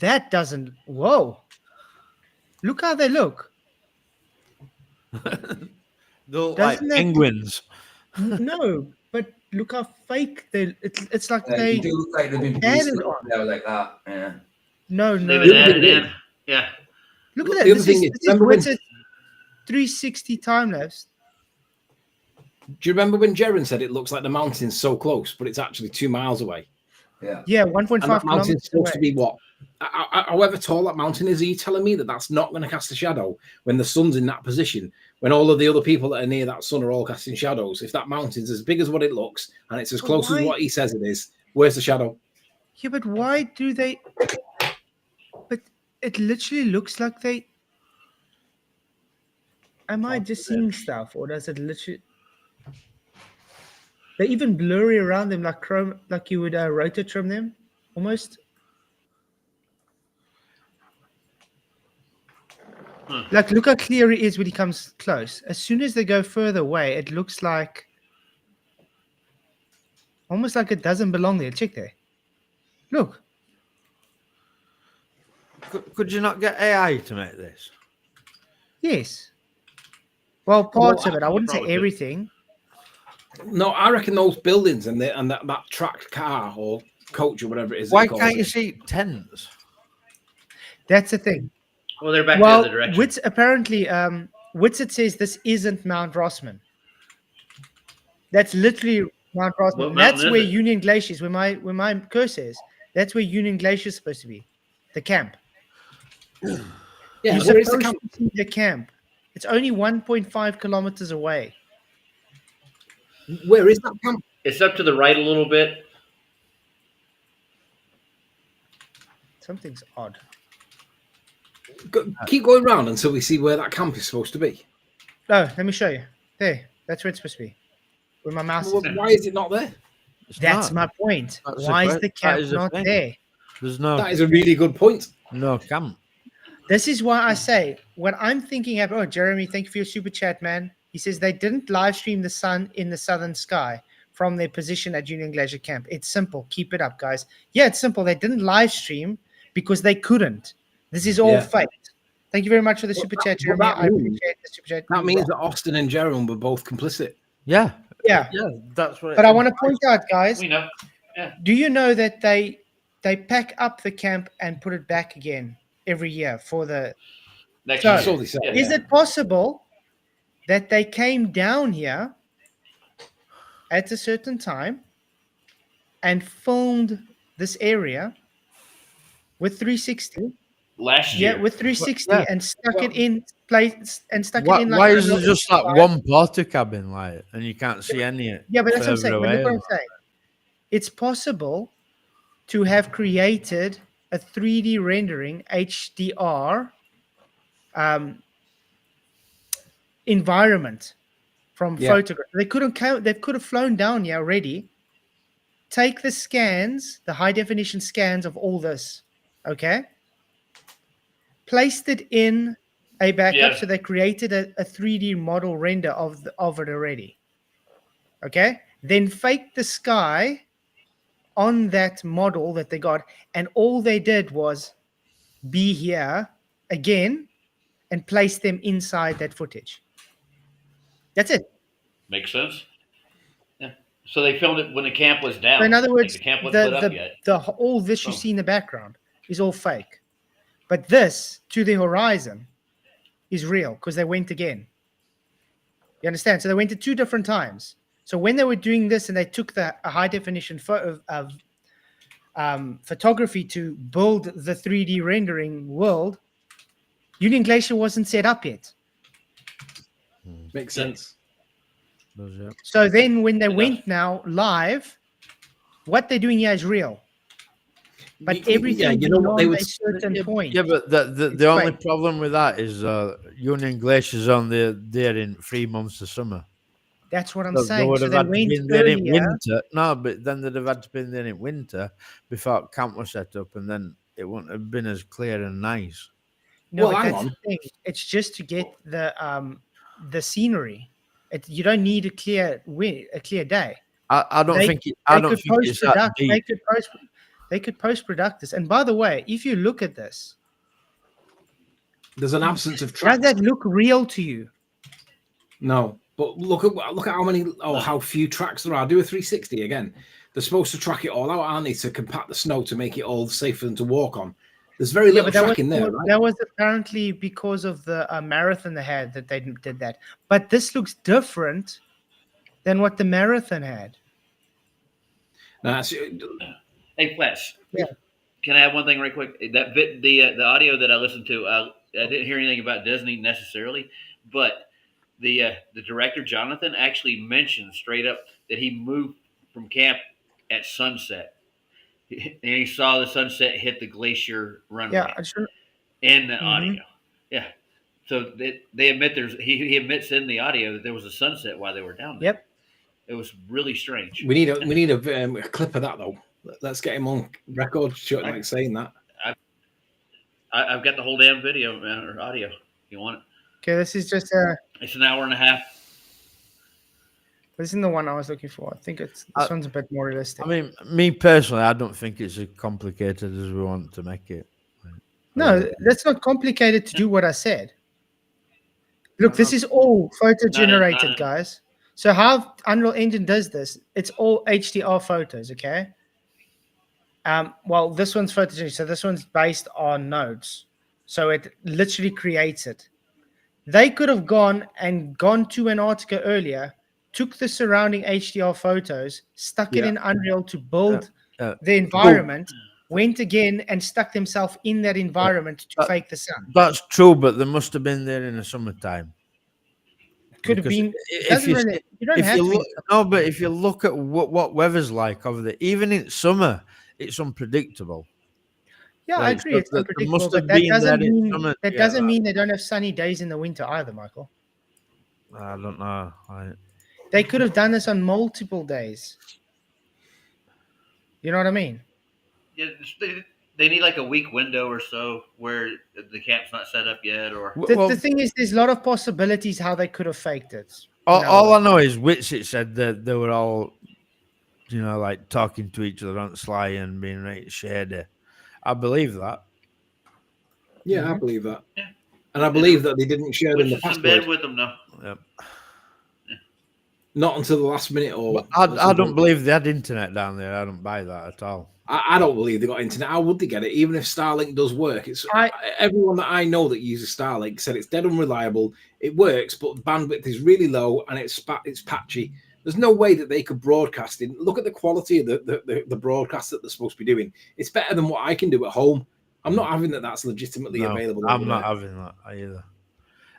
that? Doesn't? Whoa! Look how they look. They look like penguins. No, but look how fake they. It's like they do look like they've been added on there like that. Yeah. No. Yeah. Look at that. The other thing is, it's a 360 time lapse. Do you remember when Jeran said it looks like the mountain's so close, but it's actually 2 miles away? Yeah, 1.5 And that mountain's kilometers supposed away. to be what? However tall that mountain is, are you telling me that that's not going to cast a shadow when the sun's in that position? When all of the other people that are near that sun are all casting shadows? If that mountain's as big as what it looks and it's as close as what he says it is, where's the shadow? Yeah, but why do they? But it literally looks like they. Am I just seeing stuff, or does it literally? They're even blurry around them, like chrome, like you would rotor trim them, almost. Like, look how clear it is when he comes close. As soon as they go further away, it looks like almost like it doesn't belong there. Check there. Look. Could you not get AI to make this? Yes. Well, parts of it. I wouldn't say everything. No, I reckon those buildings and that tracked car or coach or whatever it is. Why can't you see tents? That's the thing. Well, they're back the Well, other direction. Witz apparently, Witz says this isn't Mount Rossman. That's literally Mount Rossman. What And that's mountain where is it? Union Glacier is. Where my cursor is. That's where Union Glacier is supposed to be. The camp. Yeah, You're where is the supposed camp? to see the camp. It's only 1.5 kilometers away. Where is that camp? It's up to the right a little bit. Something's odd. Keep going round until we see where that camp is supposed to be. No, let me show you. There. That's where it's supposed to be. Where my mouse Well, is. why is it not there? That's my point. Why is the camp not there? There's no. That is a really good point. No camp. This is why I say, when I'm thinking of, oh, Jeremy, thank you for your super chat, man. He says they didn't live stream the sun in the southern sky from their position at Union Glacier Camp. It's simple. Keep it up, guys. Yeah, it's simple. They didn't live stream because they couldn't. This is all fake. Thank you very much for the super chat, Jeremy. I appreciate the super chat. That means that Austin and Jeran were both complicit. Yeah. Yeah. Yeah, that's what. But I want to point out, guys. We know. Yeah. Do you know that they pack up the camp and put it back again every year for the Next so year. is it possible that they came down here at a certain time and filmed this area with 360 last year? Yeah, with 360 Yeah. and stuck it in place and stuck Why, it in like why a is there little just like spot? one porter cabin, like, and you can't see any? Yeah, but that's what I'm saying. further But look away? what I'm saying. It's possible to have created a 3D rendering HDR environment from photograph. They couldn't count. They could have flown down here already. Take the scans, the high definition scans of all this, okay? Placed it in a backup, so they created a 3D model render of it already. Okay, then faked the sky on that model that they got, and all they did was be here again and place them inside that footage. That's it. Makes sense. Yeah. So they filmed it when the camp was down. So in other words, the camp wasn't lit up yet. all this you see in the background is all fake. But this, to the horizon, is real because they went again. You understand? So they went at 2 different times. So when they were doing this and they took a high definition photo of photography to build the 3D rendering world, Union Glacier wasn't set up yet. Makes sense. So then when they went now live, what they're doing here is real. But everything beyond a certain point. Yeah, but the only problem with that is Union Glacier's only there in 3 months of summer. That's what I'm They saying. would So have they had to went been there in earlier. winter. No, but then they'd have had to been there in winter before camp was set up, and then it wouldn't have been as clear and nice. No, Well, but hang that's on. the thing. It's just to get the scenery. You don't need a clear day. I don't think it's that deep. They could post-product this. And by the way, if you look at this, There's an absence of does tracks. that look real to you? No, but look at how many how few tracks there are. Do a 360 again. They're supposed to track it all out, aren't they, to compact the snow to make it all safe for them to walk on. There's very little but that tracking was, there, right? That was apparently because of the marathon they had that they did that. But this looks different than what the marathon had. No, that's, Hey, Flash. Yeah. Can I have one thing right quick? The audio that I listened to, I didn't hear anything about Disney necessarily, but the director Jonathan actually mentioned straight up that he moved from camp at sunset, and he saw the sunset hit the glacier runway. Yeah, I just, in the audio. Yeah. So they admit he admits in the audio that there was a sunset while they were down there. Yep. It was really strange. We need a clip of that though. Let's get him on record, like saying that. I've got the whole damn video or audio. If you want it? Okay, this is just It's an hour and a half. This isn't the one I was looking for. I think this one's a bit more realistic. I mean, me personally, I don't think it's as complicated as we want to make it. No, that's not complicated to do what I said. Look, this is all photo generated, guys. So how Unreal Engine does this, it's all HDR photos, okay? Well, this one's photo generated, so this one's based on nodes. So it literally creates it. They could have gone to Antarctica earlier, took the surrounding HDR photos, stuck it in Unreal to build the environment, went again and stuck themselves in that environment to fake the sun. That's true, but they must have been there in the summertime. Could have been. But if you look at what weather's like over there, even in summer, it's unpredictable. Yeah, I agree. It's unpredictable, but that doesn't mean they don't have sunny days in the winter either, Michael. I don't know. They could have done this on multiple days. You know what I mean? Yeah, they need like a week window or so where the camp's not set up yet. Or the thing is, there's a lot of possibilities how they could have faked it. All I know is Witsit said that they were all, like talking to each other on Sly and being right shady. I believe that. Yeah, I believe that. Yeah. And I believe that they didn't share them the password. In bed with them now. Yep. Not until the last minute, or I don't believe they had internet down there. I don't buy that at all. I don't believe they got internet. How would they get it? Even if Starlink does work, everyone that I know that uses Starlink said it's dead unreliable. It works, but the bandwidth is really low and it's patchy. There's no way that they could broadcast it. Look at the quality of the broadcast that they're supposed to be doing. It's better than what I can do at home. I'm not having that's legitimately available. I'm not having that either.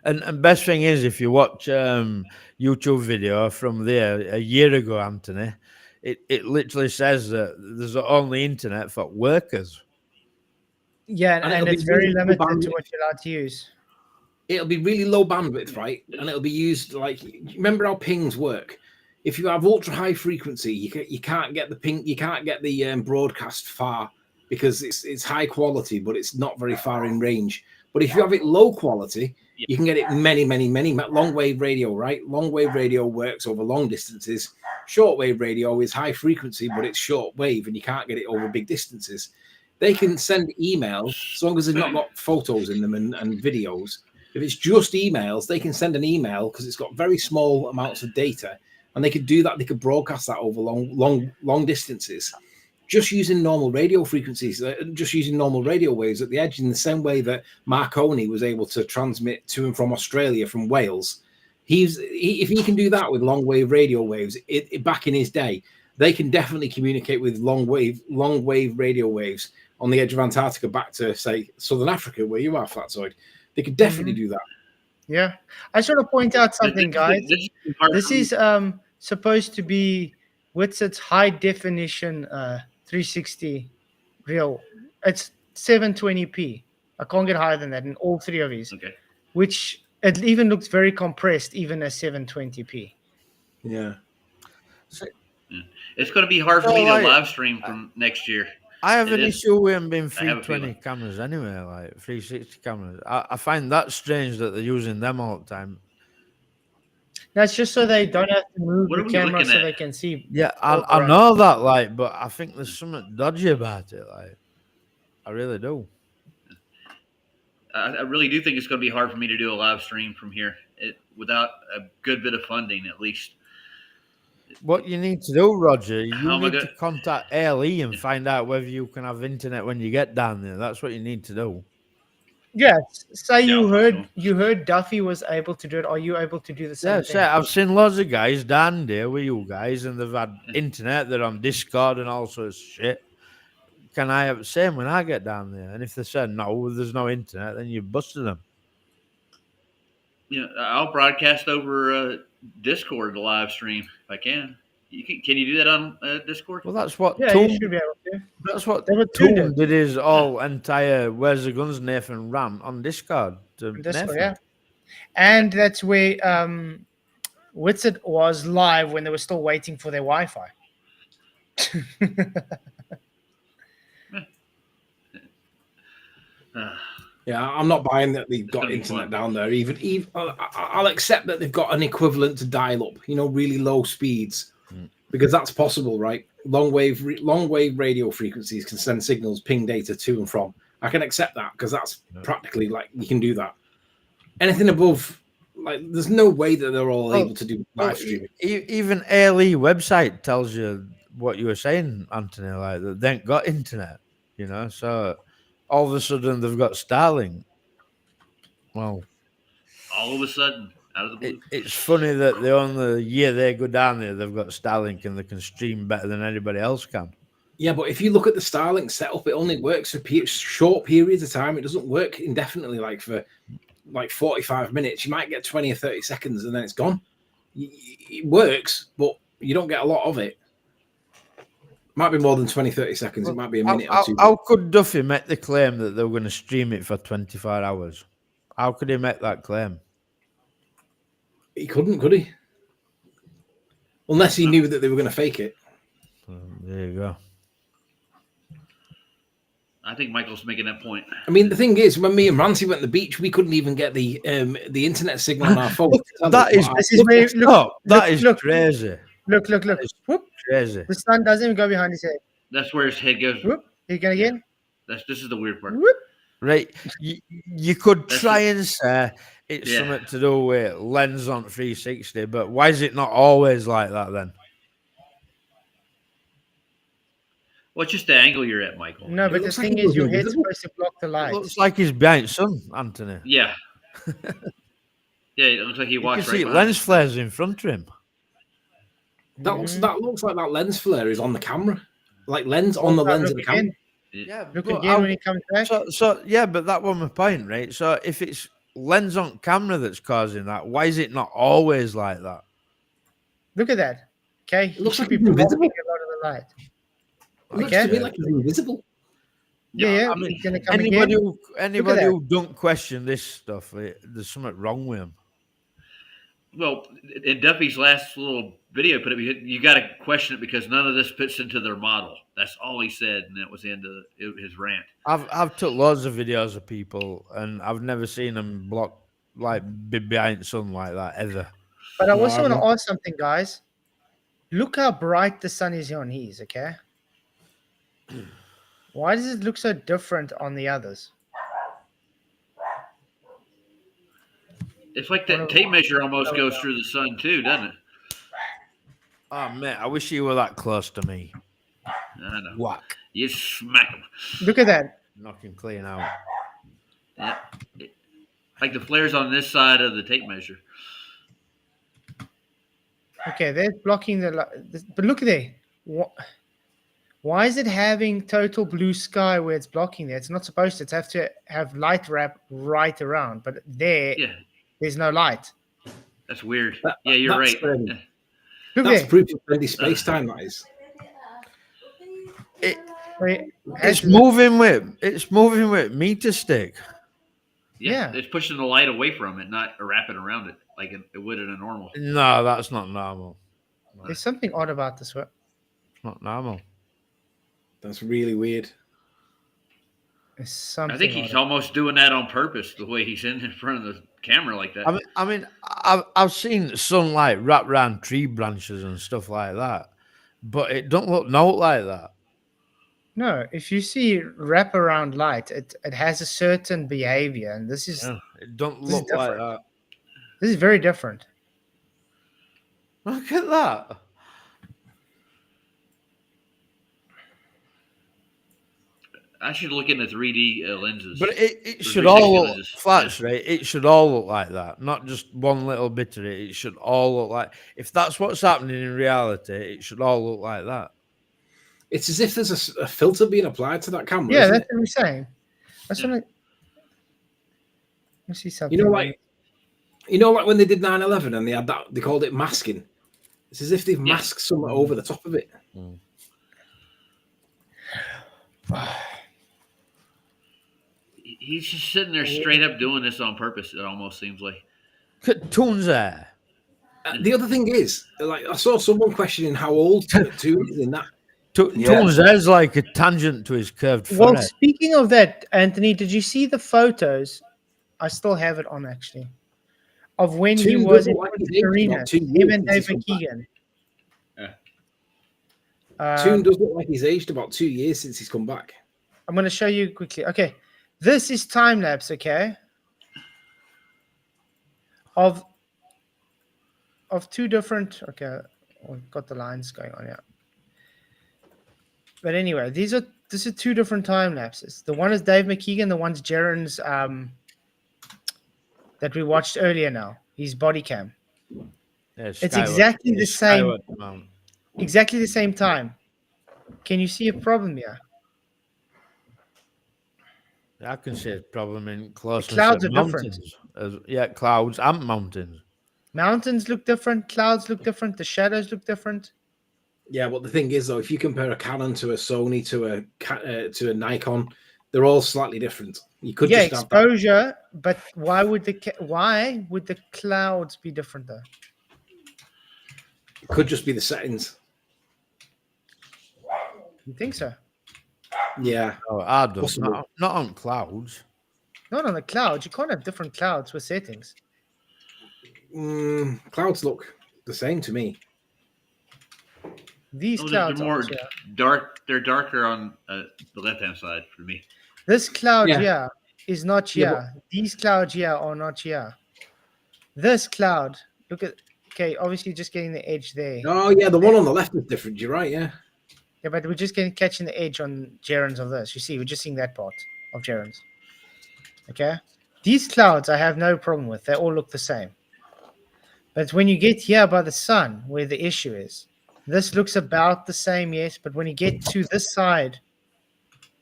And best thing is, if you watch YouTube video from there a year ago, Anthony, it literally says that there's only internet for workers. Yeah, and it's very limited to what you're allowed to use. It'll be really low bandwidth, right? And it'll be used like, remember how pings work? If you have ultra high frequency, you can't get the ping, you can't get the broadcast far because it's high quality, but it's not very far in range. But if you have it low quality, you can get it many long wave radio, right? Long wave radio works over long distances. Short wave radio is high frequency, but it's short wave and you can't get it over big distances. They can send emails as long as they've not got photos in them and videos. If it's just emails, they can send an email because it's got very small amounts of data, and they could do that. They could broadcast that over long distances, just using normal radio frequencies, just using normal radio waves at the edge, in the same way that Marconi was able to transmit to and from Australia from Wales. If he can do that with long wave radio waves, back in his day, they can definitely communicate with long wave radio waves on the edge of Antarctica back to, say, Southern Africa, where you are, Flatzoid. They could definitely do that. Yeah. I just want to point out something, guys. This is supposed to be Witsit's high definition 360 real. It's 720p. I can't get higher than that in all three of these. Okay. Which it even looks very compressed, even at 720p. Yeah. It's going to be hard for me to live stream from next year. I have an issue with them being 320 cameras anyway, like 360 cameras. I find that strange that they're using them all the time. That's just so they don't have to move the camera so they can see. Yeah, I know that, but I think there's something dodgy about it, I really do. I really do think it's going to be hard for me to do a live stream from here without a good bit of funding, at least. What you need to do, Roger, you need to contact ALE and find out whether you can have internet when you get down there. That's what you need to do. Yeah, say you heard Duffy was able to do it. Are you able to do the same thing? Yeah, I've seen loads of guys down there with you guys, and they've had internet. They're on Discord and all sorts of shit. Can I have the same when I get down there? And if they said no, there's no internet, then you've busted them. Yeah, I'll broadcast over Discord the live stream if I can. Can you do that on Discord? Well, that's what. Yeah, you should be able to. That's what Toon did. His entire "Where's the Guns" Nathan rant on Discord. Discord, yeah. And that's where Witsit was live when they were still waiting for their Wi-Fi. Yeah, I'm not buying that they've got internet down there. Even I'll accept that they've got an equivalent to dial-up, really low speeds, because that's possible, right? Long wave radio frequencies can send signals, ping data to and from. I can accept that because that's practically like you can do that. Anything above, like, there's no way that they're all able to do live streaming. Even ALE website tells you what you were saying, Anthony, like that they ain't got internet, so all of a sudden they've got Starlink. Well, all of a sudden, out of the blue. It's funny that the only year they go down there, they've got Starlink and they can stream better than anybody else can. Yeah, but if you look at the Starlink setup, it only works for short periods of time. It doesn't work indefinitely, like for 45 minutes. You might get 20 or 30 seconds and then it's gone. It works, but you don't get a lot of it. Might be more than 20, 30 seconds. It might be a minute or two. How could Duffy make the claim that they were going to stream it for 24 hours? How could he make that claim? He couldn't, could he? Unless he knew that they were going to fake it. There you go. I think Michael's making that point. I mean, the thing is, when me and Rancy went to the beach, we couldn't even get the internet signal on our phone. That is crazy. Look. Whoop. Crazy. The sun doesn't even go behind his head. That's where his head goes. Whoop. You going again? This is the weird part. Whoop. Right. You could try and say it's something to do with lens on 360, but why is it not always like that then? Well, it's just the angle you're at, Michael. No, but the thing is, your head's supposed to block the light. It looks like he's behind sun, Anthony. Yeah. Yeah, it looks like he walks You can right see behind lens flares in front of him. That looks like that lens flare is on the camera. Like lens on the lens of the camera. Yeah, look again when he comes back. So yeah, but that was my point, right? So if it's lens on camera that's causing that, why is it not always like that? Look at that. Okay, it looks like he's it's invisible. blocking a lot of the light. It looks to me like it's invisible. Yeah. I mean, he's gonna come anybody again. who don't question this stuff, there's something wrong with him. Well, in Duffy's last little video, you got to question it because none of this fits into their model. That's all he said, and that was the end of his rant. I've took loads of videos of people, and I've never seen them block be behind sun like that ever. But I also want to ask something, guys. Look how bright the sun is on his. Okay. Why does it look so different on the others? It's like that tape measure almost goes through the sun too, doesn't it? Oh man, I wish you were that close to me. I know. Whack. You smack him. Look at that. Knock him clean out. Yeah. Like the flares on this side of the tape measure. Okay, they're blocking the light. But look at there. Why is it having total blue sky where it's blocking there? It's not supposed to. It's have to have light wrap right around. But there's no light. That's weird. Yeah, you're right. That's proof of bendy space time, that is. It's moving with meter stick. Yeah, it's pushing the light away from it, not wrapping around it like it would in a normal. No, that's not normal. There's something odd about this one. It's not normal. That's really weird. I think he's almost doing that on purpose, the way he's in front of the camera like that. I mean, I've seen sunlight wrap around tree branches and stuff like that, but it don't look like that. No, if you see wraparound light, it has a certain behavior, and this is it don't look like that. This is very different. Look at that. I should look into 3D lenses. But it should all look flats, right? It should all look like that, not just one little bit of it. It should all look like, if that's what's happening in reality, it should all look like that. It's as if there's a filter being applied to that camera. Yeah, that's what I'm saying. That's what Let me see something. You know, like when they did 9/11 and they had that, they called it masking. It's as if they've masked something over the top of it. He's just sitting there straight up doing this on purpose. It almost seems like. Tunes there. The other thing is, like, I saw someone questioning how old Toon is in that. Toon's head's like a tangent to his curved Well, forehead. speaking of that, Anthony, did you see the photos? I still have it on actually, of when he Toon was doesn't in like his the age arena. about 2 Him years and since Dave he's come back. McKeegan. Toon does look like he's aged about 2 years since he's come back. I'm going to show you quickly. Okay, this is time lapse. Okay, of two different. Okay, we've got the lines going on here. But anyway, these are two different time lapses. The one is Dave McKeegan. The one's Jeran's that we watched earlier. Now his body cam. Yeah, It's exactly the same. Skyward Mount. Exactly the same time. Can you see a problem here? I can see a problem in closeness clouds of are different. mountains. Clouds and mountains. Mountains look different. Clouds look different. The shadows look different. Yeah, but the thing is, though, if you compare a Canon to a Sony to a Nikon, they're all slightly different. You could just have that. exposure, but why would the clouds be different though? It could just be the settings. You think so? Yeah. Oh, I don't. Not on clouds. Not on the clouds. You can't have different clouds with settings. Clouds look the same to me. These Those clouds are more are dark. They're darker on the left-hand side for me. This cloud Yeah. here is not here. These clouds here are not here. This cloud, look at. Okay, obviously just getting the edge there. Oh yeah, the one on the left is different. You're right. Yeah. Yeah, but we're just catching the edge on Jeran's of this. You see, we're just seeing that part of Jeran's. Okay? These clouds I have no problem with. They all look the same. But when you get here by the sun, where the issue is, this looks about the same, yes, but when you get to this side,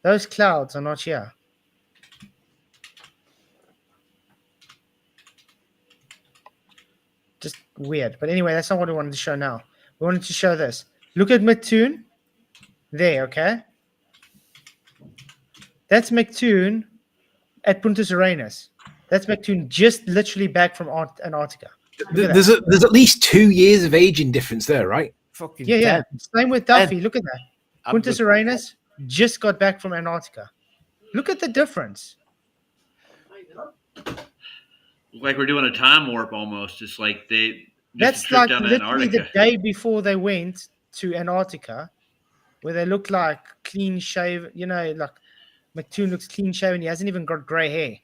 those clouds are not here. Just weird. But anyway, that's not what we wanted to show now. We wanted to show this. Look at Mattoon. There, okay? That's McToon at Punta Arenas. That's McToon just literally back from Antarctica. There's at least 2 years of aging difference there, right? Fucking Yeah. Same with Duffy. Look at that. Punta Arenas just got back from Antarctica. Look at the difference. Like we're doing a time warp almost. It's like That's trip like down to literally the Antarctica. day before they went to Antarctica, where they look like clean shave. You know, like McToon looks clean shaven. He hasn't even got grey hair.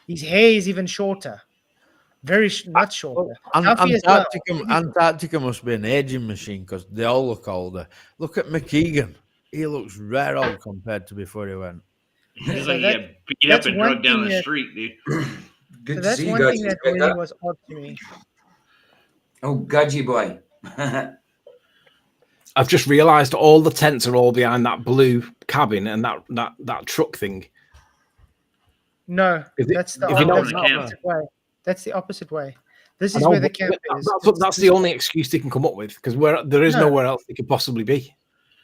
His hair is even shorter. Much shorter. Duffy as well. Antarctica must be an aging machine because they all look older. Look at McKeegan. He looks rare old compared to before he went. It's like he got beat up and drugged down the street, dude. Good So to that's see you one guys. thing that Like really that. was odd to me. Oh, Gadgy boy. I've just realised all the tents are all behind that blue cabin and that truck thing. No, Is it- that's the if you know- opposite way. That's the opposite way. This I is know, where the but camp is. That's the only excuse they can come up with because there is No. nowhere else they could possibly be.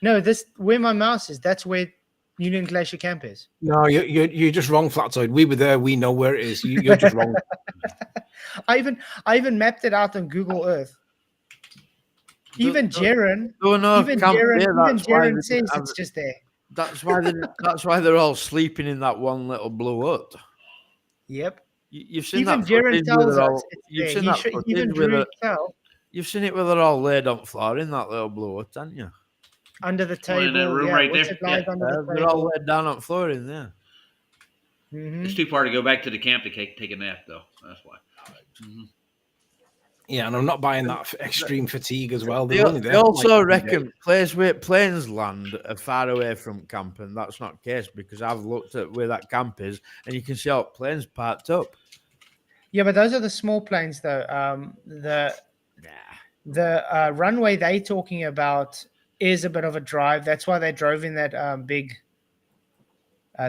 No, this where my mouse is. That's where Union Glacier Camp is. No, you're just wrong, Flatzoid. We were there. We know where it is. You're just wrong. I even mapped it out on Google Earth. Even Jeran, Jeran says it's just there. That's why they're all sleeping in that one little blue hut. Yep. You've seen Even that Jeran footage where tells they're us all. it's You've there. seen He that even footage drew where it out you've seen it where they're all laid on floor in that little blue hut, haven't you? under the Well, in table. that room yeah, right what's there. it like Yeah. under the They're all table? laid down on floor in there. It's too far to go back to the camp to take a nap, though. That's why. Yeah, and I'm not buying that extreme fatigue as well. They, They're only they there for like also 2 reckon days. places where planes land are far away from camp, and that's not the case because I've looked at where that camp is, and you can see all planes parked up. Yeah, but those are the small planes, though. The runway they're talking about is a bit of a drive. That's why they drove in that big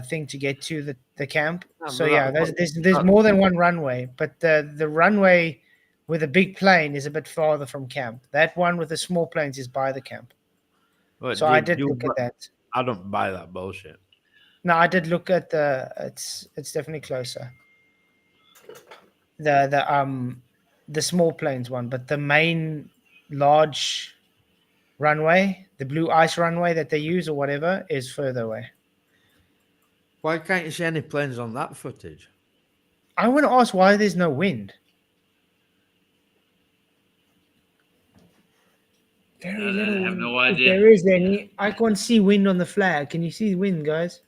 thing to get to the camp. So yeah, there's more than one runway, but the runway with a big plane is a bit farther from camp. That one with the small planes is by the camp. But So I did look at that. I don't buy that bullshit. No, I did look at it's definitely closer. The the small planes one, but the main large runway, the blue ice runway that they use or whatever, is further away. Why can't you see any planes on that footage? I want to ask why there's no wind. Very I little have wind. no If idea. there is any, I can't see wind on the flag. Can you see wind, guys?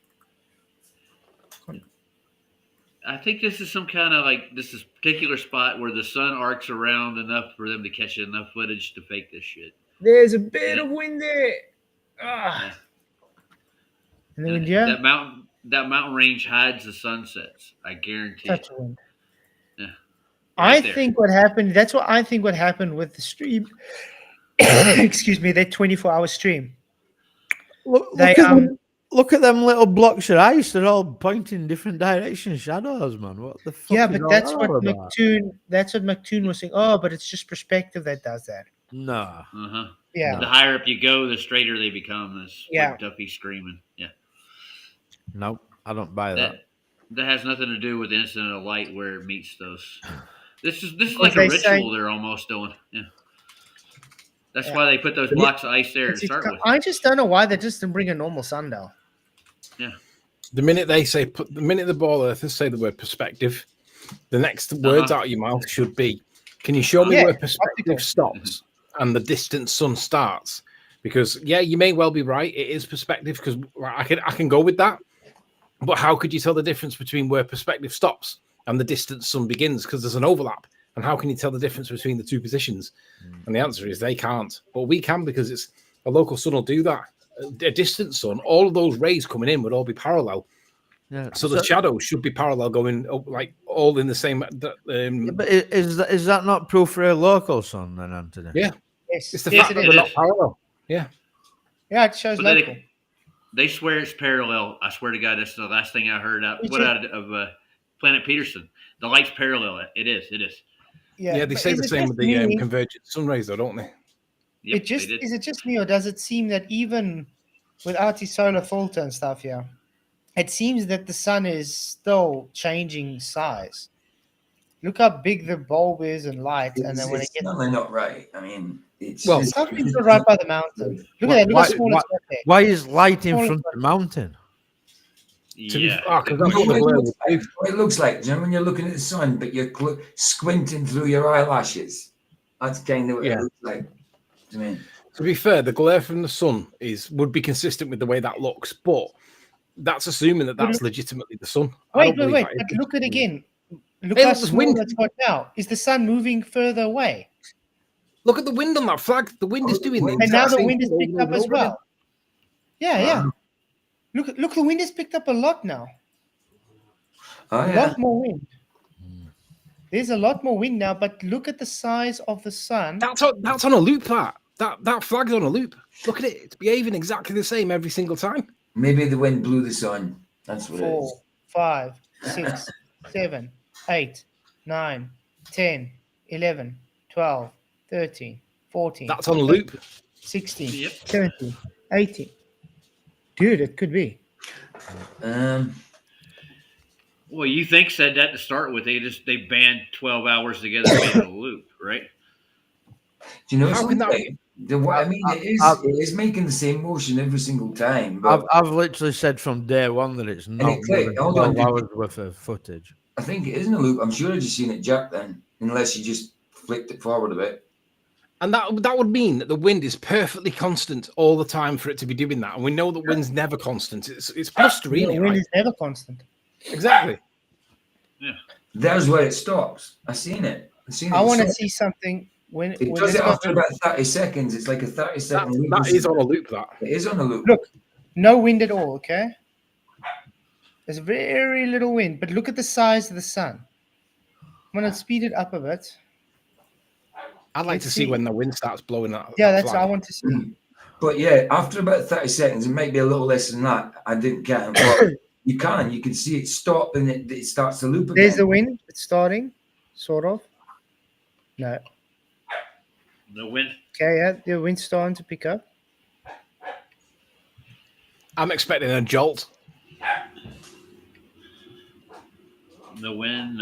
I think this is some kind of like this is particular spot where the sun arcs around enough for them to catch enough footage to fake this shit. There's a bit of wind there. Ah. And the wind, yeah? That mountain range hides the sunsets. I guarantee Touch it. wind. Yeah. I there. think what happened, that's what I think what happened with the stream. Excuse me, that 24-hour stream. Look at them little blocks of ice. They're all pointing different directions, shadows, man. What the fuck? Yeah, is but all that's that what about? McToon was saying. Oh, but it's just perspective that does that. No. Uh-huh. Yeah. The higher up you go, the straighter they become. That's what Duffy's screaming. Yeah. No, I don't buy that. That has nothing to do with the instant of light where it meets those. This is Because like a they ritual say- they're almost doing. Yeah. That's why they put those blocks of ice there to start with. I just don't know why they just didn't bring a normal sundial. Yeah. The minute the ball earthers say the word perspective, the next words out of your mouth should be, can you show me where perspective stops and the distant sun starts? Because you may well be right. It is perspective because I can go with that. But how could you tell the difference between where perspective stops and the distant sun begins? Because there's an overlap. And how can you tell the difference between the two positions? And the answer is they can't. But we can, because it's a local sun will do that. A distant sun, all of those rays coming in would all be parallel. Yeah. So the shadows should be parallel, going up, like all in the same. But is that not proof for a local sun then, Anthony? Yeah. Yes. It's the fact that they're not parallel. Yeah. Yeah, it shows But local. they swear it's parallel. I swear to God, that's the last thing I heard out of Planet Peterson. The light's parallel. It is. Yeah, they say the same with the convergent sun rays, though, don't they? Yep, is it just me, or does it seem that even without the solar filter and stuff, it seems that the sun is still changing size. Look how big the bulb is and light, and then when it gets not right. I mean, it's something's not right by the mountain. Look at that. Look how small it's got there. Why is light in front of the mountain? Yeah, it looks like, when you're looking at the sun, but you're squinting through your eyelashes. That's kind of what it looks like to me. To be fair, the glare from the sun would be consistent with the way that looks, but that's assuming that's legitimately the sun. Wait. But look at it again. Look how small it's got now. Is the sun moving further away? Look at the wind on that flag. The wind is doing this. And now the wind is picked up as well. Yeah. Look, the wind has picked up a lot now. A lot more wind. There's a lot more wind now, but look at the size of the sun. That's on a loop, that flag's on a loop. Look at it. It's behaving exactly the same every single time. Maybe the wind blew the sun. That's what 4, it is. 5, 6, 7, 8, 9, 10, 11, 12, 13, 14. That's on a loop. 16, 17, 18. Dude, it could be. Well, you think said that to start with. They banned 12 hours together in a loop, right? Do you know something? I mean, it is making the same motion every single time. But I've literally said from day one that it's not more than 12 hours worth of footage. I think it is in a loop. I'm sure I just seen it jack then, unless you just flicked it forward a bit. And that would mean that the wind is perfectly constant all the time for it to be doing that. And we know that wind's never constant. It's blustering. The wind is never constant. Exactly. Yeah. There's where it stops. I seen it. I want to see something when it does it after about 30 seconds. It's like a 30-second loop. That is on a loop. It is on a loop. Look, no wind at all. Okay. There's very little wind, but look at the size of the sun. I'm gonna speed it up a bit. I'd like to see when the wind starts blowing out. Yeah, that's what I want to see. But yeah, after about 30 seconds, it might be a little less than that. I didn't count. But you can see it stop and it starts to loop again. There's the wind. It's starting, sort of. No. No wind. Okay, yeah, the wind's starting to pick up. I'm expecting a jolt. No wind.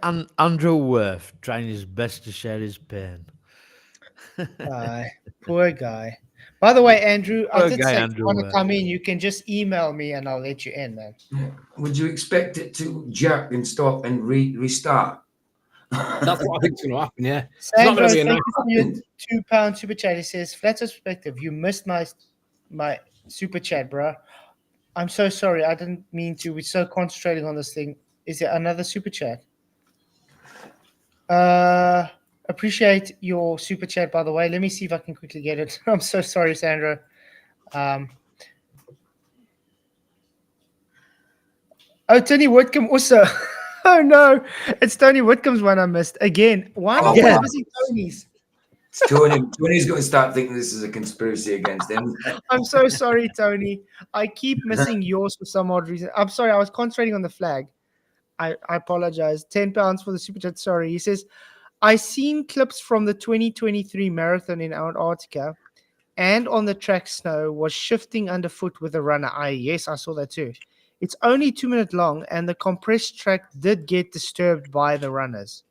And Andrew Worth trying his best to share his pain. Poor guy. By the way, Andrew, I Poor did guy, say if Andrew you want to Worth. come in, you can just email me and I'll let you in, man. Would you expect it to jack and stop and restart? That's what I think's going to happen. Yeah, it's not Sandro, going to be a thank nice. you for your £2 super chat. He says, Flatzoid perspective, you missed my super chat, bro. I'm so sorry. I didn't mean to. We're so concentrating on this thing. Is there another super chat? Appreciate your super chat, by the way. Let me see if I can quickly get it. I'm so sorry, Sandra. Tony Whitcomb also. Oh no, it's Tony Whitcomb's one I missed again. Why am I always missing Tony's? Tony's going to start thinking this is a conspiracy against him. I'm so sorry, Tony. I keep missing yours for some odd reason. I'm sorry. I was concentrating on the flag. I apologize. £10 for the super chat. Sorry. He says, I seen clips from the 2023 marathon in Antarctica, and on the track snow was shifting underfoot with the runner. Yes, I saw that too. It's only 2 minutes long, and the compressed track did get disturbed by the runners.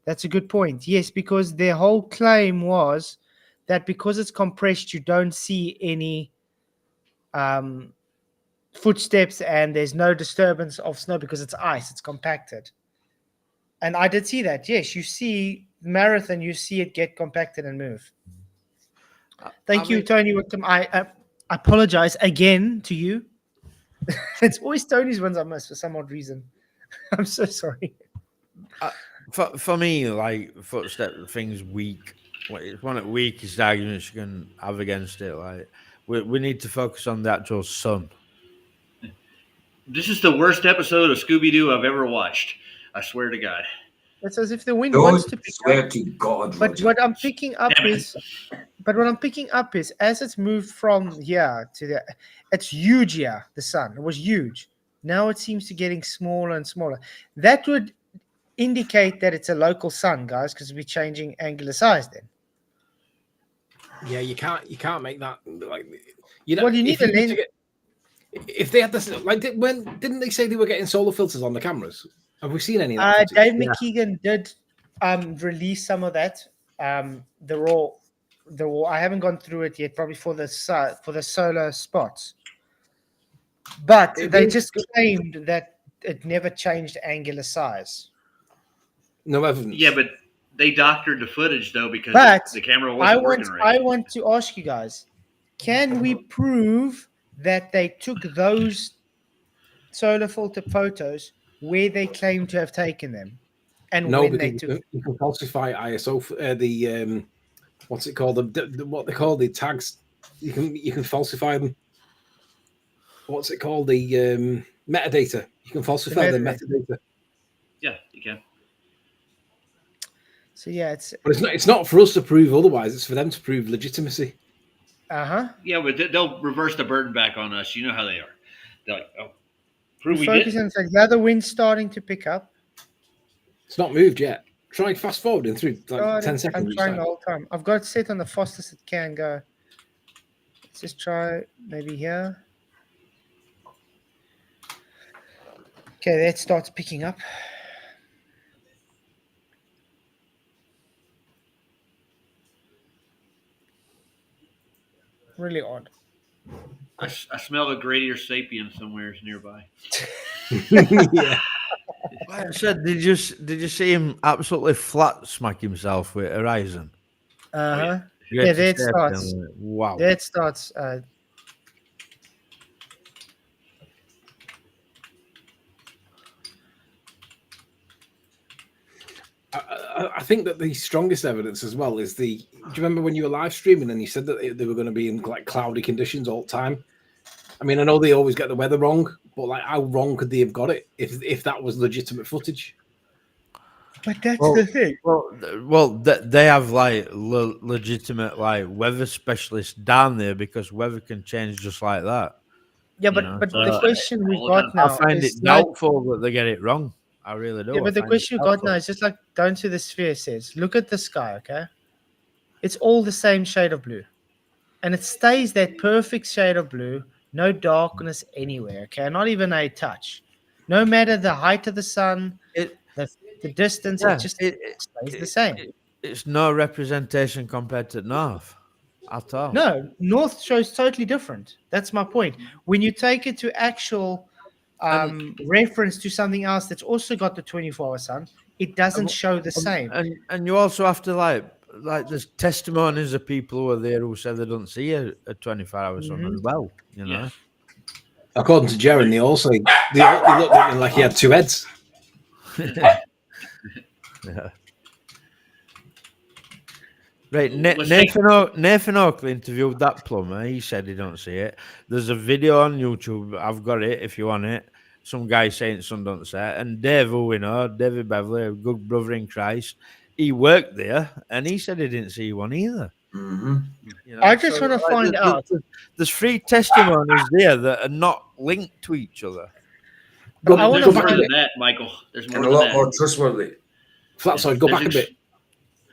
That's a good point. Yes, because their whole claim was that because it's compressed, you don't see any footsteps and there's no disturbance of snow because it's ice, it's compacted. And I did see that. Yes, you see marathon, you see it get compacted and move. Thank you, Tony Whitcomb. I apologize again to you. It's always Tony's ones I miss for some odd reason. I'm so sorry. For me, like footstep things weak. It's one of the weakest arguments you can have against it. Like we need to focus on the actual sun. This is the worst episode of Scooby Doo I've ever watched. I swear to God. It's as if the wind wants to pick swear up. to God, But Roger. what I'm picking up is, as it's moved from here to there, it's huge here. The sun, it was huge. Now it seems to getting smaller and smaller. That would indicate that it's a local sun, guys, because we're changing angular size then. Yeah, you can't make that like. You know, Well, you need a lens. If they had this, like, didn't they say they were getting solar filters on the cameras? Have we seen any of that? Dave McKeegan did release some of that. The raw. I haven't gone through it yet. Probably for the solar spots, but they just claimed that it never changed angular size. No evidence. Yeah, but they doctored the footage though because the camera wasn't working right. I want to ask you guys: can we prove that they took those solar filter photos where they claim to have taken them, and No, when because they took? you can falsify ISO. What's it called? What they call the tags. You can falsify them. What's it called? The metadata. You can falsify the metadata. Yeah, you can. So yeah, but it's not for us to prove otherwise. It's for them to prove legitimacy. Yeah, but they'll reverse the burden back on us. You know how they are. They're like, oh, prove we focus did. on the other wind's starting to pick up. It's not moved yet. Try fast forwarding through like 10 seconds. I'm trying the whole time. I've got it set on the fastest it can go. Let's just try maybe here. Okay, that starts picking up. Really odd. I smell a Gradier sapien somewhere nearby. Yeah. I said, did you see him absolutely flat smack himself with Horizon? Yeah, that starts. Wow. That starts. I think that the strongest evidence as well is do you remember when you were live streaming and you said that they were going to be in like cloudy conditions all the time? I mean, I know they always get the weather wrong, but like, how wrong could they have got it if that was legitimate footage? But that's the thing. Well, they have like legitimate like weather specialists down there because weather can change just like that. Yeah, but the question we got now, I find it doubtful that they get it wrong. I really do. Yeah, but the question you got now is just like down to the sphere says. Look at the sky, okay? It's all the same shade of blue. and it stays that perfect shade of blue, no darkness anywhere. Okay, not even a touch. No matter the height of the sun, the distance, it just stays the same. It's no representation compared to north at all. No, north shows totally different. That's my point. When you take it to actual reference to something else that's also got the 24-hour sun, it doesn't show the same. And you also have to like there's testimonies of people who are there who said they don't see a 24-hour sun as well. You know. According to Jeran, they looked at me like he had two heads. Yeah. Right, Nathan Oakley interviewed that plumber. He said he don't see it. There's a video on YouTube. I've got it if you want it. Some guy saying sun don't set. And Dave, who we know, David Beverly, a good brother in Christ, he worked there and he said he didn't see one either. Mm-hmm. You know, I just want to find out. There's 3 testimonies there that are not linked to each other. I want to There's more find than that, Michael. There's more And than a lot that. more trustworthy. Flatzoid, go back a bit.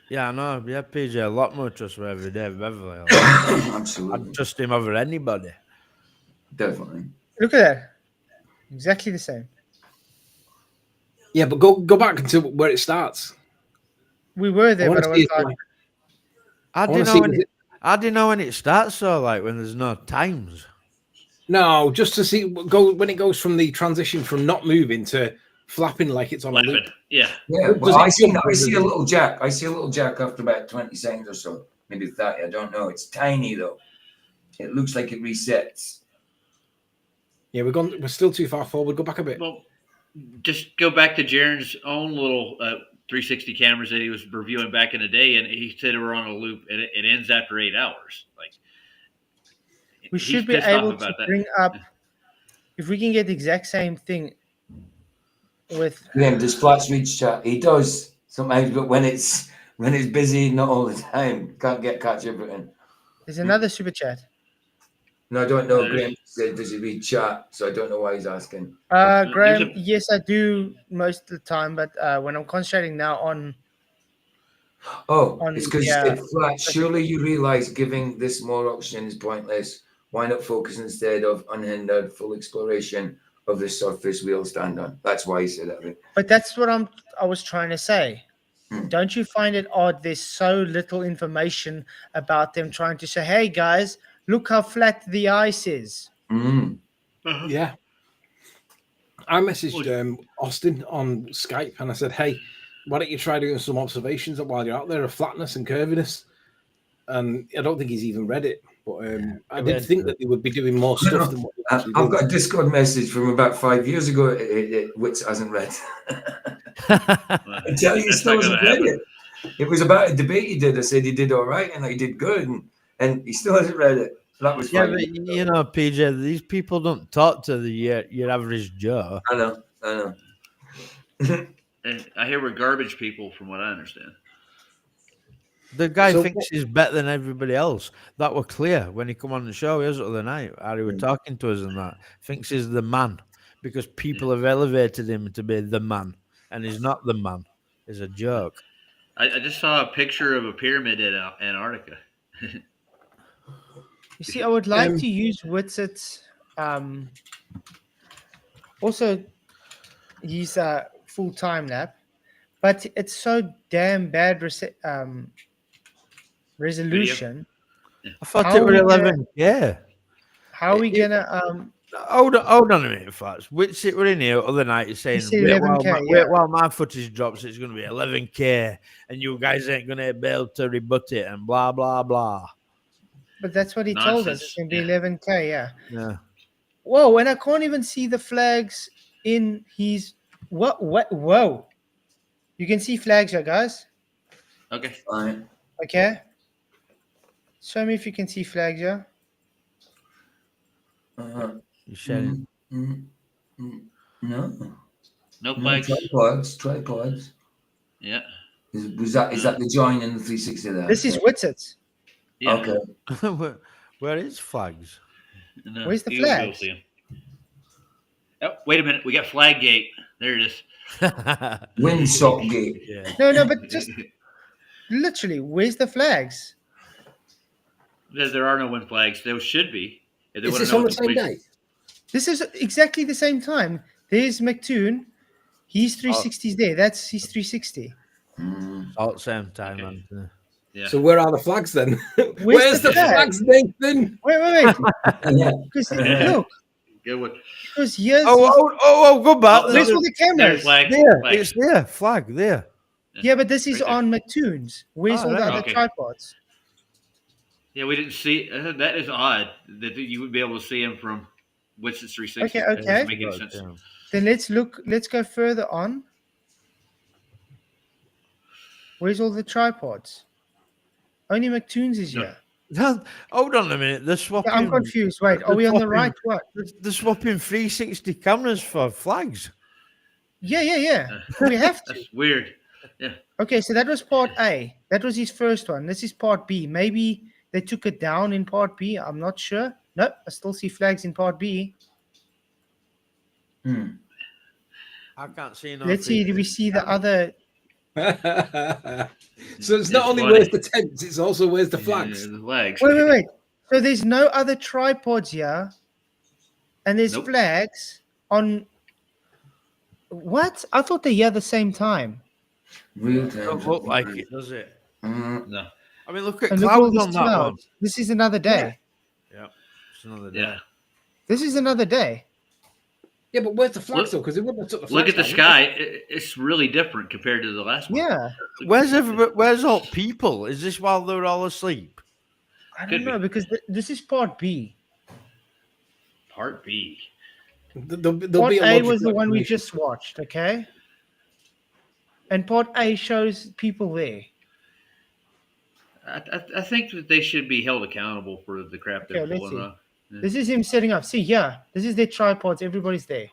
Yeah, I know. Yeah, PJ, a lot more trustworthy Dave Beverly. Absolutely. I'd trust him over anybody. Definitely. Look at that. Exactly the same. Yeah, but go back to where it starts. We were there, but I was like, I didn't know when it starts. So, like, when there's no times. No, just to see when it goes from the transition from not moving to flapping like it's on a loop. Yeah. Yeah, well, I see a little jack. I see a little jack after about 20 seconds or so. Maybe 30. I don't know. It's tiny though. It looks like it resets. Yeah, we're still too far forward. Go back a bit. Well, just go back to Jeran's own little 360 cameras that he was reviewing back in the day, and he said we're on a loop, and it ends after 8 hours. Like, we he's should be pissed off able about to that. bring up, if we can get the exact same thing with. Yeah, does Flatzoid chat? He does sometimes, but when it's busy, not all the time. Can't catch everything. There's another super chat. No, I don't know. Graham said, does he read chat? So I don't know why he's asking. Graham, yes, I do most of the time, but when I'm concentrating now on. It's because you said flat. Surely you realize giving this more oxygen is pointless. Why not focus instead of unhindered full exploration of the surface we'll stand on? That's why he said that. I think. But that's what I was trying to say. Don't you find it odd? There's so little information about them trying to say, "Hey guys, look how flat the ice is." Yeah. I messaged Austin on Skype and I said, "Hey, why don't you try doing some observations while you're out there of flatness and curviness?" And I don't think he's even read it, but I did think that they would be doing more stuff than what they actually I've do. got a Discord message from about 5 years ago. Witz hasn't read. I tell you, he still hasn't read it. It was about a debate he did. I said he did all right and he did good, and he still hasn't read it. That was Yeah, fine. but you know, PJ, these people don't talk to your average Joe. I know. And I hear we're garbage people, from what I understand. The guy thinks he's better than everybody else. That were clear when he come on the show the other night. How he was talking to us and that. Thinks he's the man because people have elevated him to be the man, and he's not the man. He's a joke. I just saw a picture of a pyramid in Antarctica. You see, I would like to use Witzit's. Also, use full time lap, but it's so damn bad resolution. I thought it was 11. Yeah. How are we gonna? Hold on a minute, folks. Which it were in here the other night. He's saying, wait while my footage drops, it's going to be 11K, and you guys ain't going to be able to rebut it, and blah blah blah. But that's what he told us. It's going to be 11K. Yeah. Whoa! And I can't even see the flags in his. What? Whoa! You can see flags here, guys. Okay. Fine. Okay. Show me if you can see flags here. You sharing? No. No flags. Tripods. Yeah. Is that the join in the 360 there? This is Witzit's. Yeah. Okay. Where is flags? No, Where's the you'll flags? see 'em. Oh, wait a minute. We got flag gate. There it is. Windsock gate. Yeah. No, but just literally, where's the flags? There are no wind flags. There should be. If they Is want to this know on what the same completion- day? This is exactly the same time. There's McToon. He's 360s there. That's his 360. All at the same time, Anthony. Yeah. So where are the flags then? Where's the the flag? flags, Nathan? Wait. Because look, Good one. because here's Go back. where's all the cameras? There, it's there. Flag there. Yeah, but this is on McToon's. Where's all the right. other Okay. tripods? Yeah, we didn't see. That is odd that you would be able to see him from Winston's 360. Okay. That doesn't make any sense. Then let's look. Let's go further on. Where's all the tripods? Only McToon's is here. Hold on a minute. They're swapping. Yeah, I'm confused. Wait, are we on the right one? They're swapping 360 cameras for flags. Yeah. We have to. That's weird. Yeah. Okay, so that was part A. That was his first one. This is part B. Maybe they took it down in part B. I'm not sure. Nope, I still see flags in part B. I can't see no. Let's see. Do we see the other? So it's not only where's the tents, it's also where's the flags. The flags. Wait. So there's no other tripods here, and there's flags on. What? I thought they're here at the same time. Real Don't look like it, does it? No. I mean, look at And look at all clouds these on that one. clouds. This is another day. Yeah, it's another day. Yeah. This is another day. Yeah, but where's the flags though? Because they wouldn't have took the flags. Look at the down, sky. It's really different compared to the last one. Yeah. Where's everybody? Where's all people? Is this while they're all asleep? I don't know because this is part B. Part B. There'll Part be a A was the logical one we explanation. just watched, okay? And part A shows people there. I think that they should be held accountable for the crap they're Okay, let's pulling see. off. Yeah. This is him setting up. See, yeah, this is their tripods. Everybody's there.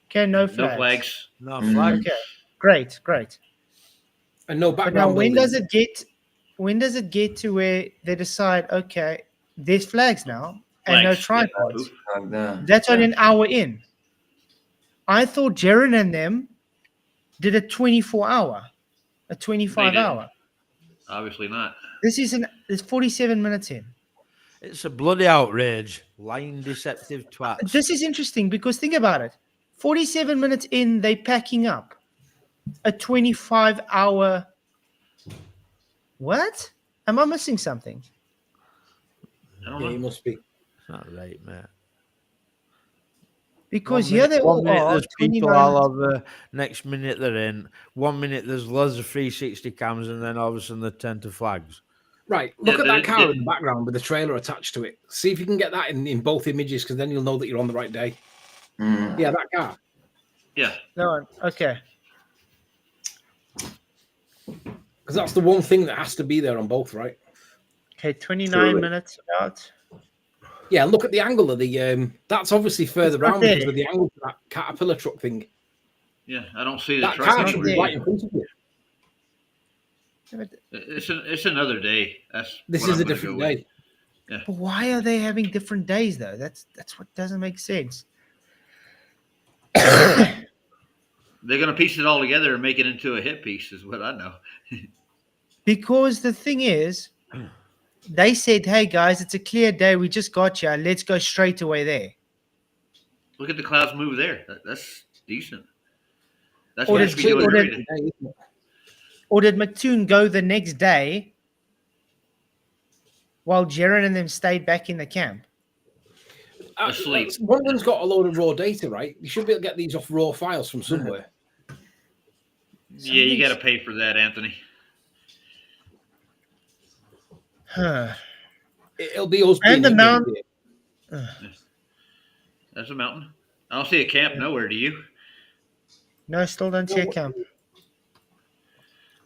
Okay, no flags. No flags. No flags. Okay, great. And no But background. now, when building. does it get? When does it get to where they decide? Okay, there's flags now and no Flags, yeah. tripods. That's only an hour in. I thought Jeran and them did a 24-hour, a 25-hour. Obviously not. This is it's 47 minutes in. It's a bloody outrage. Lying, deceptive twats. This is interesting because think about it. 47 minutes in, they packing up a 25-hour. What? Am I missing something? I don't Yeah, know. you must be. It's not right, mate. Because One here they minute- all one minute are. there's people 29 all over. Next minute they're in. 1 minute there's loads of 360 cams, and then all of a sudden they turn to flags. Right, look Yeah, at that the- car the- in the background with the trailer attached to it. See if you can get that in both images, because then you'll know that you're on the right day. Yeah, that car. Yeah. No, okay. Because that's the one thing that has to be there on both, right? Okay, 29 minutes out. Yeah, look at the angle of the. That's obviously further not round because there. of the angle of that Caterpillar truck thing. Yeah, I don't see the That truck car should anywhere. be right in front of you. It's another day. That's This what is I'm a gonna different go with. day. But why are they having different days though? That's what doesn't make sense. They're gonna piece it all together and make it into a hit piece, is what I know. Because the thing is, they said, "Hey guys, it's a clear day. We just got you. Let's go straight away there." Look at the clouds move there. That's decent. That's Or what did- we do or every did- day. Or did McToon go the next day while Jeran and them stayed back in the camp? Asleep. One of them's got a load of raw data, right? You should be able to get these off raw files from somewhere. Yeah, you got to pay for that, Anthony. Huh. It'll be us. And being the ignorant mountain. here. That's a mountain. I don't see a camp nowhere. Do you? No, still don't see a camp.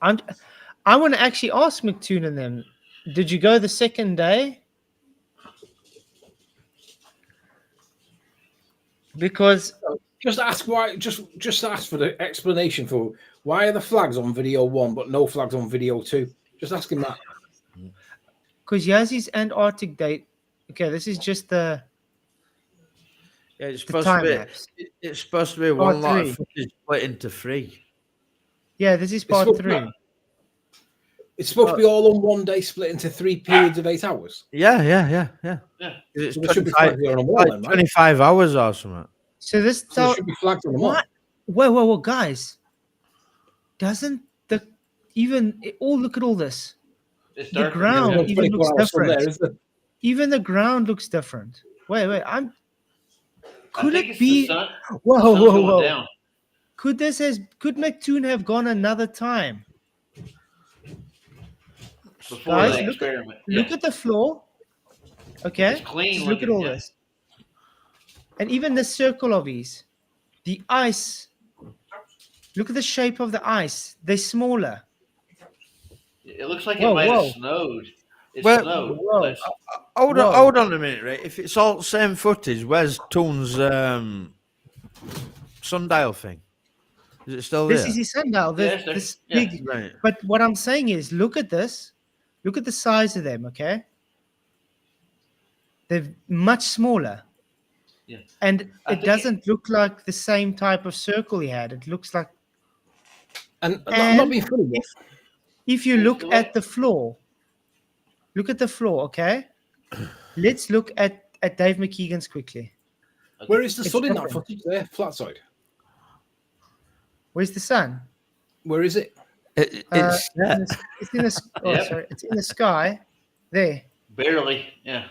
I want to actually ask McToon and them, did you go the second day? Because Just ask why. Just ask for the explanation for why are the flags on video 1 but no flags on video 2. Just ask him that. Yazi's Antarctic date. Okay, this is just the Yeah, it's The supposed time to be. lapse. It's supposed to be one lot of three. footage split into 3. yeah. This is part supposed to 3. be- It's supposed to be all on one day, split into 3 periods of 8 hours. Yeah. It's so there should be flags there on the wall, then, right? 25 hours or something. So this there should be flags on the wall. what? Whoa, guys! Doesn't the even look at all this? It's The dark. ground even looks different. There, isn't it? Even the ground looks different. Wait, could I think it it's be? the sun. Whoa, the sun's whoa, going whoa! down. Could Neptune have gone another time? Before Guys, the look experiment. at the floor. Okay, It's clean just look at looking, all this, and even the circle of these, the ice. Look at the shape of the ice. They're smaller. It looks like it might have snowed. It snowed. Hold on a minute, right? If it's all same footage, where's Toon's sundial thing? Is it still there? This is his sundial. This big. Right. But what I'm saying is, look at this. Look at the size of them. Okay, they're much smaller. Yeah. And it doesn't look like the same type of circle he had. It looks like. And I'm not being funny. If you look at the floor, okay? Let's look at Dave McKeegan's quickly. Where is the It's sun in that different. footage there? Flatzoid. Where's the sun? Where is it? It's in the sorry, it's in the sky. There. Barely. Yeah.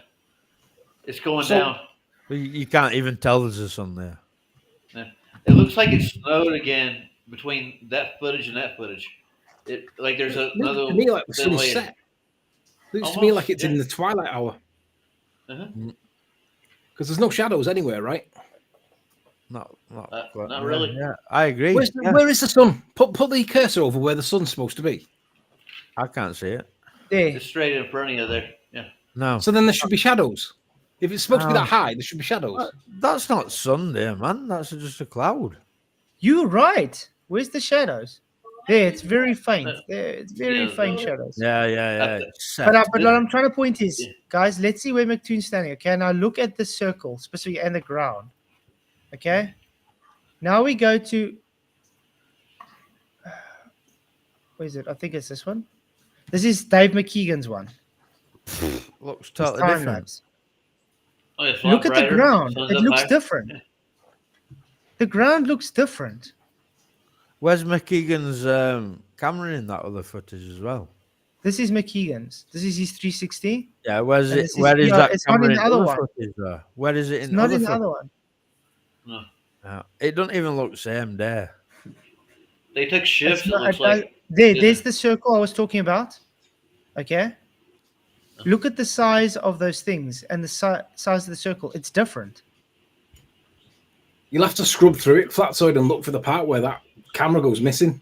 It's going So- down. You can't even tell there's a sun there. Yeah. It looks like it snowed again between that footage and that footage. It like there's another. Looks to me like the thin sun's layer. set. Looks to me like it's in the twilight hour. Uh-huh. Because there's no shadows anywhere, right? Not really. Yeah, I agree. Where is the sun? Put the cursor over where the sun's supposed to be. I can't see it. There. It's straight in front of you there. Yeah. No. So then there should be shadows. If it's supposed to be that high, there should be shadows. That's not sun there, man. That's just a cloud. You're right. Where's the shadows? There, it's very faint. There, it's very faint shadows. Yeah. It's set. But what I'm trying to point is, guys, let's see where McToon's standing. Okay, now look at the circle, specifically, and the ground. Okay. Now we go to. Where is it? I think it's this one. This is Dave McKeegan's one. Looks It's totally time different. lapse. Oh, it's a lot Look at the brighter. ground. Sun's It up looks higher. different. The ground looks different. Where's McKeegan's camera in that other footage as well? This is McKeegan's. This is his 360. Yeah, where's And it? this is- Where is yeah, that it's not camera in in the the other other one. footage? Where is it It's in not the in the other other footage? one. No. No, it doesn't even look same there. They took shifts. It's It not- looks I- like. there's the circle I was talking about. Okay. Look at the size of those things and the size of the circle. It's different. You'll have to scrub through it, Flatzoid, and look for the part where that camera goes missing.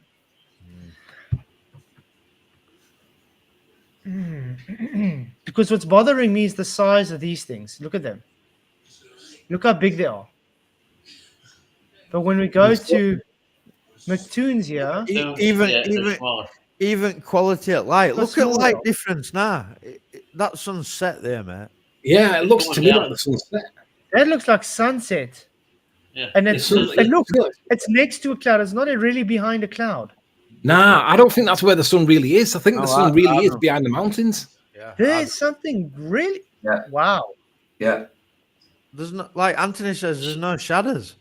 Because what's bothering me is the size of these things. Look at them. Look how big they are. But when we go to McToon's here, Even quality at light. That's Look at light smaller. difference now. That sun's set there, mate. Yeah, it looks to me like the sun's set. that looks like sunset. Yeah. And it's, and look, it's next to a cloud. It's not really behind a cloud. Nah, I don't think that's where the sun really is. I think the Oh, sun I really is don't- behind the mountains. There's something really. Yeah. Wow. Yeah. There's not, like Anthony says, there's no shadows.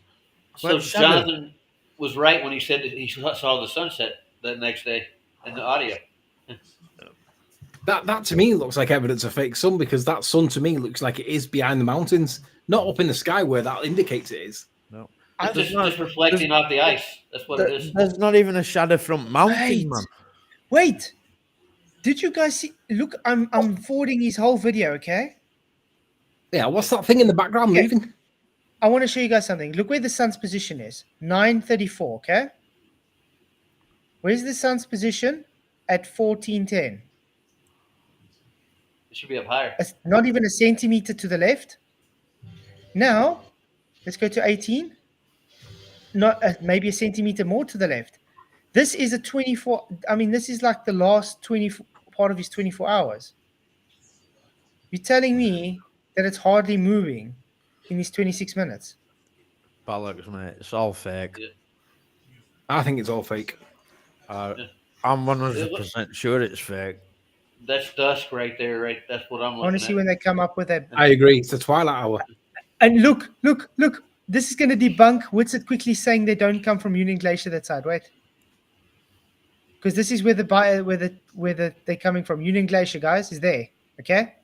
So Where's shadow? Jonathan was right when he said that he saw the sunset that next day in the audio. That to me looks like evidence of fake sun because that sun to me looks like it is behind the mountains, not up in the sky where that indicates it is. No. It's just reflecting off the ice. That's what it is. There's not even a shadow from mountain, Wait. man. Wait. Did you guys see? Look, I'm forwarding his whole video. Okay. Yeah, what's that thing in the background moving? I want to show you guys something. Look where the sun's position is. 9:34. Okay. Where's the sun's position? At 14:10. It should be up higher. It's not even a centimeter to the left. Now, let's go to 18. Not maybe a centimeter more to the left. This is a 24. I mean, this is like the last 24 part of his 24 hours. You're telling me that it's hardly moving in these 26 minutes. Bollocks, mate. It's all fake. I think it's all fake. I'm 100% sure it's fake. That's dusk right there, right? That's what I'm I want looking to see at. when they come up with that. I agree. It's the twilight hour. And look. This is going to debunk Witsit quickly saying they don't come from Union Glacier that side. Wait. Because this is where they're coming from. Union Glacier, guys, is there. Okay?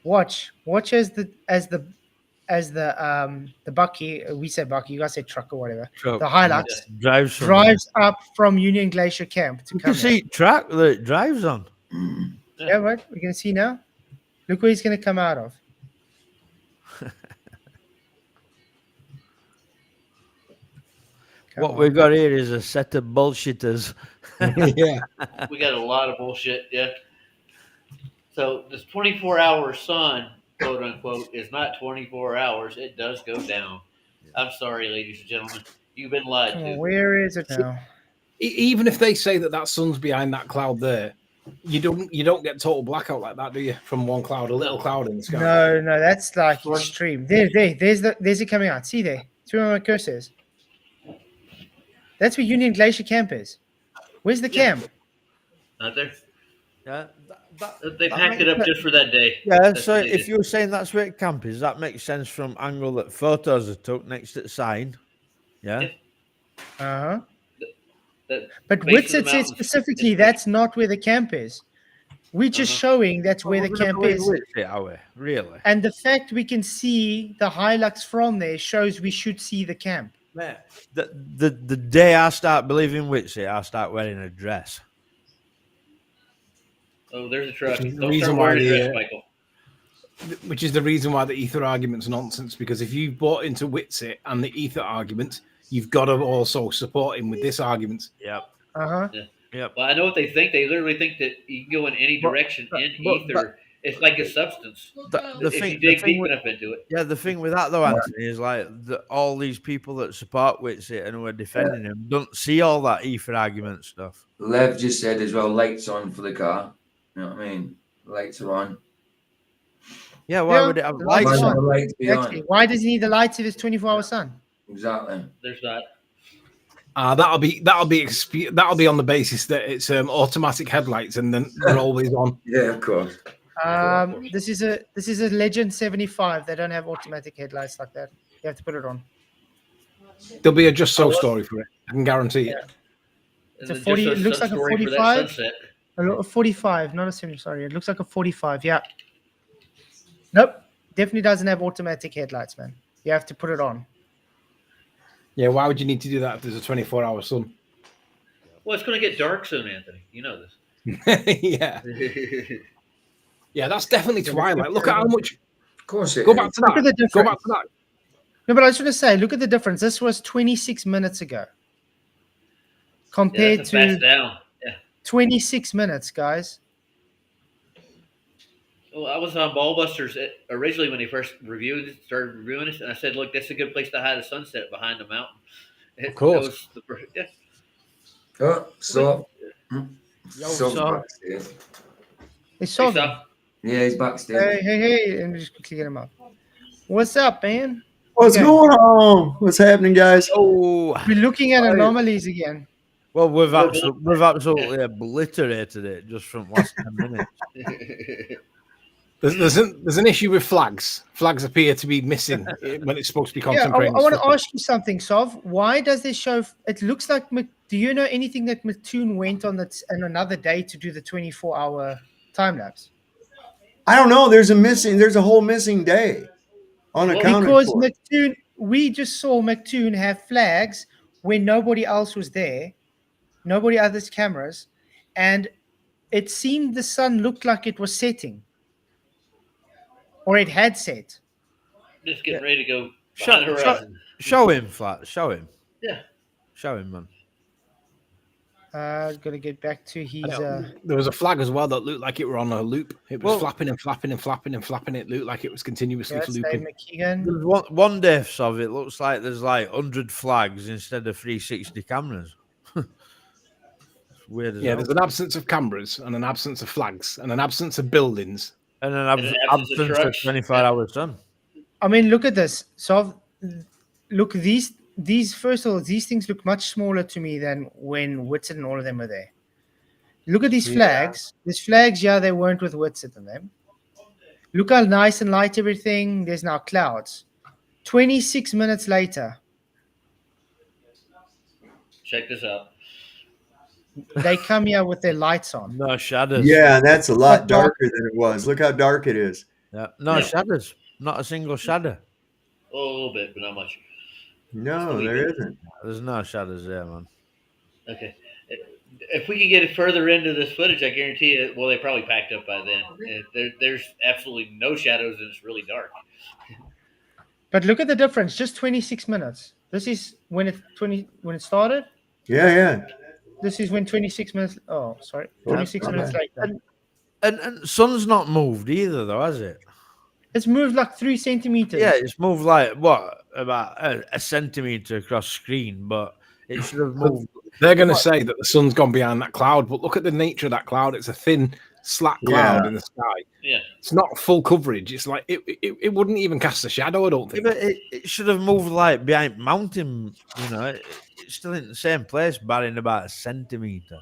Watch as the Bucky, we say Bucky, you guys say truck or whatever. Truck, the Hilux yeah. drives up from Union Glacier camp to You come can see track that it drives on. Yeah, right. We're gonna see now. Look where he's gonna come out of. What we got here is a set of bullshitters. Yeah. We got a lot of bullshit, yeah. So this 24-hour sun, quote unquote, is not 24 hours. It does go down. I'm sorry, ladies and gentlemen. You've been lied to. Where is it now? Even if they say that sun's behind that cloud there, you don't get total blackout like that, do you? From one cloud, a little cloud in the sky. No, that's like extreme. There's it coming out. See there. See where my cursor is. That's where Union Glacier camp is. Where's the camp? Not there. Yeah, they packed it up just for that day. Yeah, That's so what they if did. you're saying that's where camp is, that makes sense from angle that photos are took next to the sign. Yeah. Uh-huh. That But base of the Witsit said mountains- specifically that's not where the camp is. We're just showing that's where the camp is. Really? And the fact we can see the Hilux from there shows we should see the camp. The day I start believing Witsit, I start wearing a dress. Oh, there's a truck. Which is the Don't reason start why wearing a dress, the, Michael. Which is the reason why the ether argument's nonsense. Because if you've bought into Witsit and the ether argument, you've got to also support him with this argument. Yep. Uh-huh. Yeah. Yep. Well, I know what they think. They literally think that you can go in any direction in ether. It's like a substance. If you dig deep enough into it. Yeah, the thing with that though, Anthony, is like all these people that support Witsit and who are defending him don't see all that ether argument stuff. Lev just said as well, lights on for the car. You know what I mean? Lights are on. Yeah, why would it have the lights lights on? on. Lights be on. Exactly. Why does he need the lights if it's 24-hour sun? Exactly. There's not. That'll be on the basis that it's automatic headlights and then they're always on. Yeah, of course. This is a Legend 75. They don't have automatic headlights like that. You have to put it on. There'll be a just so story for it. I can guarantee it. It's a 40. It looks like a 45. A 45, not a 70. Sorry, it looks like a 45. Yeah. Nope. Definitely doesn't have automatic headlights, man. You have to put it on. Yeah, why would you need to do that if there's a 24-hour sun? Well, it's going to get dark soon, Anthony. You know this. Yeah. Yeah, that's definitely twilight. Look at how much. Of course it Go is. back to Look at the that. Go difference. back to that. No, but I was going to say, look at the difference. This was 26 minutes ago compared that's a fast to down. Yeah. 26 minutes, guys. Well, I was on Ballbusters originally when they first started reviewing it, and I said, "Look, that's a good place to hide a sunset behind the mountain." Of course. Yeah. Oh, so. Yo, So so. backstage. It's so Hey, good. Sal. Yeah, he's backstage. Hey, and just quickly get him up. What's up, man? What's going on? What's happening, guys? Oh, we're looking at anomalies again. Well, we've absolutely obliterated it just from last 10 minutes. There's an issue with flags. Flags appear to be missing when it's supposed to be Yeah, I contemporaneous. want to ask you something, Sov. Why does this show? It looks like. Do you know anything that Mattoon went on another day to do the 24-hour time lapse? I don't know. There's a whole missing day unaccounted because for. Mattoon, we just saw Mattoon have flags when nobody else was there, nobody else's cameras, and it seemed the sun looked like it was setting, or it had set. Just getting ready to go behind the horizon. Show him, Flat. Show him. Yeah. Show him, man. Gonna get back to his. There was a flag as well that looked like it were on a loop. It was flapping and flapping and flapping and flapping. It looked like it was continuously looping. There's one diff of it looks like there's like 100 flags instead of 360 cameras. It's weird as Yeah, hell. there's an absence of cameras and an absence of flags and an absence of buildings and an absence of 24-hour sun. I mean, look at this. So, look, these first of all, these things look much smaller to me than when Whitson and all of them were there. Look at these Yeah. flags. These flags, yeah, they weren't with Witsit in them. Look how nice and light everything. There's now clouds. 26 minutes later, Check this out. they come here with their lights on. No shadows. Yeah, that's a lot But dark- darker than it was. Look how dark it is. Yeah. No Yeah. shadows. Not a single shadow. Oh, a little bit, but not much. No, there isn't. There's no shadows there, man. Okay. If we can get it further into this footage, I guarantee you. Well, they probably packed up by then. There's absolutely no shadows, and it's really dark. But look at the difference. Just 26 minutes. This is when it started. Yeah, yeah. This is when 26 minutes. Oh, sorry. 26 minutes later. And sun's not moved either, though, has it? It's moved like 3 centimeters. Yeah, it's moved like what, about a centimeter across screen, but it should have moved. They're going to say that the sun's gone behind that cloud, but look at the nature of that cloud. It's a thin, slack cloud in the sky. Yeah, it's not full coverage. It's like it wouldn't even cast a shadow. I don't think. Yeah, but it should have moved like behind mountain. You know, it's still in the same place, barring about a centimeter.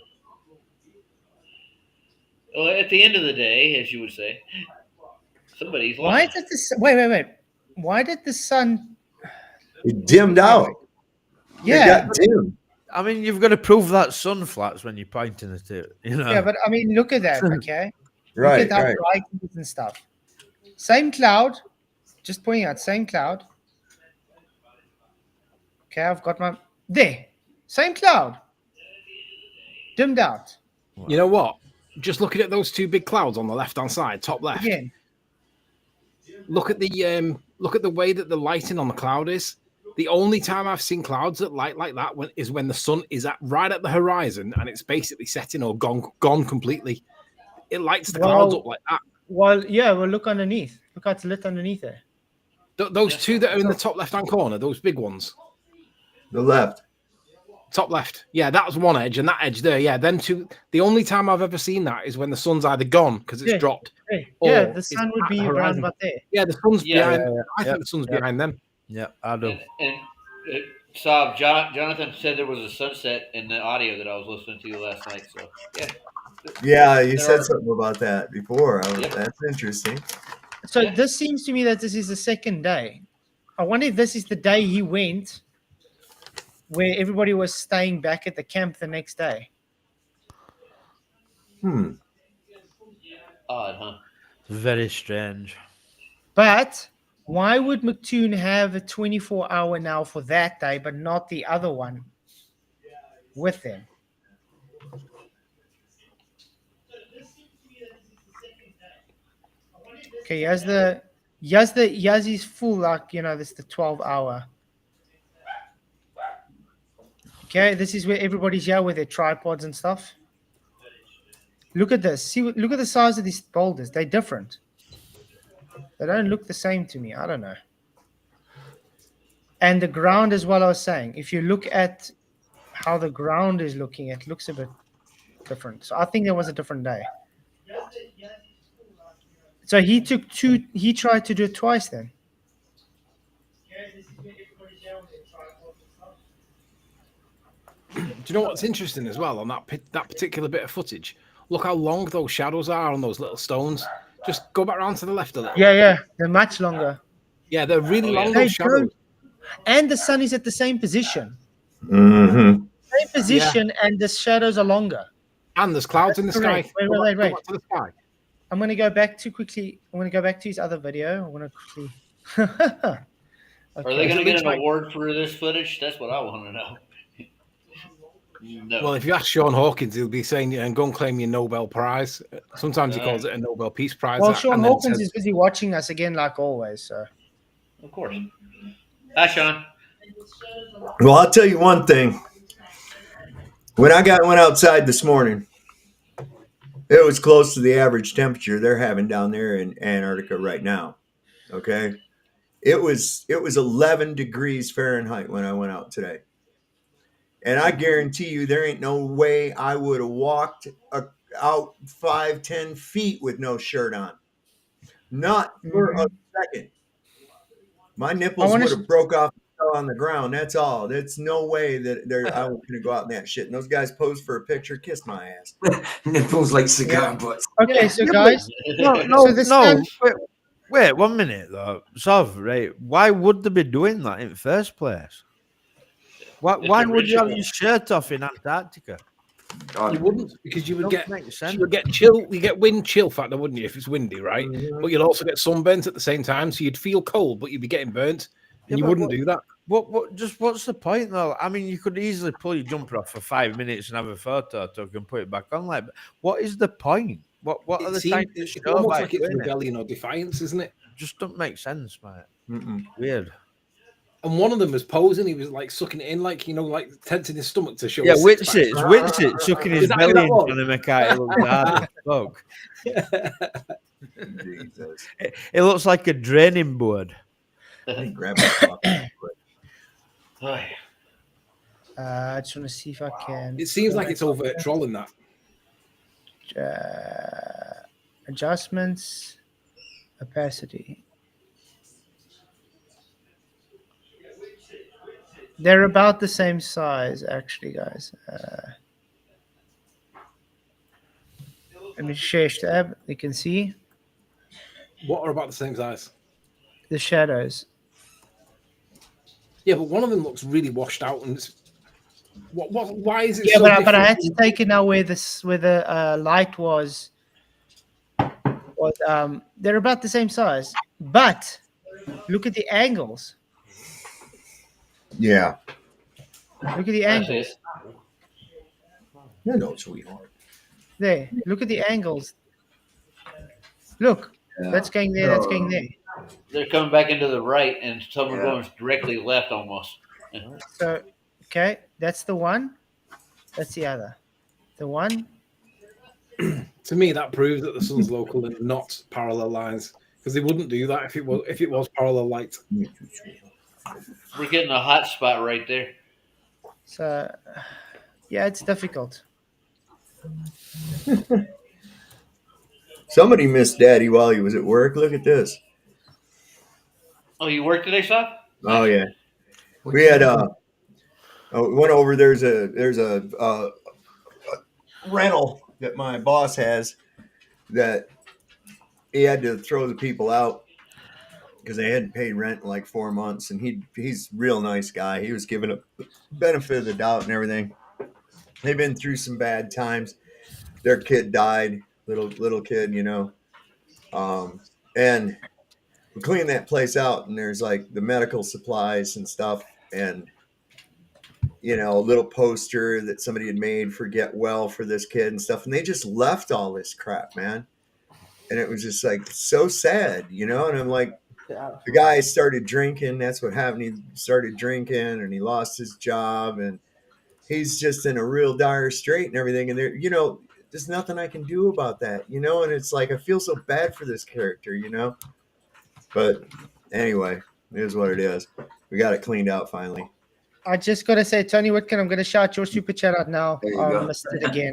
Well, at the end of the day, as you would say, somebody's Why lying. did this? Wait. Why did the sun? It dimmed out. Yeah. It got dim. I mean, you've got to prove that sun flats when you're pointing at it. You know. Yeah, but I mean, look at that. Okay. Right, Look at how right. bright it is and stuff. Same cloud. Just pointing out, same cloud. Okay, I've got my there. Same cloud. Dimmed out. You know what? Just looking at those two big clouds on the left-hand side, top left. Again. Look at the way that the lighting on the cloud is. The only time I've seen clouds that light like that is when the sun is right at the horizon and it's basically setting or gone completely. It lights the clouds up like that. Well, yeah. Well, look underneath. Look how it's lit underneath there. Those two that are in the top left-hand corner, those big ones. The left. Top left. Yeah, that was one edge, and that edge there. Yeah, them two. The only time I've ever seen that is when the sun's either gone because it's dropped. Yeah, or the it's sun would at be the around horizon. about there. Yeah, the sun's behind. Yeah. I think the sun's behind them. Yeah, I do. And Saab, Jonathan said there was a sunset in the audio that I was listening to last night. So yeah. Yeah, you said something about that before. That's interesting. So this seems to me that this is the second day. I wonder if this is the day he went, where everybody was staying back at the camp the next day. Odd, huh? Very strange. But why would McToon have a 24-hour now for that day, but not the other one with him? Okay, Yaz's full, like, you know, this is the 12-hour. Okay, this is where everybody's here with their tripods and stuff. Look at this. Look at the size of these boulders. They're different. They don't look the same to me. I don't know. And the ground as well, I was saying. If you look at how the ground is looking, it looks a bit different. So I think there was a different day. So he tried to do it twice then. Do you know what's interesting as well on that particular bit of footage? Look how long those shadows are on those little stones. Just go back around to the left a little. Yeah. They're much longer. Yeah, they're really long, They those shadows. don't- And the sun is at the same position. Mm-hmm. Same position, and the shadows are longer. And there's clouds in the sky. Correct. Go Wait. back to the sky. I'm going to go back to quickly. I'm going to go back to his other video. I want to quickly. Are they going to get an award for this footage? That's what I want to know. No. Well, if you ask Sean Hawkins, he'll be saying, and go and claim your Nobel Prize. Sometimes he calls it a Nobel Peace Prize. Well, Sean and then Hawkins says- is busy watching us again, like always. So, Of course. Hi, Sean. Well, I'll tell you one thing. When I went outside this morning, it was close to the average temperature they're having down there in Antarctica right now. Okay, it was 11 degrees Fahrenheit when I went out today, and I guarantee you there ain't no way I would have walked out 5-10 feet with no shirt on. Not for a second. My nipples would have broke off fell on the ground. That's all. There's no way that I was going to go out in that shit. And those guys posed for a picture, kiss my ass. Nipples like cigar butts. Okay, so Yeah, guys, no, so the no. stuff- Wait 1 minute though. Sov, right? Why would they be doing that in the first place? Why would you have your shirt off in Antarctica? You wouldn't, because you would Doesn't get make sense. you would get chill. You get wind chill factor, wouldn't you, if it's windy, right? Mm-hmm. But you'd also get sunburnt at the same time, so you'd feel cold, but you'd be getting burnt, and Yeah, you but wouldn't do that. What's the point though? I mean, you could easily pull your jumper off for 5 minutes and have a photo took and put it back on. Like, what is the point? What are the signs to It's show almost by like it's doing it? rebellion or defiance, isn't it? Just don't make sense, mate. Mm-mm. Weird. And one of them was posing. He was like sucking it in, like like tensing his stomach to show. Yeah, his Witsit, six-pack. Witsit, sucking his Is that who belly that in was? trying to make out it looks hard as fuck. Jesus. It looks like a draining board. Grab it. I just want to see if I can. It seems like it's overt trolling that. Adjustments, opacity. They're about the same size, actually, guys. Let me share tab. You can see What are about the same size? the shadows. Yeah, but one of them looks really washed out, and it's why is it? Yeah, so but I had different? to take it now where the light was. They're about the same size, but look at the angles. Yeah. Look at the angles. No, sweetheart. There. Look at the angles. Look. Yeah. That's going there. That's going there. They're coming back into the right, and some are going directly left almost. So, okay, that's the one. That's the other. The one. To me, that proves that the sun's local and not parallel lines, because they wouldn't do that if it was parallel light. We're getting a hot spot right there. So, yeah, it's difficult. Somebody missed Daddy while he was at work. Look at this. Oh, you work today, Sop? Oh yeah. We had we went over. There's a rental that my boss has that he had to throw the people out because they hadn't paid rent in like 4 months, and he's a real nice guy. He was given a benefit of the doubt and everything. They've been through some bad times. Their kid died, little kid, and we cleaned that place out, and there's like the medical supplies and stuff, and a little poster that somebody had made for get well for this kid and stuff, and they just left all this crap, man. And it was just like so sad, and I'm like, the guy started drinking. That's what happened. He started drinking and he lost his job, and he's just in a real dire strait and everything. And there, there's nothing I can do about that, and it's like, I feel so bad for this character, but anyway, it is what it is. We got it cleaned out finally. I just got to say, Tony Whitkin, I'm going to shout your super chat out now. There you I go. missed it again.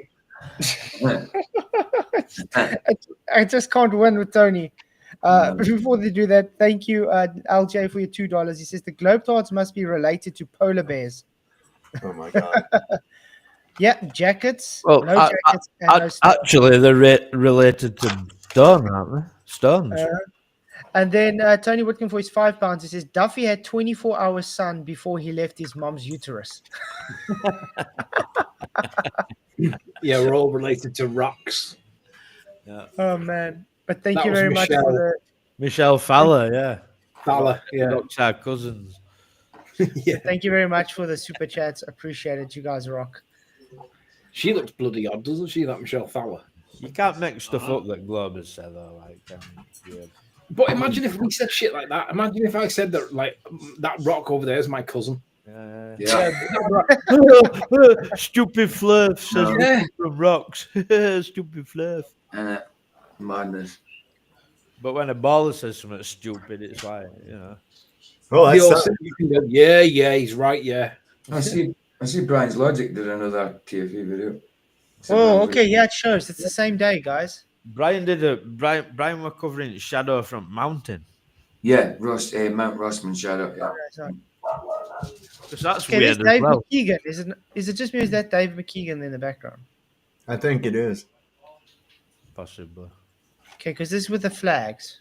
I just can't win with Tony. But before they do that, thank you, LJ, for your $2. He says the Globetrotters must be related to polar bears. Oh my god! Yeah, jackets. Well, no jackets. And no stuff. actually, they're related to stone, aren't they? Stones. And then Tony Whitkin for his £5. He says Duffy had 24-hour sun before he left his mom's uterus. Yeah, we're all related to rocks. Yeah. Oh man! But thank That you was very much Michelle. for the. Michelle Fowler, yeah. Fowler, yeah. That's our cousins. Thank you very much for the super chats. Appreciate it. You guys rock. She looks bloody odd, doesn't she, that Michelle Fowler? You can't make stuff up that Globe has said, though. Yeah. But imagine if we said shit like that. Imagine if I said that, like, that rock over there is my cousin. Stupid fluff says Yeah. from rocks. Stupid fluff. Madness. But when a baller says something stupid, it's like, Well, They all that's said, you can go, yeah, he's right, yeah. I see Brian's Logic did another TFE video. Oh, okay. Yeah, it shows. It's the same day, guys. Brian Brian were covering Shadow from Mountain. Yeah, Mount Rossman Shadow. Yeah. Because that's Okay, weird there's as Dave well. McKeegan. Is it just me or is that Dave McKeegan in the background? I think it is. Possibly. Okay, because this is with the flags.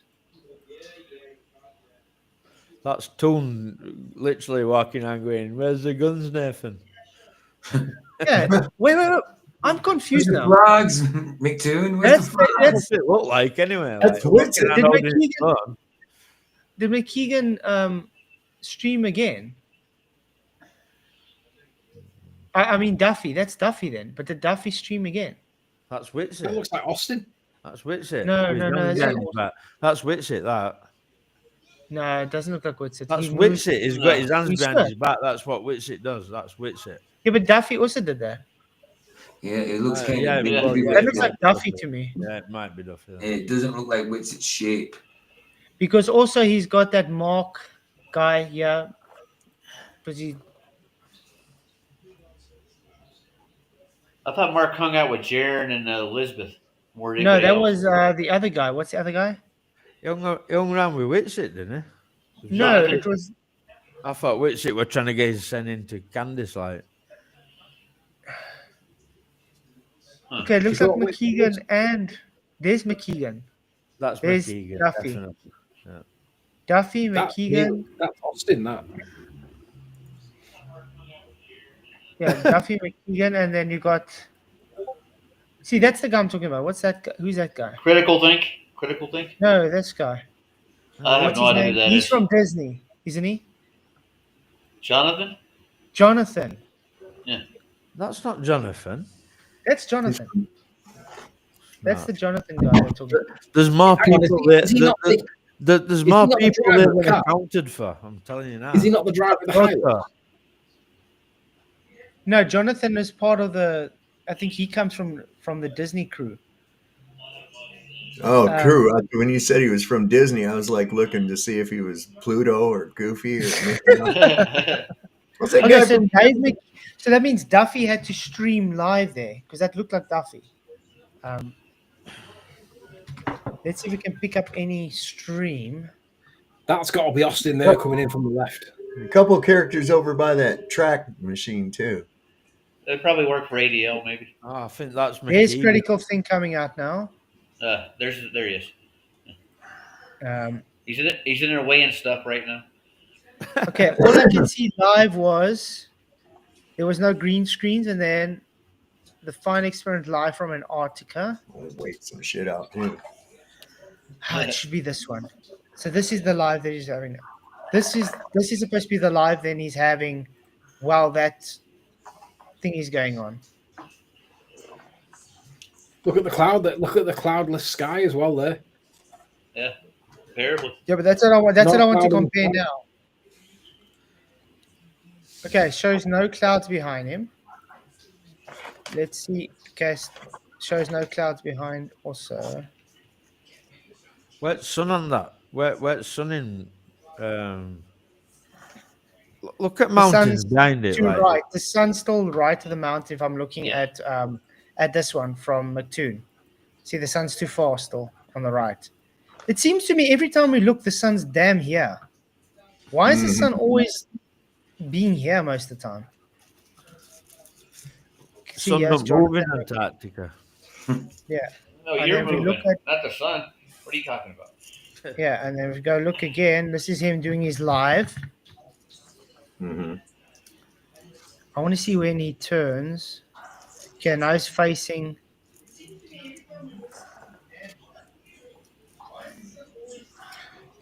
That's Toon literally walking around going, "Where's the guns, Nathan?" Yeah. Wait. I'm confused now. Flags, McToon. Where's the flags? That's what it looked like anyway. That's Like, what's walking it. around holding his phone. Did McKeegan stream again? I mean Duffy. That's Duffy then. But did Duffy stream again? That's Witsit. That looks like Austin. That's Witsit. No, With no, his no, hands that's behind not his back. That's Witsit. That. No, it doesn't look like Witsit. That's He moves- Witsit. He's got his hands You behind sure? his back. That's what Witsit does. That's Witsit. Yeah, but Duffy also did that. Yeah, it looks kind yeah, of. well, yeah, That looks like Duffy to me. Yeah, it might be Duffy. It doesn't look like Witsit's shape. Because also he's got that Mark guy here. But he I thought Mark hung out with Jeran and Elizabeth. More than no, anybody that else. was the other guy. What's the other guy? He hung around with Witsit, didn't he? No, it was I thought Witsit were trying to get his sent into Candice, like. okay. It looks like McKeegan and there's McKeegan. That's There's McKeegan. Duffy. Definitely. Yeah. Duffy, McKeegan. That's Austin. That. Yeah, Duffy, McKeegan, and then you got. See, that's the guy I'm talking about. What's that guy? Who's that guy? Critical Think. Critical Think. No, this guy. I have What's no his idea name? who that He's is. from Disney, isn't he? Jonathan. Jonathan. Yeah. That's not Jonathan. That's Jonathan. That's the Jonathan guy I'm talking about. There's more Hang on, people there. is he not the- There's is more he not the people driver there of the than car? accounted for. I'm telling you now. Is he not the driver of the highway? No, Jonathan is part of the. I think he comes from the Disney crew. Oh, crew. When you said he was from Disney, I was like looking to see if he was Pluto or Goofy or Mickey Mouse. What's that guy Okay, so, from- so that means Duffy had to stream live there because that looked like Duffy. Let's see if we can pick up any stream. That's got to be Austin there coming in from the left. A couple of characters over by that track machine too. It'd probably work for ADL, maybe. Oh, I think that's There's McKeegan. Critical Thing coming out now. There he is. Um, He's in there weighing stuff right now. okay, all I can see live was there was no green screens, and then the Fine Experiment live from Antarctica. Wait some shit out too. It should be this one. So this is the live that he's having. This is supposed to be the live then he's having while that thing is going on. Look at the cloud. Look at the cloudless sky as well there. Yeah, terrible. Yeah, but that's what I want. That's what I want to Not compare now. Okay, shows no clouds behind him. Let's see. Okay, shows no clouds behind also. Where's sun on that? Where's sun in? Look at The mountains sun's behind it. to Like. right. The sun's still right of the mountain. If I'm looking at this one from McToon, see the sun's too far still on the right. It seems to me every time we look, the sun's damn here. Why is the sun always being here most of the time? See, Sun here's don't move in Jonathan. Antarctica. Yeah. No, And you're then we moving, look at- not the sun. What are you talking about? Yeah, and then we go look again. This is him doing his live. Mm-hmm. I want to see when he turns. Okay, now he's facing.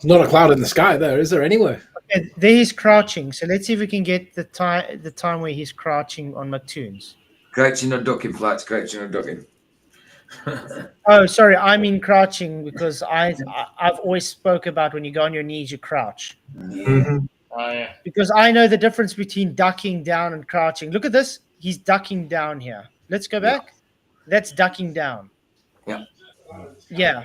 There's not a cloud in the sky there, is there anywhere? Okay, there he's crouching. So let's see if we can get the time where he's crouching on McToon's. Crouching or ducking, Flats, crouching or ducking. Oh, sorry, I mean crouching because I've always spoke about when you go on your knees, you crouch. Mm-hmm. Oh, yeah. Because I know the difference between ducking down and crouching. Look at this. He's ducking down here. Let's go back. That's ducking down. Yeah. Yeah.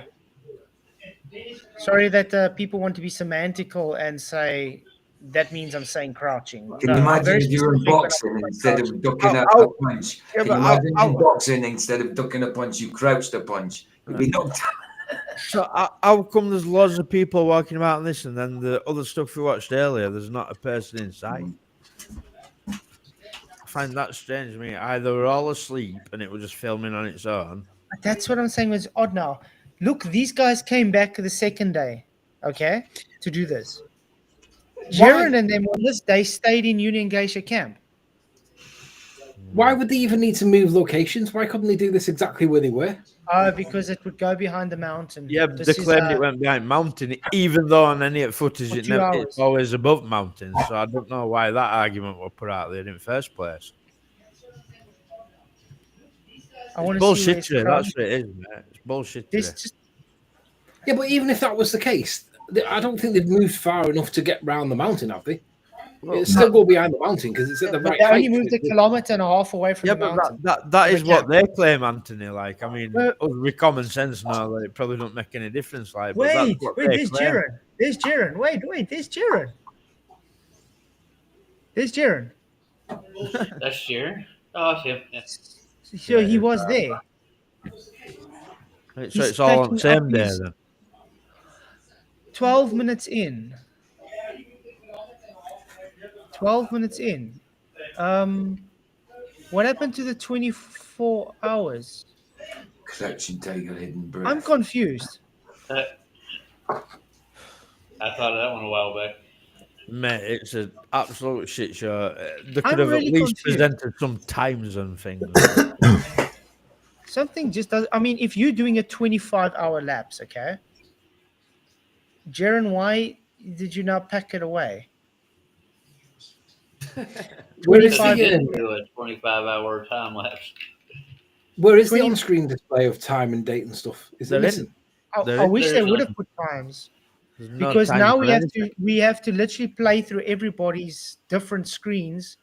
Sorry that people want to be semantical and say that means I'm saying crouching. Can No, you I'm imagine very if you were in specific when I'm boxing talking about instead crouching. of ducking a punch? Yeah, Can but you imagine I'll- in boxing instead of ducking a punch, you crouched a punch? You'd be knocked. So how come there's loads of people walking about on this, and then the other stuff we watched earlier, there's not a person in sight? I find that strange to me. Either we're all asleep and it was just filming on its own. That's what I'm saying was odd now. Look, these guys came back the second day, okay, to do this. Jeran and them on this day stayed in Union Glacier camp. Why would they even need to move locations? Why couldn't they do this exactly where they were? Because it would go behind the mountain. Yeah, but they claimed it went behind mountain, even though on any footage it's always above mountain. So I don't know why that argument was put out there in the first place. I want to bullshit. see That's what it is, mate. It's bullshit. Yeah, but even if that was the case, I don't think they've moved far enough to get round the mountain, have they? It'll still go behind the mountain because it's at the right They only height. moved a kilometre and a half away from the mountain. That is what they claim, Anthony. Like, I mean, with common sense now, that it probably don't make any difference. Like, but Wait, there's Jeran. There's Jeran. Wait, there's Jeran. There's Jeran. That's Jeran. Oh, it's him. Yeah. So he was there. So it's all on the same day then. 12 minutes in. 12 minutes in. What happened to the 24 hours? Collection Tiger Hidden Breath. I'm confused. I thought of that one a while back. Mate, it's an absolute shit show. They could I'm have really at least confused. presented some times and things. Something just does. I mean, if you're doing a 25-hour lapse, okay? Jeran, why did you not pack it away? Where is I the didn't do a 25-hour time lapse. Where is the on-screen display of time and date and stuff? Is it missing? I wish they would have put times. no Because time now for we have to literally play through everybody's different screens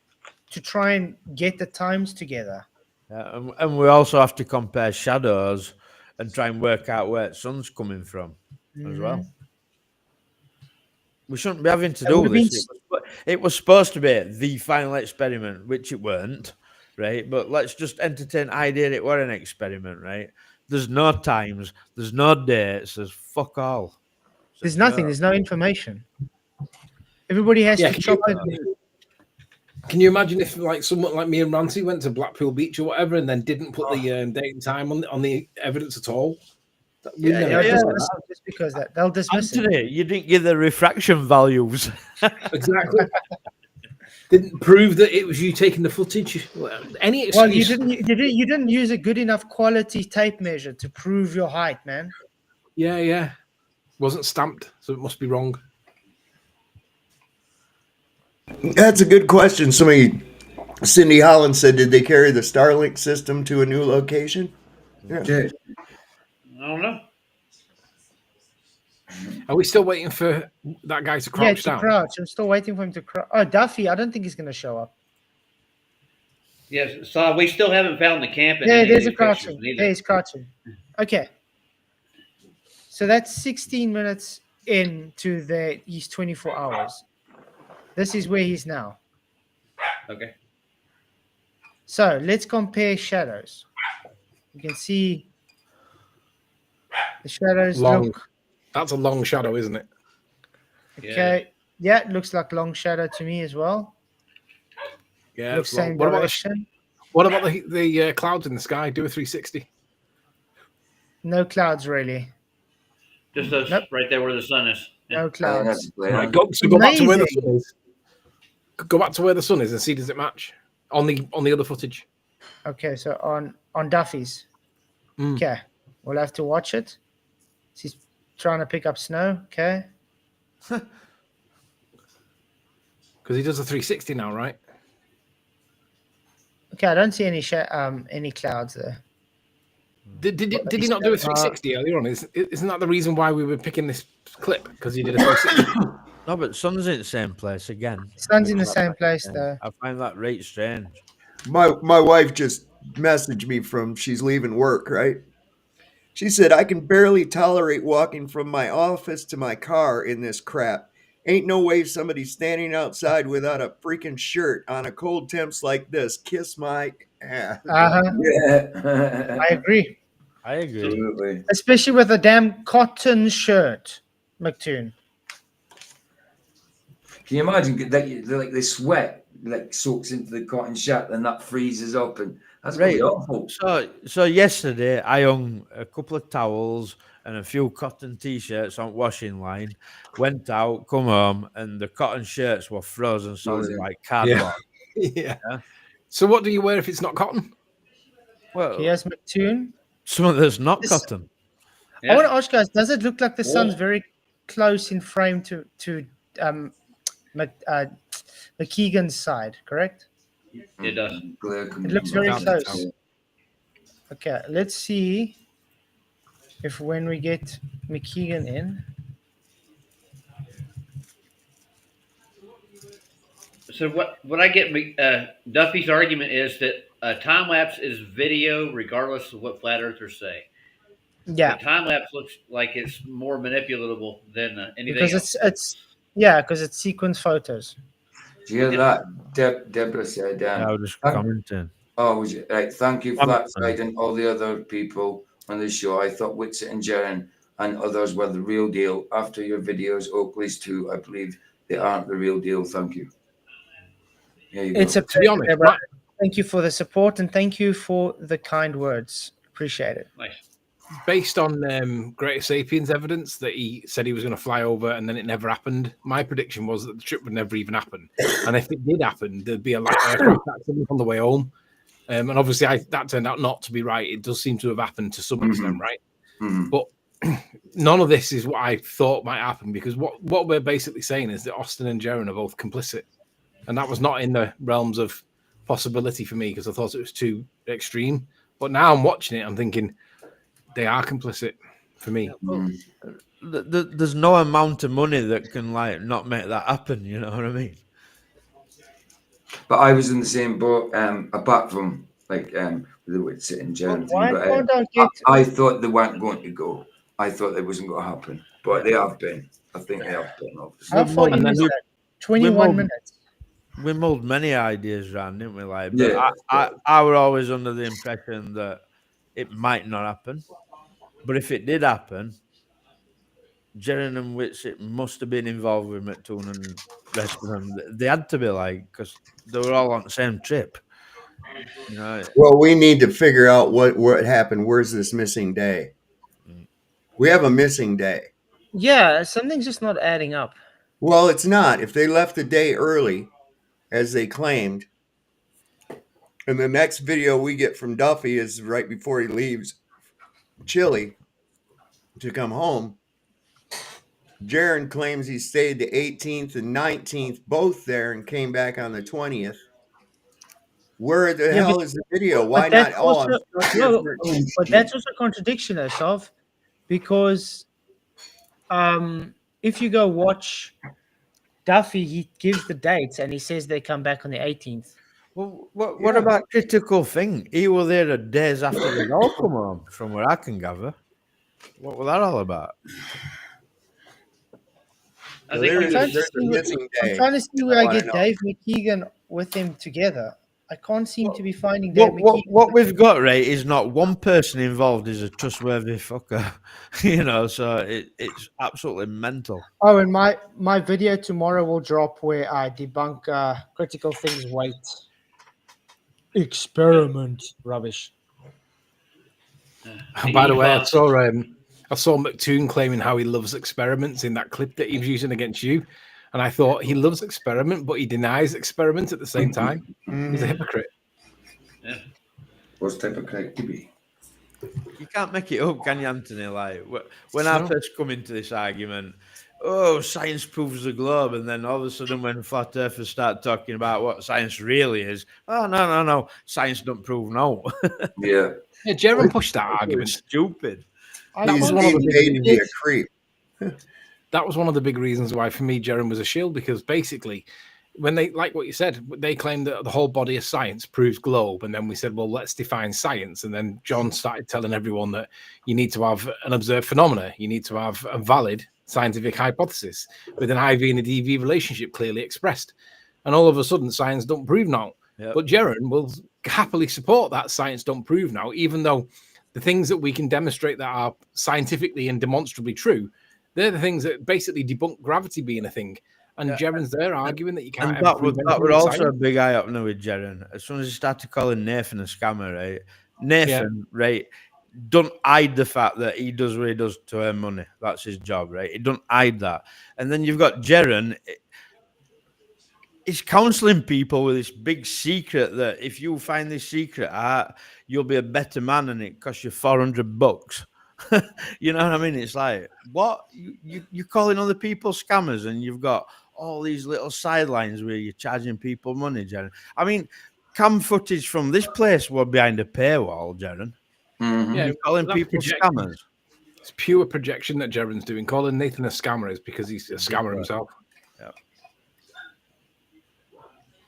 to try and get the times together. Yeah, and we also have to compare shadows and try and work out where the sun's coming from as well. We shouldn't be having to do this. It was supposed to be the final experiment, which it weren't, right? But let's just entertain the idea it were an experiment, right? There's no times, there's no dates, there's fuck all. There's nothing. There's no information. Everybody has to chop it. Can you imagine if, like, someone like me and Rancy went to Blackpool Beach or whatever, and then didn't put the date and time on the evidence at all? Just because that they'll dismiss Anthony, it. you didn't give the refraction values. Exactly. Didn't prove that it was you taking the footage. Any excuse. Well, you didn't use a good enough quality tape measure to prove your height, man. Yeah. Wasn't stamped, so it must be wrong. That's a good question. Cindy Holland said, did they carry the Starlink system to a new location? Yeah. I don't know. Are we still waiting for that guy to crouch down? Crouch. I'm still waiting for him to crouch. Oh, Duffy, I don't think he's going to show up. Yes, so we still haven't found the camp. There's a crouching. Yeah, he's crouching. Okay. So that's 16 minutes into his 24 hours. This is where he's now. Okay. So let's compare shadows. You can see the shadows look. That's a long shadow, isn't it? Okay. Yeah, it looks like long shadow to me as well. Yeah. Looks same What about direction. What about the clouds in the sky? Do a 360. No clouds really. Just those right there where the sun is. No clouds. Right, go back to where the sun is. Go back to where the sun is and see, does it match on the other footage? Okay, so on Duffy's. Okay, we'll have to watch it. He's trying to pick up snow. Okay. Because he does a 360 now, right? Okay, I don't see any clouds there. Did he not do a 360 earlier on? Isn't that the reason why we were picking this clip? Because he did a 360. No, but sun's in the same place again. Sun's in the same place though. I find that right strange. My wife just messaged me she's leaving work, right? She said, I can barely tolerate walking from my office to my car in this crap. Ain't no way somebody's standing outside without a freaking shirt on a cold temps like this. Kiss my ass. Yeah. I agree. Absolutely. Especially with a damn cotton shirt, McToon. Can you imagine that like the sweat like soaks into the cotton shaft and that freezes up, and that's gonna be awful. So yesterday I hung a couple of towels and a few cotton t-shirts on washing line, went out, come home, and the cotton shirts were frozen solid Frozen. like cardboard. Yeah. So what do you wear if it's not cotton? Well, Here's McToon. Some that's not cotton. I want to ask you guys, does it look like the sun's very close in frame to McKeegan's side, correct? It does. It looks very close. Okay, let's see if when we get McKeegan in. So what I get, Duffy's argument is that time lapse is video regardless of what flat earthers say. Yeah. The time lapse looks like it's more manipulatable than anything Because else. because it's sequence photos. Do you hear that? Deborah said. I was just commenting. Oh, was it? Right. Thank you, Flatzoid, and all the other people on the show. I thought Whitsett and Jeran and others were the real deal. After your videos, Oakley's too, I believe they aren't the real deal. Thank you. It's a pleasure, Deborah. Thank you for the support and thank you for the kind words. Appreciate it. Nice. Based on Greater Sapiens evidence that he said he was going to fly over and then it never happened, my prediction was that the trip would never even happen. And if it did happen, there'd be a light aircraft accident on the way home. And obviously that turned out not to be right. It does seem to have happened to some extent, right? But none of this is what I thought might happen, because what we're basically saying is that Austin and Jeran are both complicit. And that was not in the realms of possibility for me because I thought it was too extreme. But now I'm watching it, I'm thinking they are complicit for me. There's no amount of money that can like not make that happen. You know what I mean? But I was in the same boat, apart from like with the Whitsett and Jeran thing. But I thought they weren't going to go. I thought it wasn't going to happen, but they have been. I think they have been. Obviously. How far you missed that? 21 minutes. We mulled many ideas around, didn't we? Like, Yeah. I were always under the impression that it might not happen, but if it did happen, Jeran and Whitsett must have been involved with McToon and the rest of them. They had to be, like, because they were all on the same trip. You know? Well, we need to figure out what happened. Where's this missing day? We have a missing day. Yeah, something's just not adding up. Well, it's not. If they left a day early, as they claimed, and the next video we get from Duffy is right before he leaves Chile to come home. Jeran claims he stayed the 18th and 19th both there and came back on the 20th. Where the hell is the video? Why not? But that's also a contradiction, Asov, because if you go watch Duffy, he gives the dates and he says they come back on the 18th. Well, what about critical thing? He was there days after they all come home, from where I can gather. What was that all about? I'm trying to see where I get Dave McKeegan with them together. I can't seem to be finding Dave McKeegan. What we've got, right, is not one person involved is a trustworthy fucker. You know, so it's absolutely mental. Oh, and my video tomorrow will drop where I debunk critical things weight. Experiment rubbish. By the way, I saw McToon claiming how he loves experiments in that clip that he was using against you. And I thought he loves experiment, but he denies experiment at the same time. He's a hypocrite. Yeah. What's type of correct to be? You can't make it up, can you, Anthony? Like, when I first come into this argument, science proves the globe, and then all of a sudden when flat earthers start talking about what science really is, no, science don't prove no. Yeah. Yeah, Jeran pushed that argument. Stupid. That was one of the big creep. That was one of the big reasons why, for me, Jeran was a shill, because basically, when they, like what you said, they claimed that the whole body of science proves globe, and then we said, well, let's define science, and then John started telling everyone that you need to have an observed phenomena, you need to have a valid scientific hypothesis with an IV and a DV relationship clearly expressed, and all of a sudden, science don't prove now. Yep. But Jeran will happily support that science don't prove now, even though the things that we can demonstrate that are scientifically and demonstrably true, they're the things that basically debunk gravity being a thing. And Jeran's there arguing that you can't. And that prove would anything also a inside. big eye opener with Jeran. As soon as he started calling Nathan a scammer, right? Nathan, right? Don't hide the fact that he does what he does to earn money. That's his job, right? He don't hide that. And then you've got Jeran. He's counseling people with this big secret that if you find this secret out, you'll be a better man, and it costs you $400. You know what I mean? It's like, what? You're calling other people scammers, and you've got all these little sidelines where you're charging people money, Jeran. I mean, cam footage from this place were behind a paywall, Jeran. Mm-hmm. Yeah, You're calling that's people projection. scammers. It's pure projection that Jeran's doing. Calling Nathan a scammer is because he's a scammer himself. Yeah.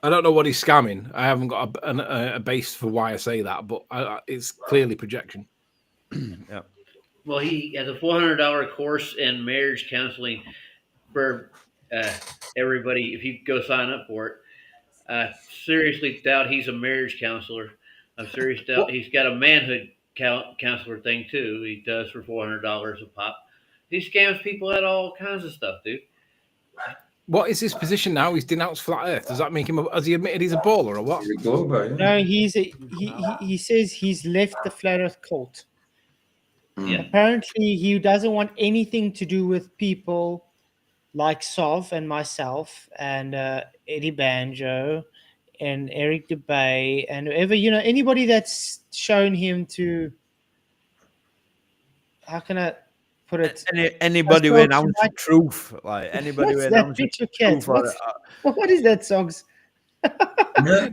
I don't know what he's scamming. I haven't got a base for why I say that, but it's clearly projection. Yeah. Well, he has a $400 course in marriage counseling for everybody. If you go sign up for it, I seriously doubt he's a marriage counselor. I'm serious doubt he's got a manhood counselor thing too. He does for $400 a pop. He scams people out of all kinds of stuff, dude. What is his position now? He's denounced flat Earth. Does that make him? Has he admitted he's a baller or what? He's a glober, yeah. No, he says he's left the flat Earth cult. Yeah. Apparently, he doesn't want anything to do with people like Sov and myself and Eddie Banjo and Eric DeBay and whoever, anybody that's shown him to, how can I put it? Anybody with an ounce of truth, like anybody What's with an that ounce of picture cat? truth. What is that, Sogs?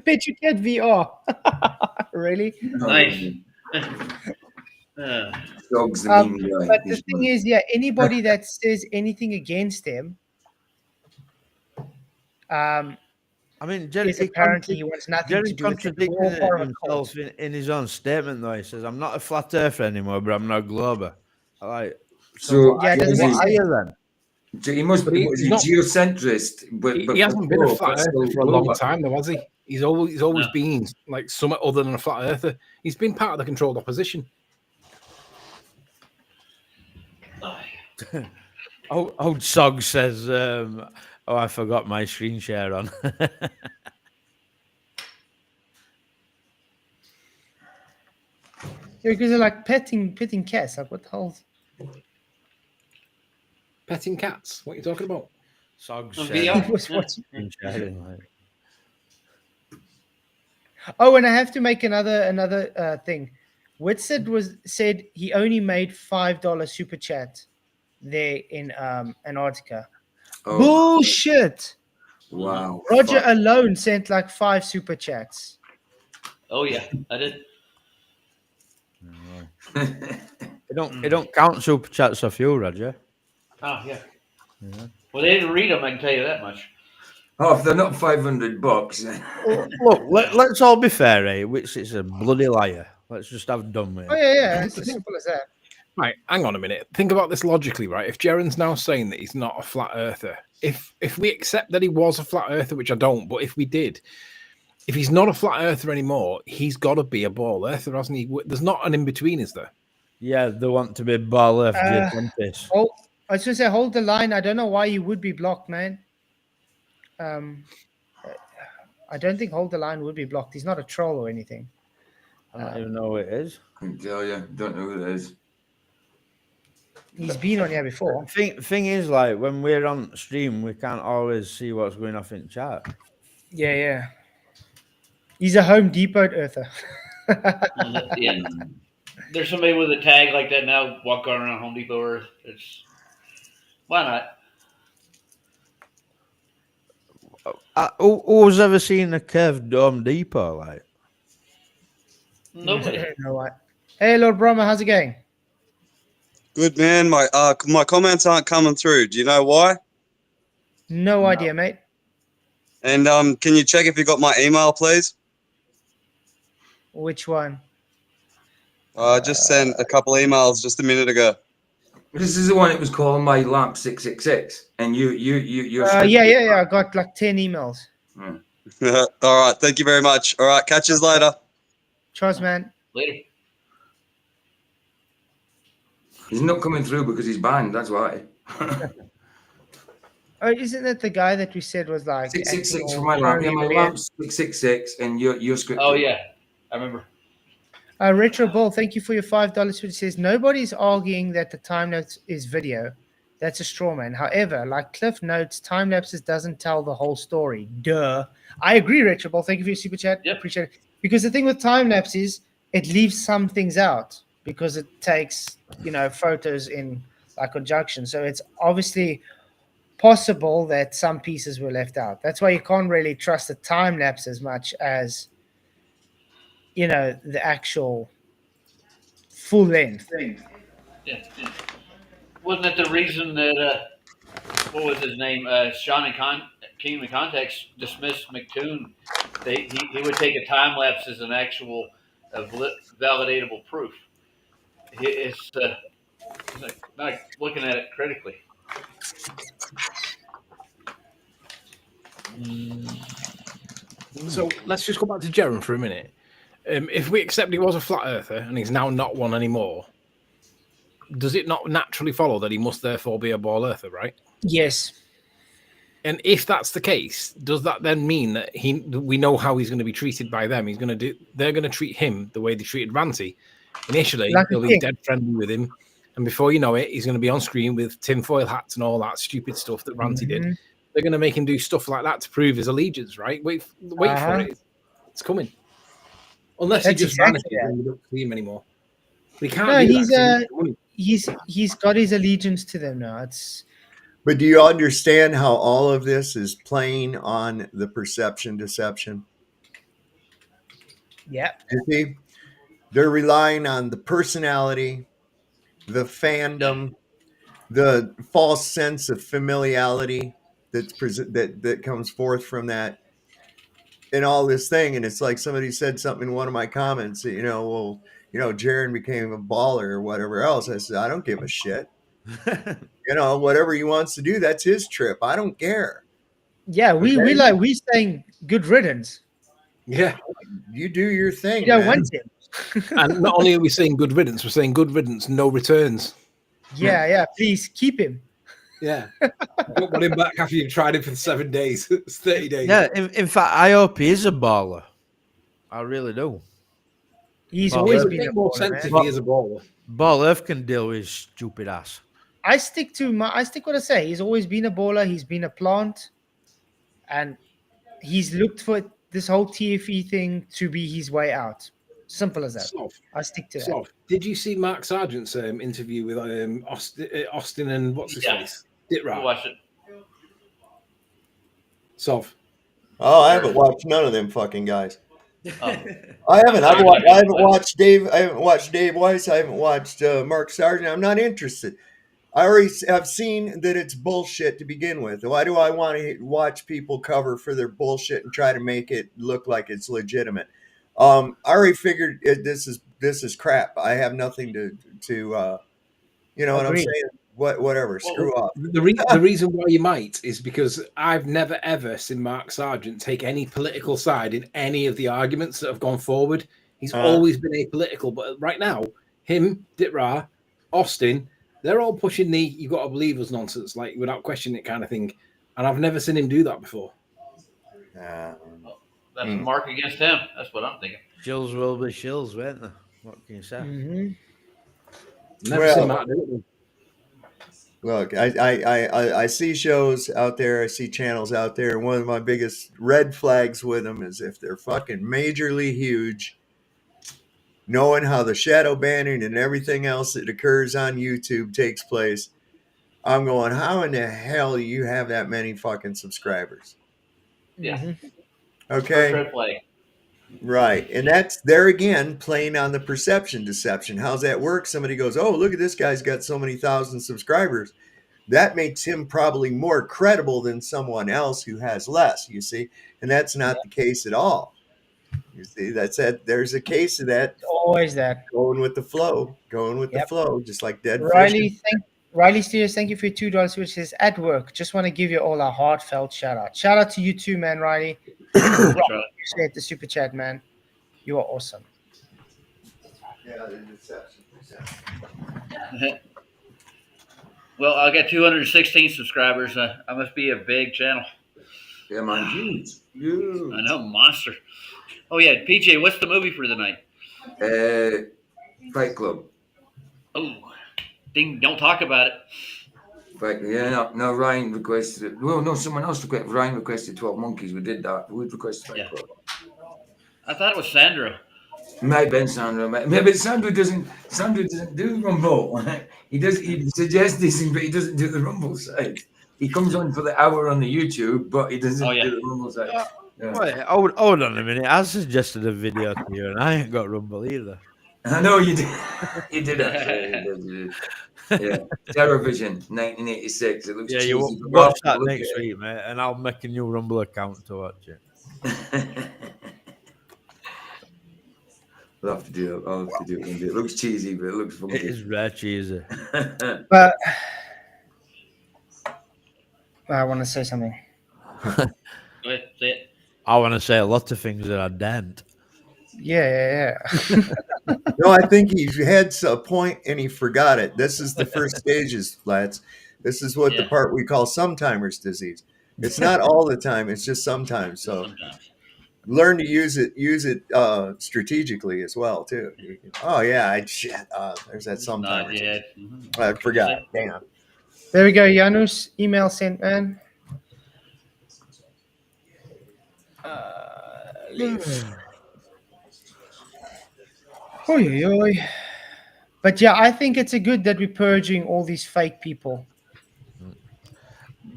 Picture cat VR. Really? Nice. Dog's the mean guy. But the thing is, anybody that says anything against him, I mean, Jerry, apparently he wants nothing to do with it. contradicting All part of a himself in his own statement, though. He says, "I'm not a flat earther anymore, but I'm not a glober." I like. So what are you then? He must be he's not- geocentrist. But He hasn't been a flat still earther for a long glober. time, though, has he? He's always been like something other than a flat earther. He's been part of the controlled opposition. Old Sog says, "Oh, I forgot my screen share on." Yeah, because they're like petting cats. Like, what the hell? Petting cats? What are you talking about? Sog On says, VR? He was watching. screen sharing, like. Oh, and I have to make another thing. Whitsid said he only made $5 super chat there in Antarctica. Oh. Bullshit. Wow. Roger alone sent like 5 super chats. Oh yeah, I did. It don't count super chats off you, Roger. Oh yeah. Yeah. Well, they didn't read them. I can tell you that much. Oh, if they're not $500, then. Look, let's all be fair, eh? Which is a bloody liar. Let's just have done with it. Oh yeah, it's as simple as that. Right, hang on a minute. Think about this logically, right? If Jeran's now saying that he's not a flat earther, if we accept that he was a flat earther, which I don't, but if we did, if he's not a flat earther anymore, he's got to be a ball earther, hasn't he? There's not an in between, is there? Yeah, they want to be ball earth geocentrists. Oh, I was going to say, hold the line. I don't know why you would be blocked, man. I don't think hold the line would be blocked. He's not a troll or anything. I don't even know who it is. I can tell you, don't know who it is. He's been on here before. Thing is, like, when we're on stream, we can't always see what's going off in chat. Yeah. He's a Home Depot earther. Yeah. There's somebody with a tag like that now walking around Home Depot Earth. Why not? Who's ever seen a curved Home Depot, like? Nobody. No, what? Hey, Lord Brahma, how's it going? Good, man. My comments aren't coming through. Do you know why? No idea, mate. And can you check if you got my email, please? Which one? I just sent a couple emails just a minute ago. This is the one that was calling my lamp 666, and you're. Yeah. I got like 10 emails. All right. Thank you very much. All right. Catch you later. Cheers, man. Later. He's not coming through because he's banned. That's why. Oh, isn't that the guy that we said was like 666 acting for all my lamp. Yeah, my pro-human? lamp's 666, and your script. Oh yeah, I remember. Retro Bull, thank you for your $5. Which says nobody's arguing that the time lapse is video. That's a straw man. However, like Cliff notes, time lapses doesn't tell the whole story. Duh. I agree, Retro Bull. Thank you for your super chat. Yep. Appreciate it. Because the thing with time lapse is it leaves some things out because it takes photos in like conjunction. So it's obviously possible that some pieces were left out. That's why you can't really trust the time lapse as much as the actual full length. Yeah. Wasn't that the reason that what was his name? Sean Kingdom of Context dismissed McToon. He would take a time lapse as an actual validatable proof. It's not looking at it critically. So let's just go back to Jeran for a minute. If we accept he was a flat earther and he's now not one anymore, does it not naturally follow that he must therefore be a ball earther, right? Yes. And if that's the case, does that then mean that we know how he's going to be treated by them? They're going to treat him the way they treated Ranty. Initially, Like they'll be dead friendly with him, and before you know it, he's going to be on screen with tinfoil hats and all that stupid stuff that Ranty did. They're going to make him do stuff like that to prove his allegiance, right? Wait for it. It's coming. Unless he just vanishes and we don't see him anymore. But he can't. No, he's got his allegiance to them now. But do you understand how all of this is playing on the perception deception? Yeah. You see, they're relying on the personality, the fandom, the false sense of familiarity that comes forth from that, and all this thing. And it's like somebody said something in one of my comments, Jeran became a baller or whatever else. I said, I don't give a shit. Whatever he wants to do, that's his trip. I don't care. Yeah, we saying good riddance. Yeah, you do your thing. You don't want him. And not only are we saying good riddance, we're saying good riddance, no returns. Yeah. Please keep him. Yeah. Don't want him back after you've tried him for 7 days. It's 30 days. Yeah, in fact, I hope he is a baller. I really do. He's always been a more baller, sense if man. he is a baller. Ball Earth can deal with his stupid ass. I stick what I say. He's always been a baller. He's been a plant, and he's looked for this whole TFE thing to be his way out. Simple as that. I stick to that. Did you see Mark Sargent's interview with Austin and what's his face? I watched it. Sov. Oh, I haven't watched none of them fucking guys. Oh. I haven't. I haven't watched Dave. I haven't watched Dave Weiss. I haven't watched Mark Sargent. I'm not interested. I already have seen that it's bullshit to begin with. Why do I want to watch people cover for their bullshit and try to make it look like it's legitimate? I already figured this is crap. I have nothing to you know what I'm saying? Whatever. Screw off. The reason why you might is because I've never ever seen Mark Sargent take any political side in any of the arguments that have gone forward. He's always been apolitical, but right now, him, Ditra, Austin, they're all pushing the "you got to believe us" nonsense, like without questioning it kind of thing. And I've never seen him do that before. That's a mark against him. That's what I'm thinking. Shills will be shills, won't they? What can you say? Never seen that, did it? Look, I see shows out there. I see channels out there. And one of my biggest red flags with them is if they're fucking majorly huge, knowing how the shadow banning and everything else that occurs on YouTube takes place. I'm going, how in the hell do you have that many fucking subscribers? Yeah. Okay. Red flag. Right. And that's there again, playing on the perception deception. How's that work? Somebody goes, oh, look at this guy's got so many thousand subscribers. That makes him probably more credible than someone else who has less, you see. And that's not the case at all. You see, there's a case of that. It's always that. Going with the flow. The flow, just like dead Riley, Riley Steers, thank you for your $2, which says at work. Just want to give you all a heartfelt shout out. Shout out to you too, man, Riley. Appreciate the super chat, man. You are awesome. Yeah, the deception. Well, I got 216 subscribers. I must be a big channel. Yeah, man, huge. Huge. I know, monster. Oh yeah, PJ, what's the movie for the night? Fight Club. Oh, don't talk about it. Fight, yeah, no, Ryan requested it. Well, no, someone else requested. Ryan requested 12 Monkeys. We did that. We'd requested Fight Club. I thought it was Sandra. Might be Sandra. Maybe Sandra doesn't do Rumble. He suggests this, but he doesn't do the Rumble side. He comes on for the hour on the YouTube, but he doesn't do the Rumble side. Yeah. Wait, hold on a minute. I suggested a video to you, and I ain't got Rumble either. I know you did. You did actually. You did. Yeah. Terrorvision, 1986. It looks cheesy. You watch that next week, mate, and I'll make a new Rumble account to watch it. I'll have to do it. I'll have to do it. It looks cheesy, but it looks funky. It is rare cheesy. But I want to say something. Say it. I want to say a lot of things that I daren't. Yeah. No, I think he had a point and he forgot it. This is the first stages, Flats. This is what the part we call sometimers disease. It's not all the time. It's just sometimes. So learn to use it strategically as well too. Oh yeah, there's that sometimers. I forgot. Damn. There we go, Janus. Email sent, man. Oy. But yeah, I think it's a good that we're purging all these fake people.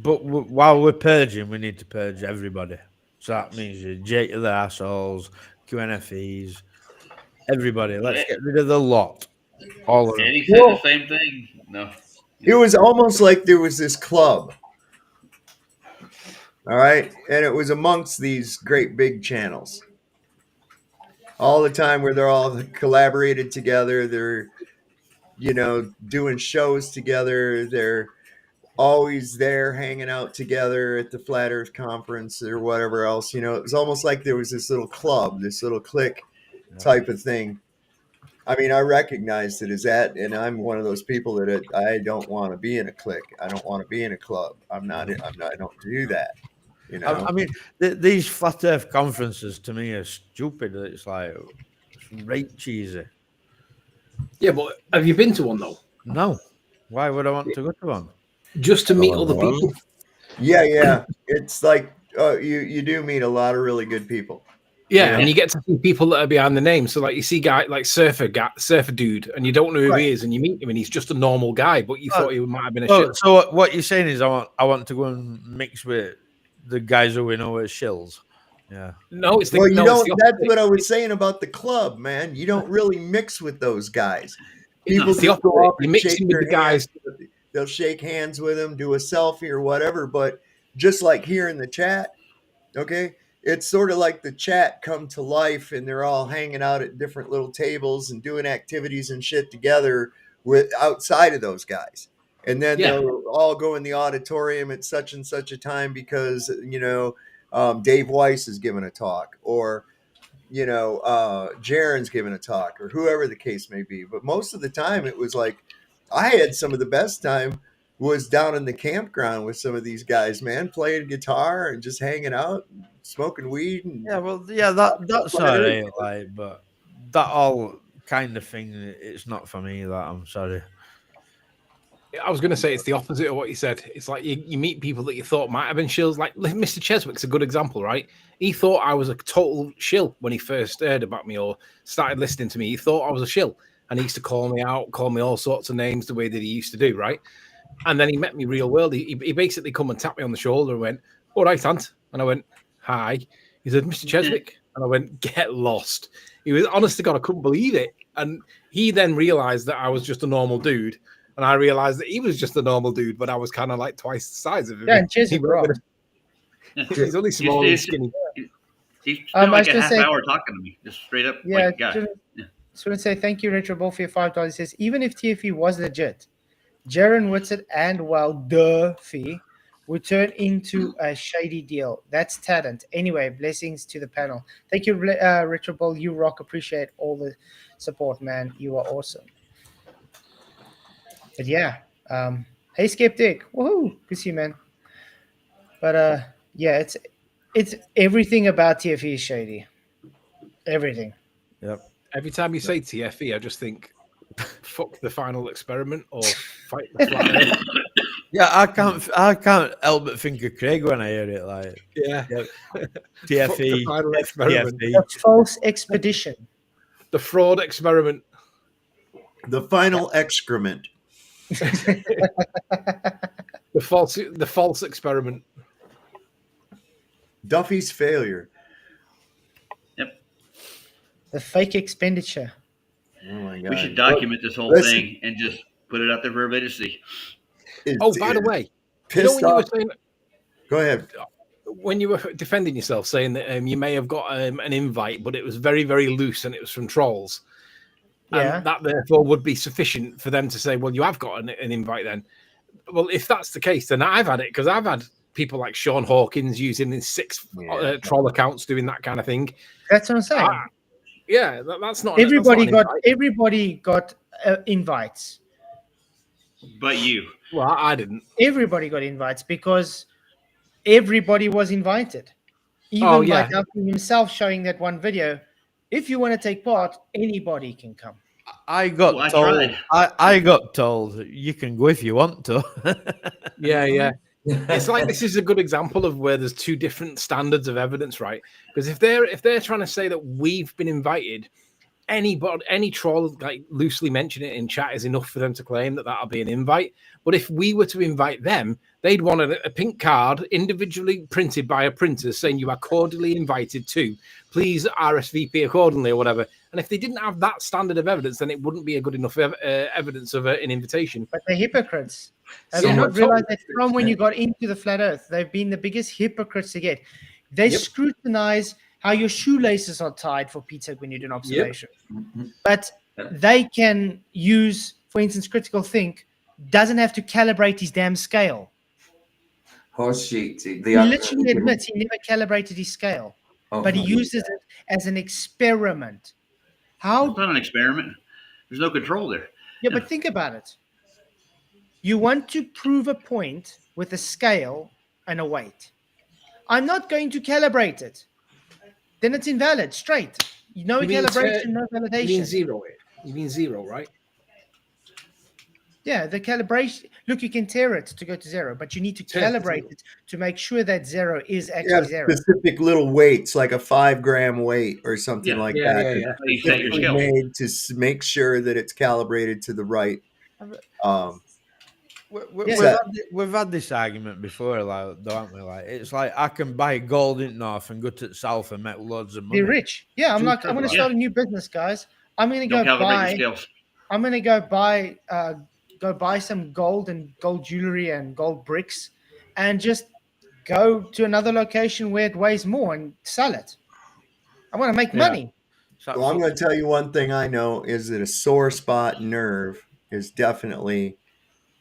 But while we're purging, we need to purge everybody. So that means you Jake the assholes, QNFEs, everybody. Let's get rid of the lot. All of them. Eddie said the same thing. No. It was almost like there was this club. All right. And it was amongst these great big channels. All the time where they're all collaborated together. They're, doing shows together. They're always there hanging out together at the Flat Earth Conference or whatever else. It was almost like there was this little club, this little clique type of thing. I mean, I recognized it as that, and I'm one of those people that I don't want to be in a clique. I don't want to be in a club. I don't do that. I mean, these Flat Earth conferences to me are stupid. It's like right cheesy. Yeah, but have you been to one though? No. Why would I want to go to one? Just to meet other people. Yeah. It's like you do meet a lot of really good people. Yeah, and you get to see people that are behind the name. So, like, you see guy like surfer dude, and you don't know who he is, and you meet him, and he's just a normal guy, but you thought he might have been a shit. So what you're saying is, I want to go and mix with the guys who we know as shills. Yeah. No, it's that's what I was saying about the club, man. You don't really mix with those guys. People just go up and shake their guys. They'll shake hands with them, do a selfie or whatever. But just like here in the chat, okay, it's sort of like the chat come to life, and they're all hanging out at different little tables and doing activities and shit together with outside of those guys. And then they'll all go in the auditorium at such and such a time because, Dave Weiss is giving a talk, or, Jeran's giving a talk, or whoever the case may be. But most of the time it was like, I had some of the best time was down in the campground with some of these guys, man, playing guitar and just hanging out, and smoking weed. And that's all right, like, but that all kind of thing, it's not for me. That I'm sorry. I was going to say it's the opposite of what you said. It's like you meet people that you thought might have been shills. Like Mr. Cheswick's a good example, right? He thought I was a total shill when he first heard about me or started listening to me. He thought I was a shill, and he used to call me out, call me all sorts of names the way that he used to do, right? And then he met me real world. He basically come and tapped me on the shoulder and went, "All right, Ant." And I went, "Hi." He said, "Mr. Cheswick." And I went, "Get lost." He was, honest to God, I couldn't believe it. And he then realized that I was just a normal dude. And I realized that he was just a normal dude, but I was kind of like twice the size of him. Yeah, and Cheswick, he's only small and skinny. He spent like a half hour talking to me, just straight up. Yeah, like guy. Just want to say thank you, Retro Bull, for your $5. He says, even if TFE was legit, Jeran Whitsett and Duffy would turn into a shady deal. That's talent. Anyway, blessings to the panel. Thank you, Retro Bull. You rock. Appreciate all the support, man. You are awesome. But yeah, Hey, Skeptic. Woohoo! Good to see you, man. But yeah, it's everything about TFE is shady. Everything. Yep. Every time you say TFE, I just think, fuck the final experiment or fight the flat earth. Yeah, I can't help but think of Craig when I hear it. Like, yeah. TFE, Fuck the final experiment. TFE. The false expedition. The fraud experiment. The final excrement. The false experiment. Duffy's failure. Yep. The fake expenditure. Oh my God. We should document this whole Listen. thing and just put it out there for everybody to see. By the way, pissed when you were off. saying, Go ahead. when you were defending yourself, saying that you may have got an invite, but it was very, very loose and it was from trolls. Yeah. And that therefore would be sufficient for them to say, well, you have got an invite then. Well, if that's the case, then I've had it, because I've had people like Sean Hawkins using his 6 troll accounts doing that kind of thing. That's what I'm saying. That's not. Everybody that's not got everybody got invites. But you. Well, I didn't. Everybody got invites because everybody was invited. Even by Duffy himself showing that one video. If you want to take part, anybody can come. I got told. I got told you can go if you want to. Yeah. It's like this is a good example of where there's two different standards of evidence, right? Because if they're trying to say that we've been invited, any troll like loosely mention it in chat is enough for them to claim that that'll be an invite. But if we were to invite them, they'd want a pink card individually printed by a printer saying you are cordially invited to. Please RSVP accordingly or whatever. And if they didn't have that standard of evidence, then it wouldn't be a good enough evidence of an invitation. But they're hypocrites. Have you not realized that from when you got into the flat earth, they've been the biggest hypocrites to get? They scrutinize how your shoelaces are tied for Peter when you do an observation. But they can use, for instance, critical think doesn't have to calibrate his damn scale. Horse sheet. He literally admits he never calibrated his scale, but he uses it as an experiment. How? It's not an experiment. There's no control there. Yeah, but think about it. You want to prove a point with a scale and a weight. I'm not going to calibrate it. Then it's invalid, straight. No calibration, no validation. You mean zero? You mean zero, right? Yeah, the calibration. Look, you can tear it to go to zero, but you need to calibrate it to make sure that zero is actually zero. Specific little weights, like a 5-gram weight or something like that. Yeah. You set your scale. Made to make sure that it's calibrated to the right. We've had this argument before, like, don't we? Like, it's like I can buy gold in North and go to the South and make loads of money. Be rich. Yeah, I'm going to start a new business, guys. I'm going to go buy. I'm going to go buy some gold and gold jewelry and gold bricks, and just go to another location where it weighs more and sell it. I want to make money. Well, I'm going to tell you one thing I know is that a sore spot nerve is definitely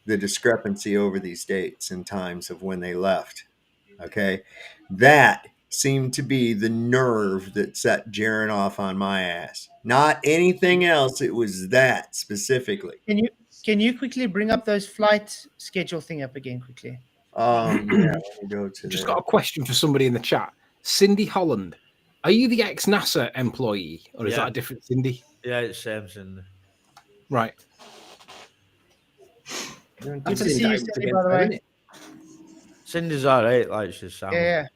the discrepancy over these dates and times of when they left. Okay. That seemed to be the nerve that set Jeran off on my ass. Not anything else. It was that specifically. Can you quickly bring up those flight schedule thing up again quickly? Yeah, let me go to Just got a question for somebody in the chat. Cindy Holland, are you the ex-NASA employee, or is that a different Cindy? Yeah, it's same Cindy. Right. Good to see you, Cindy, by the way. Cindy's all right, like she's sound. Yeah.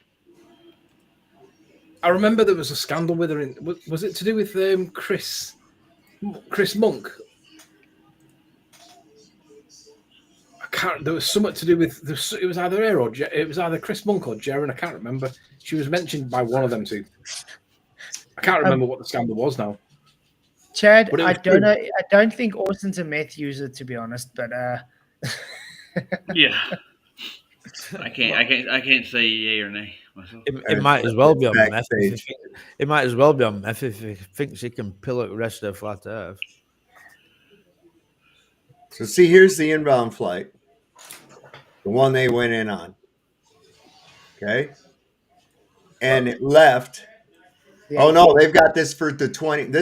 I remember there was a scandal with her. Was it to do with Chris Monk? I can't. There was something to do with. It was either her or it was either Chris Monk or Jeran. I can't remember. She was mentioned by one of them two. I can't remember what the scandal was now. Chad, I don't know. I don't think Austin's a meth user, to be honest. But yeah, I can't say yay or nay myself. It might as well be on meth. It might as well be on meth if he thinks he can pill out the rest of the flat earth. So see, here's the inbound flight, the one they went in on. Okay, and it left. Yeah, oh no, they've got this for the 20.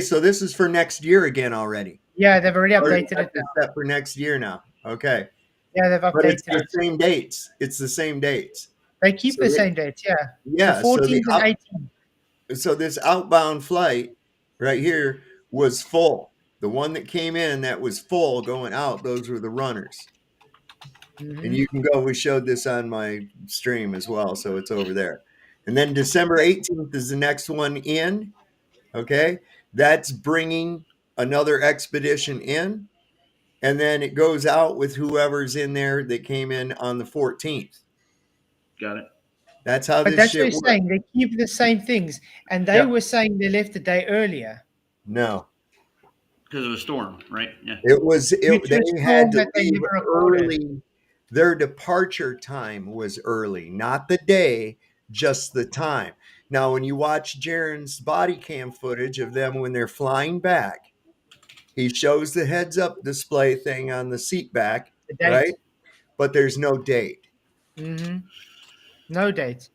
So this is for next year again already. Yeah, they've already updated it. Set for next year now. Okay, Yeah, they've but it's updated the it. same dates. It's the same dates. They keep So the same dates, yeah. Yeah. The 14th and 18th. So this outbound flight right here was full. The one that came in that was full going out, those were the runners. And you can go, we showed this on my stream as well, so it's over there. And then December 18th is the next one in. Okay. That's bringing another expedition in. And then it goes out with whoever's in there that came in on the 14th. Got it. That's how But this that's what shit you're works. saying. They keep the same things. And they were saying they left a day earlier. No. Because of a storm, right? Yeah. It was, Due to a they storm had to that they leave never recorded. early. Their departure time was early, not the day, just the time. Now, when you watch Jeran's body cam footage of them when they're flying back, he shows the heads up display thing on the seat back, right? But there's no date. No date.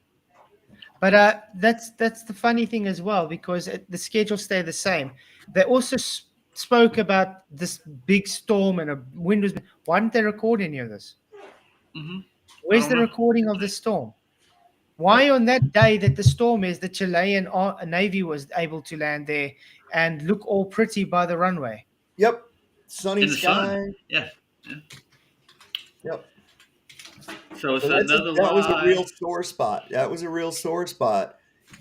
But that's the funny thing as well, because the schedule stayed the same. They also spoke about this big storm and a wind was. Why didn't they record any of this? Where's the recording of the storm? Why on that day that the storm is, the Chilean Navy was able to land there and look all pretty by the runway? Yep. Sunny In the sky. sun. Yeah. Yep. So it's So another that was a lie. real sore spot. That was a real sore spot.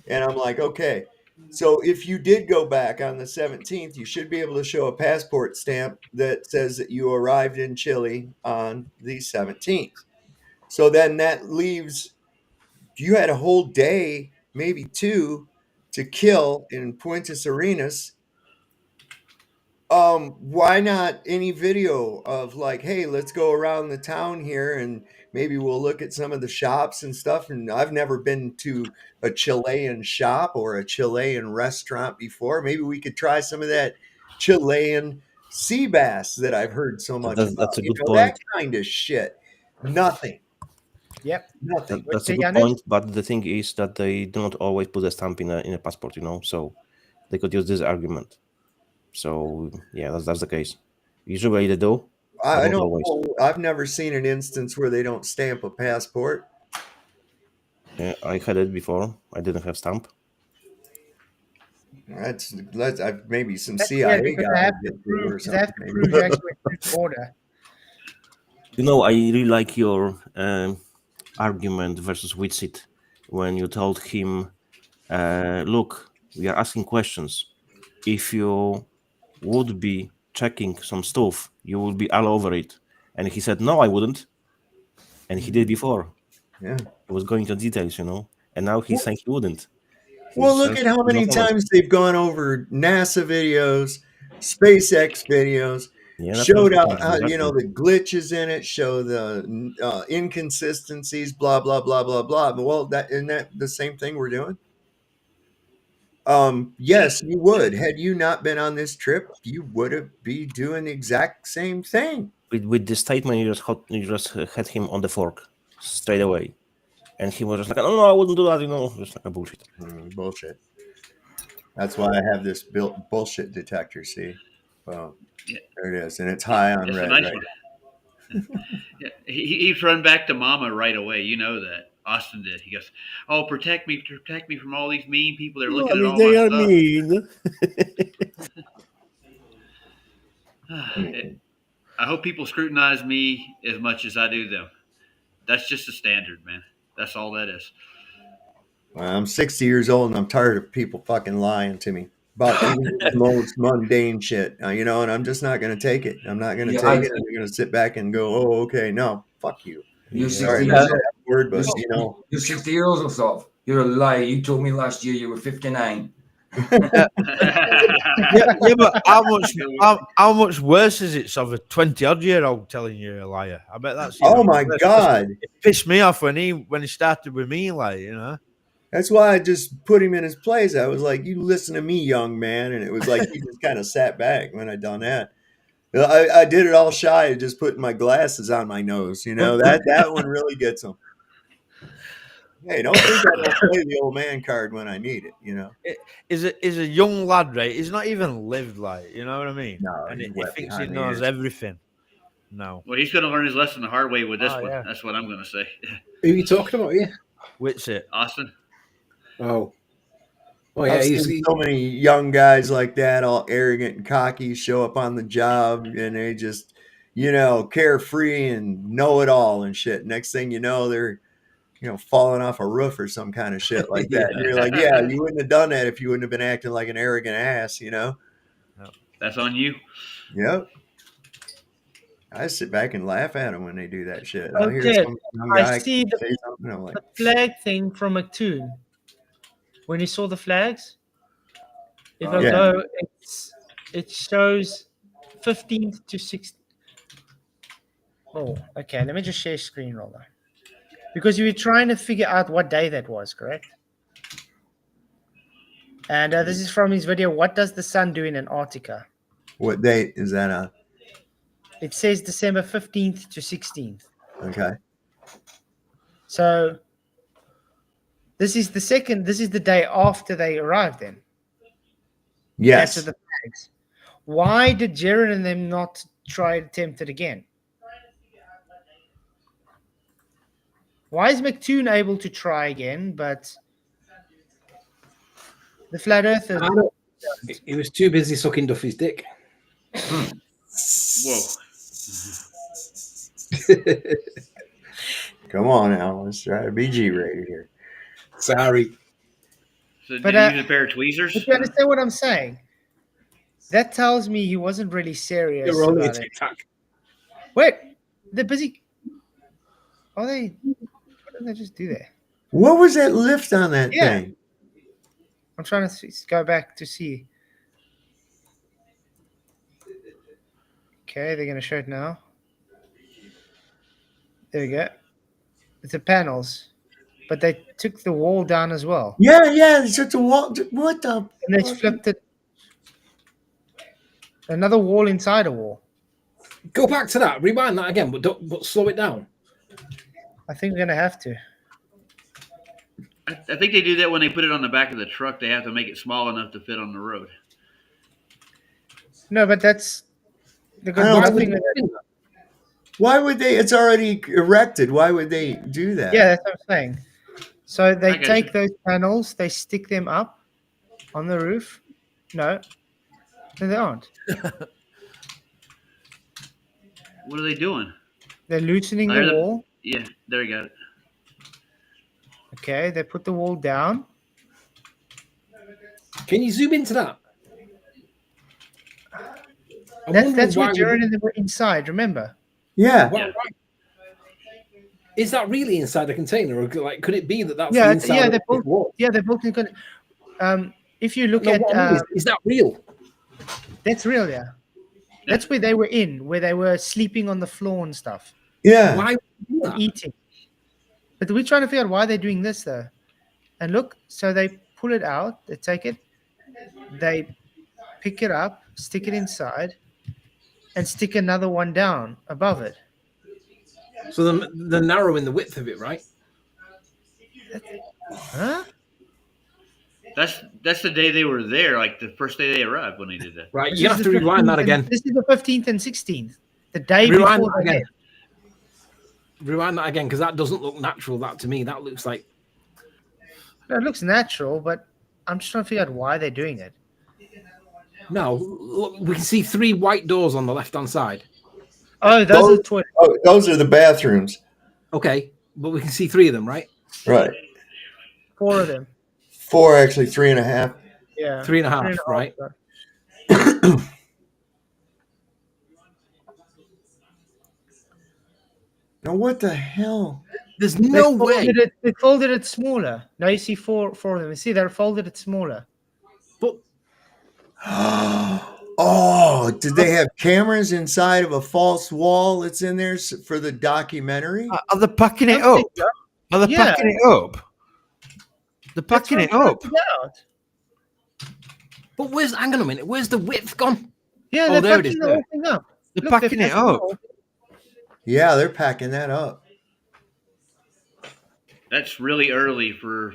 And I'm like, okay. So if you did go back on the 17th, you should be able to show a passport stamp that says that you arrived in Chile on the 17th. So then that leaves, you had a whole day, maybe two, to kill in Puentes Arenas. Why not any video of like, hey, let's go around the town here and maybe we'll look at some of the shops and stuff. And I've never been to a Chilean shop or a Chilean restaurant before. Maybe we could try some of that Chilean sea bass that I've heard so much about. That's a good That point. kind of shit. Nothing. Yep. Nothing. That's a good point, but the thing is that they do not always put a stamp in a passport, so they could use this argument. So yeah, that's the case. Usually they do. I but not don't always. know. I've never seen an instance where they don't stamp a passport. Yeah, I had it before. I didn't have stamp. That's maybe some That's CIA weird because guy they have did to it or prove, they have to something. prove you actually went through the border. I really like your argument versus Witsit when you told him, look, we are asking questions. If you would be checking some stuff, you would be all over it. And he said, no, I wouldn't. And he did before. Yeah. He was going to details, and now he's saying he wouldn't. Well, look at how many times they've gone over NASA videos, SpaceX videos, Yeah, showed out exactly. the glitches in it, show the inconsistencies, blah blah blah blah blah. Well, isn't that the same thing we're doing? Yes, you would. Had you not been on this trip, you would be doing the exact same thing. With this statement, you just had him on the fork straight away. And he was just like, no, I wouldn't do that, just like a bullshit. Bullshit. That's why I have this built bullshit detector, see? Well, there it is. And it's high on It's a red. nice Right? one. Yeah, he's run back to Mama right away. You know that. Austin did. He goes, "Oh, protect me from all these mean people. They're looking at all they my are stuff." mean. I hope people scrutinize me as much as I do them. That's just a standard, man. That's all that is. I'm 60 years old and I'm tired of people fucking lying to me about even the most mundane shit, and I'm just not going to take it. I'm not going to take it. I'm going to sit back and go, oh, okay, no, fuck you. You're 60 Sorry, years not old. that word, but You're 60 years old, stuff. You're a liar. You told me last year you were 59. yeah, but how much worse is it of a 20-odd-year-old telling you a liar? I bet that's. Oh my God! It pissed me off when he started with me, That's why I just put him in his place. I was like, "You listen to me, young man," and it was like he just kind of sat back when I done that. I did it all shy of just putting my glasses on my nose. That one really gets him. Hey, don't think I don't play the old man card when I need it. Is a young lad, right? He's not even lived, you know what I mean? No, and he's he wet thinks he behind the knows ears. everything. No. Well, he's going to learn his lesson the hard way with this Oh, one. yeah. That's what I'm going to say. Who are you talking about here? Whitsit. Austin. Oh. Oh yeah, I've he's seen so many young guys like that, all arrogant and cocky, show up on the job and they just, carefree and know it all and shit. Next thing you know, they're, falling off a roof or some kind of shit like that. And you're like, yeah, you wouldn't have done that if you wouldn't have been acting like an arrogant ass, That's on you. Yep. I sit back and laugh at them when they do that shit. I'll hear Okay, some young I guy see say something, I'm like, the flag thing from McToon. When you saw the flags, if I Yeah. go, it shows 15th to 16th. Oh, okay. Let me just share screen roller. Because you were trying to figure out what day that was, correct? And this is from his video, What Does the Sun Do in Antarctica? what date is that on? It says December 15th to 16th. Okay. So this is the day after they arrived then. Yes. After the flags. Why did Jeran and them not try to attempt it again? Why is McToon able to try again, but the flat earthers? He was too busy sucking Duffy's dick. Whoa. Come on now, let's try to be G-rated here. Sorry. So But, did he use a pair of tweezers? But you understand what I'm saying? That tells me he wasn't really serious. You're only a about it. tic-tac. Wait, they're busy. Are they? What did they just do there? What was that lift on that Yeah. thing? I'm trying to go back to see. Okay, they're going to show it now. There we go. It's the panels, but they took the wall down as well. Yeah, they took the wall. What the? And they flipped it. Another wall inside a wall. Go back to that. Rewind that again, but slow it down. I think we're going to have to. I think they do that when they put it on the back of the truck. They have to make it small enough to fit on the road. No, but that's the good I don't nothing know. with it. Why would they? It's already erected. Why would they do that? Yeah, that's what I'm saying. So they I got take you. those panels, they stick them up on the roof. No, they aren't. What are they doing? They're loosening There the the- wall. Yeah, there you go. Okay, they put the wall down. Can you zoom into that? That's why where Jeran and them were inside, remember? Yeah. Why- Is that really inside the container, or could it be that that's Yeah, the inside? yeah, of they the built. wall? Yeah, they built in. If you look No, at, what I mean is that real? that's real. Yeah, that's where they were where they were sleeping on the floor and stuff. Yeah. Why And eating? But we're trying to figure out why they're doing this though. And look, so they pull it out, they take it, they pick it up, stick it inside, and stick another one down above it. So they're narrowing the width of it, right? Huh? That's the day they were there, like the first day they arrived when they did that. Right, This you is have the to rewind that 15th again. This is the 15th and 16th, the day Rewind before that they again. left. Rewind that again, because that doesn't look natural. That to me, that looks like No, it looks natural, but I'm just trying to figure out why they're doing it. no. Look, we can see 3 white doors on the left-hand side. Oh, those are the toilets. Oh, those are the bathrooms. Okay, but we can see 3 of them, right? Right. 4 of them. 4, actually, 3.5. Yeah. 3.5, right? Now, what the hell? There's no way. They folded it smaller. Now you see four of them. You see, they're folded it smaller. But Oh, did they have cameras inside of a false wall that's in there for the documentary? Are they packing it up? Are they Yeah. packing it up? They're packing it up. But hang on a minute, where's the width gone? Yeah, Oh, they're there it is. packing the There. whole thing up. They're Look, packing it packing up. all- Yeah, they're packing that up. That's really early for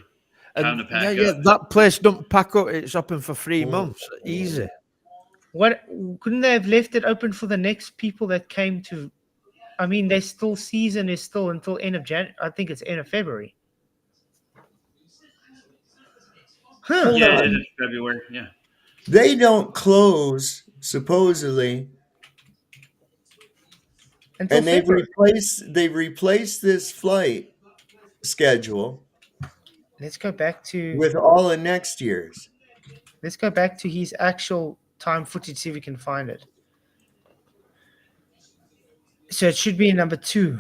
time to pack yeah, up. that place don't pack up. It's open for 3 months. Easy. What couldn't they have left it open for the next people that came to I mean, their still season is still until end of I think it's end of February. Huh. Yeah, it is in February. Yeah. They don't close supposedly, Until and February. they've replaced this flight schedule. Let's go back to with all of next year's. Let's go back to his actual time footage, see if we can find it. So it should be in number 2.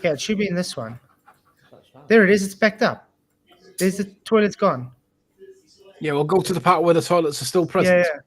Yeah, it should be in this one. There it is. It's backed up. There's the toilet's gone. Yeah, we'll go to the part where the toilets are still present. Yeah.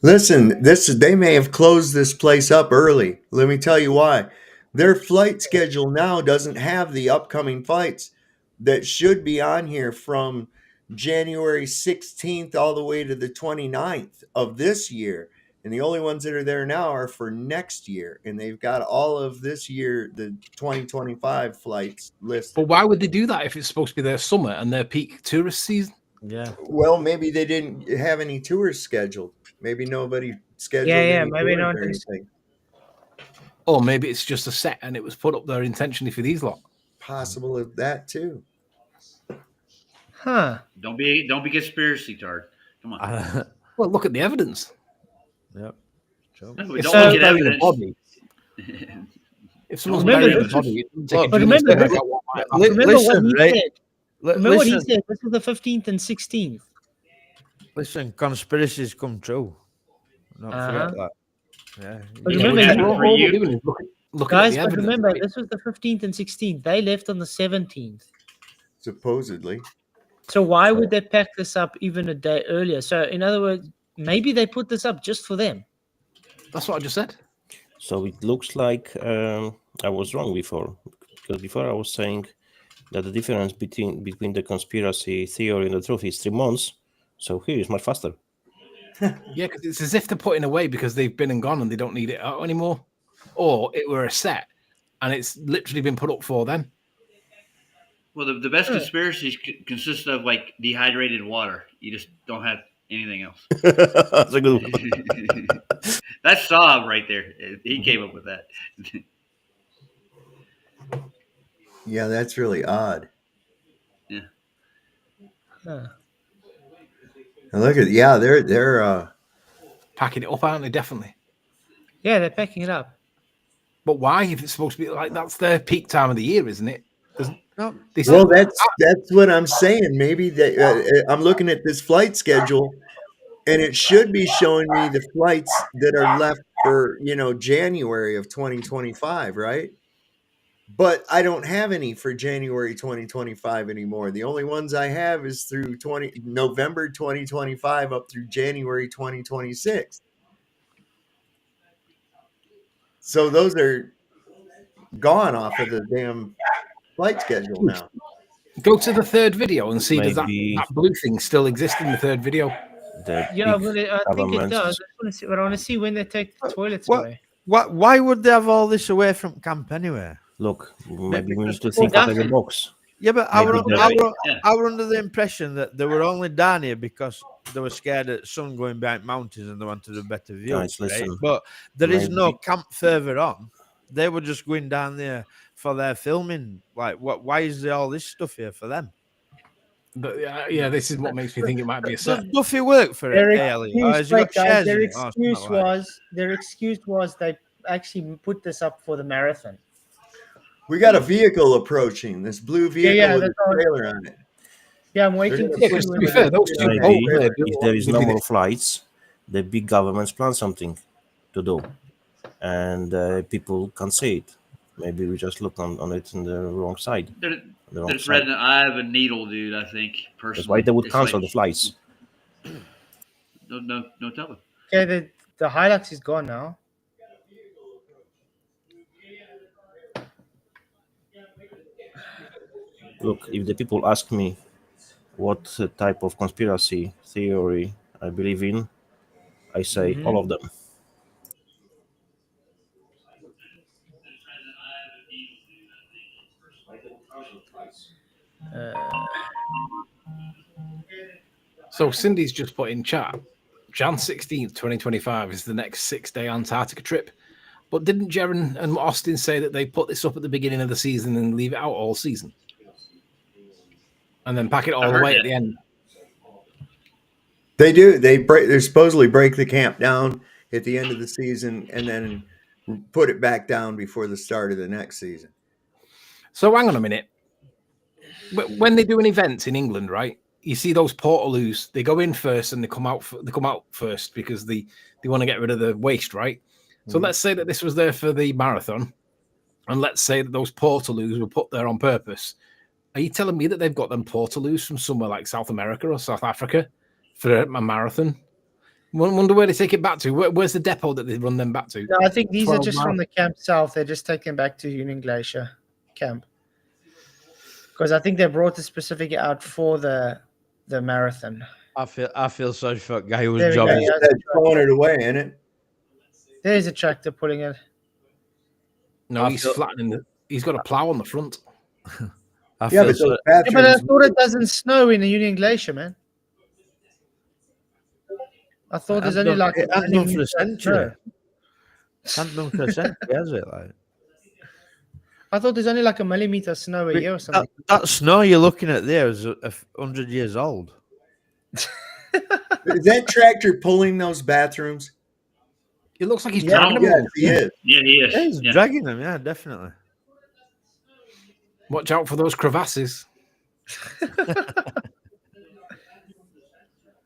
Listen, they may have closed this place up early. Let me tell you why. Their flight schedule now doesn't have the upcoming flights that should be on here from January 16th all the way to the 29th of this year. And the only ones that are there now are for next year. And they've got all of this year, the 2025 flights listed. But why would they do that if it's supposed to be their summer and their peak tourist season? Yeah. Well, maybe they didn't have any tours scheduled. Maybe nobody scheduled any maybe tours not. or anything. Or maybe it's just a set and it was put up there intentionally for these lot. Possible of that too. Huh. Don't be conspiracy tard. Come on. Well, look at the evidence. Yep. No, we don't look at evidence. If someone's buried in a body, remember what he said. This was the 15th and 16th. Listen, conspiracies come true. Don't forget that. Yeah. But remember, this was the 15th and 16th. They left on the 17th. Supposedly. So why would they pack this up even a day earlier? So in other words, maybe they put this up just for them. That's what I just said. So it looks like I was wrong before, because before I was saying that the difference between the conspiracy theory and the truth is 3 months. So here is much faster. Yeah, because it's as if they're putting away because they've been and gone and they don't need it out anymore, or it were a set and it's literally been put up for them. Well, the best conspiracies consist of like dehydrated water. You just don't have anything else. That's a good one. That's Saab right there. He came up with that. Yeah, that's really odd. Yeah. Huh. And look at they're packing it up, aren't they? Definitely. Yeah, they're packing it up. But why? If it's supposed to be like that's their peak time of the year, isn't it? Well, that's what I'm saying. Maybe I'm looking at this flight schedule, and it should be showing me the flights that are left for January of 2025, right? But I don't have any for January 2025 anymore. The only ones I have is through November 2025 up through January 2026. So those are gone off of the damn flight schedule now. Go to the third video and see does that blue thing still exist in the third video? Yeah, well, I think it does. I want to see when they take the toilets away. Why would they have all this away from camp anyway? Look, maybe we need to think out of the box. Yeah, but I were under the impression that they were only down here because they were scared of sun going behind mountains and they wanted a better view. Guys, listen, right? But there is no camp further on. They were just going down there for their filming. Like, why is there all this stuff here for them? But yeah, this is what makes me think it might be a set. Does Duffy work for it? Their excuse was they actually put this up for the marathon. We got a vehicle approaching. This blue vehicle with a trailer on it. Yeah, I'm waiting to see. To be fair, if there is no more flights, the big governments plan something to do, and people can say it. Maybe we just look on it in the wrong side. They're threading the eye of a needle, dude. I think personally. That's why they would cancel the flights. No telling. Okay, the Hilux is gone now. Look, if the people ask me what type of conspiracy theory I believe in, I say all of them. So Cindy's just put in chat, Jan 16th, 2025 is the next 6-day Antarctica trip. But didn't Jeran and Austin say that they put this up at the beginning of the season and leave it out all season? And then pack it all the way at the end? They do. They supposedly break the camp down at the end of the season and then put it back down before the start of the next season. So hang on a minute. When they do an event in England, right? You see those portaloos. They go in first and they come out first because they want to get rid of the waste, right? So let's say that this was there for the marathon, and let's say that those portaloos were put there on purpose. Are you telling me that they've got them portaloos from somewhere like South America or South Africa for a marathon? Wonder where they take it back to. Where's the depot that they run them back to? No, I think these are just 12 from the camp south. They're just taken back to Union Glacier camp. Because I think they brought the specific out for the marathon. I feel sorry for that guy who There was we go, jogging. yeah. That's throwing it away, isn't it? There's a tractor pulling it. No, he's flattening he's got a plow on the front. But I thought it doesn't snow in the Union Glacier, man. I thought there's only like it hasn't done for a millimeter century. snow. Hasn't done for a century, has it? Like, Oh, I thought there's only like a millimeter of snow a year or something. that snow you're looking at there is 100 years old. Is that tractor pulling those bathrooms? It looks like he's dragging them. Yes, he is. Yeah, he is. Yeah, he's Yeah. dragging them, yeah, definitely. Watch out for those crevasses. Look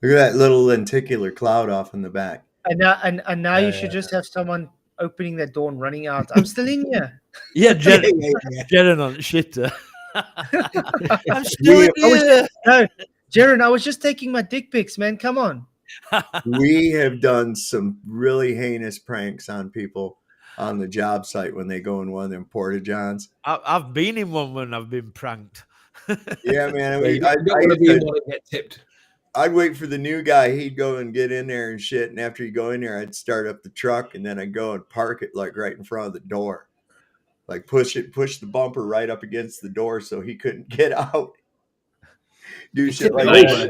at that little lenticular cloud off in the back. And now you should just have someone opening that door and running out. I'm still in here. Yeah, Jeran on shitter. I'm still in here. No, Jeran, I was just taking my dick pics, man. Come on. We have done some really heinous pranks on people on the job site when they go in one of them porta johns. I've been in one when I've been pranked. Yeah, man. I You mean, don't want to be in one and get tipped. I'd wait for the new guy. He'd go and get in there and shit. And after he'd go in there, I'd start up the truck and then I'd go and park it like right in front of the door. Like push the bumper right up against the door so he couldn't get out. Do shit like that.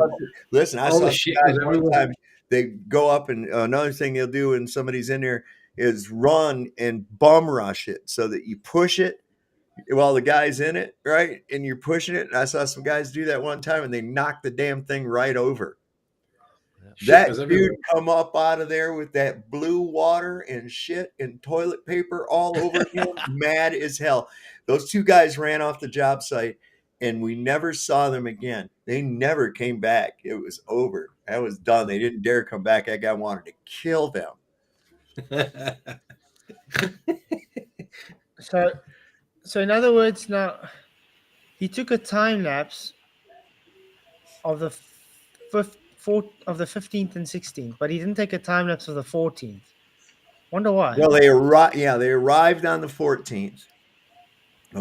Listen, I saw some guys one time. They go up and another thing they'll do when somebody's in there is run and bum rush it so that you push it while the guy's in it, right? And you're pushing it. And I saw some guys do that one time and they knocked the damn thing right over. That dude come up out of there with that blue water and shit and toilet paper all over him, mad as hell. Those two guys ran off the job site and we never saw them again. They never came back. It was over. That was done. They didn't dare come back. That guy wanted to kill them. So in other words, now he took a time lapse of the 15th and 16th, but he didn't take a time lapse of the 14th. Wonder why? Well, they arrived on the 14th.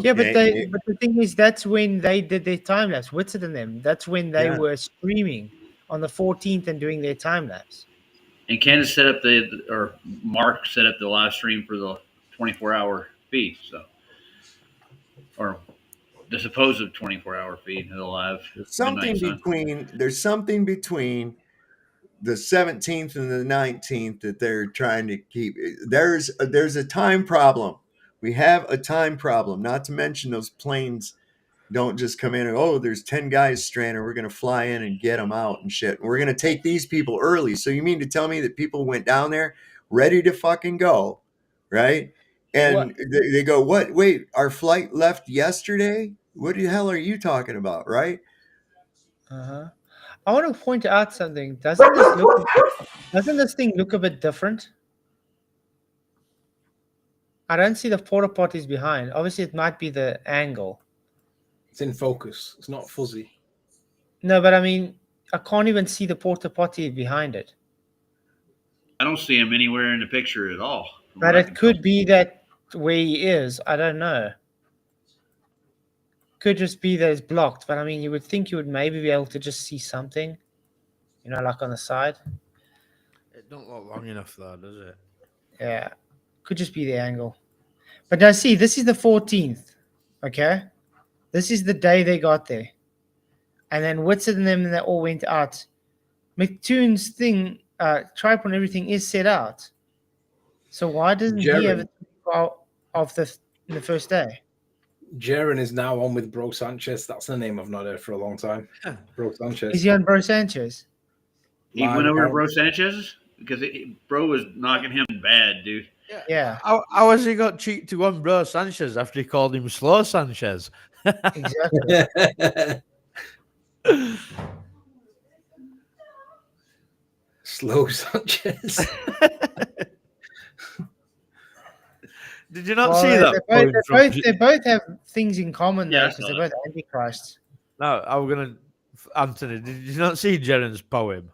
Yeah, but the thing is, that's when they did their time lapse. Whitson and them. That's when they were streaming on the 14th and doing their time lapse. And Candace set up Mark set up the live stream for the 24-hour feed. So, or the supposed 24-hour feed of the live. There's something between the 17th and the 19th that they're trying to keep. There's a time problem. We have a time problem. Not to mention those planes don't just come in and, oh, there's 10 guys stranded. We're going to fly in and get them out and shit. We're going to take these people early. So you mean to tell me that people went down there ready to fucking go, right? And they go, what? Wait, our flight left yesterday? What the hell are you talking about, right? I want to point out something. Doesn't this thing look a bit different? I don't see the porta potties behind. Obviously, it might be the angle. It's in focus. It's not fuzzy. No, but I mean, I can't even see the porta potty behind it. I don't see him anywhere in the picture at all. But it could be that where he is. I don't know. Could just be that it's blocked. But I mean, you would think you would maybe be able to just see something, like on the side. It don't look long enough though, does it? Yeah. Could just be the angle. But now see, this is the 14th. Okay? This is the day they got there. And then Whitson and them, they all went out McToon's thing, tripod and everything is set out. So why doesn't he have it of the first day? Jeran is now on with Bro Sanchez. That's the name I've not heard for a long time. Bro Sanchez. Is he on Bro Sanchez? He went over to Bro Sanchez's because Bro was knocking him bad, dude. Yeah. How has he got cheek to one Bro Sanchez after he called him Slow Sanchez? Exactly. Slow Sanchez. Did you not see that? They both have things in common, though, because they're both antichrists. No, I'm gonna. Anthony, did you not see Jeran's poem?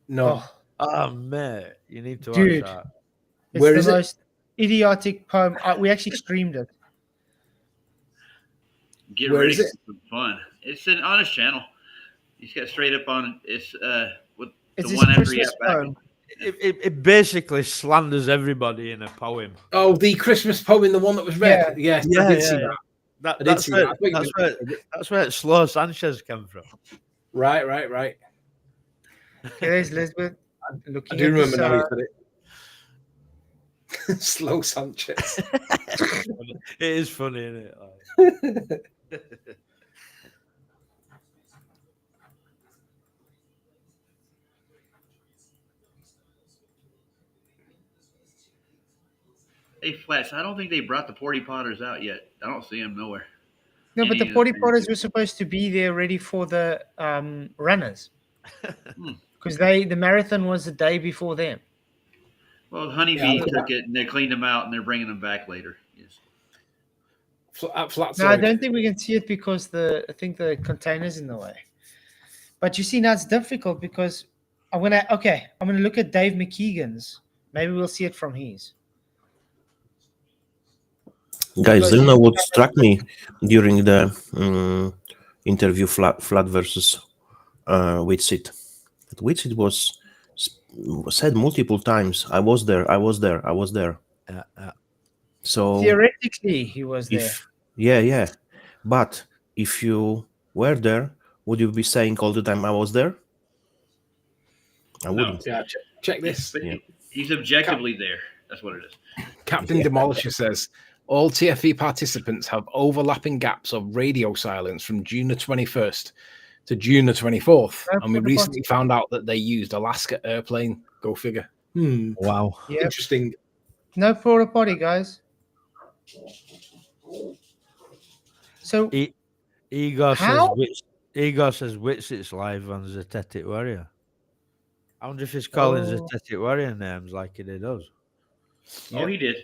No. Oh, mate, you need to Dude, watch that. It's Where is the most idiotic poem. We actually streamed it. Get ready for some fun. It's on his channel. He's got straight up on it. It's the one after he got back. It basically slanders everybody in a poem. Oh, the Christmas poem, the one that was read. Yes, I did see that. That's where Slow Sanchez came from. Right. Okay, there's Elizabeth. I do remember now you said it. Slow Sanchez. It is funny, isn't it? Hey, Flats, I don't think they brought the Porty Potters out yet. I don't see them nowhere. No, but the Porty Potters were supposed to be there ready for the runners. Because the marathon was the day before them. Well, Honeybee took it and they cleaned them out and they're bringing them back later. Yes. No, I don't think we can see it because I think the container's in the way. But you see, now it's difficult because I'm gonna look at Dave McKeegan's. Maybe we'll see it from his. Guys, do you know what struck me during the interview Flat versus Witsit? Witsit was said multiple times, I was there. So theoretically, he was there. Yeah. But if you were there, would you be saying all the time, I was there? I wouldn't. Yeah, check this. But he's objectively there. That's what it is. Captain Demolisher says, all TFE participants have overlapping gaps of radio silence from June the 21st to June the 24th. And we recently found out that they used Alaska Airplane. Go figure. Wow. Yep. Interesting. No porta potty, guys. So Igor says Witsit's live on Zetetic Warrior. I wonder if he's calling Zetetic Warrior names like he did us. Oh, he did.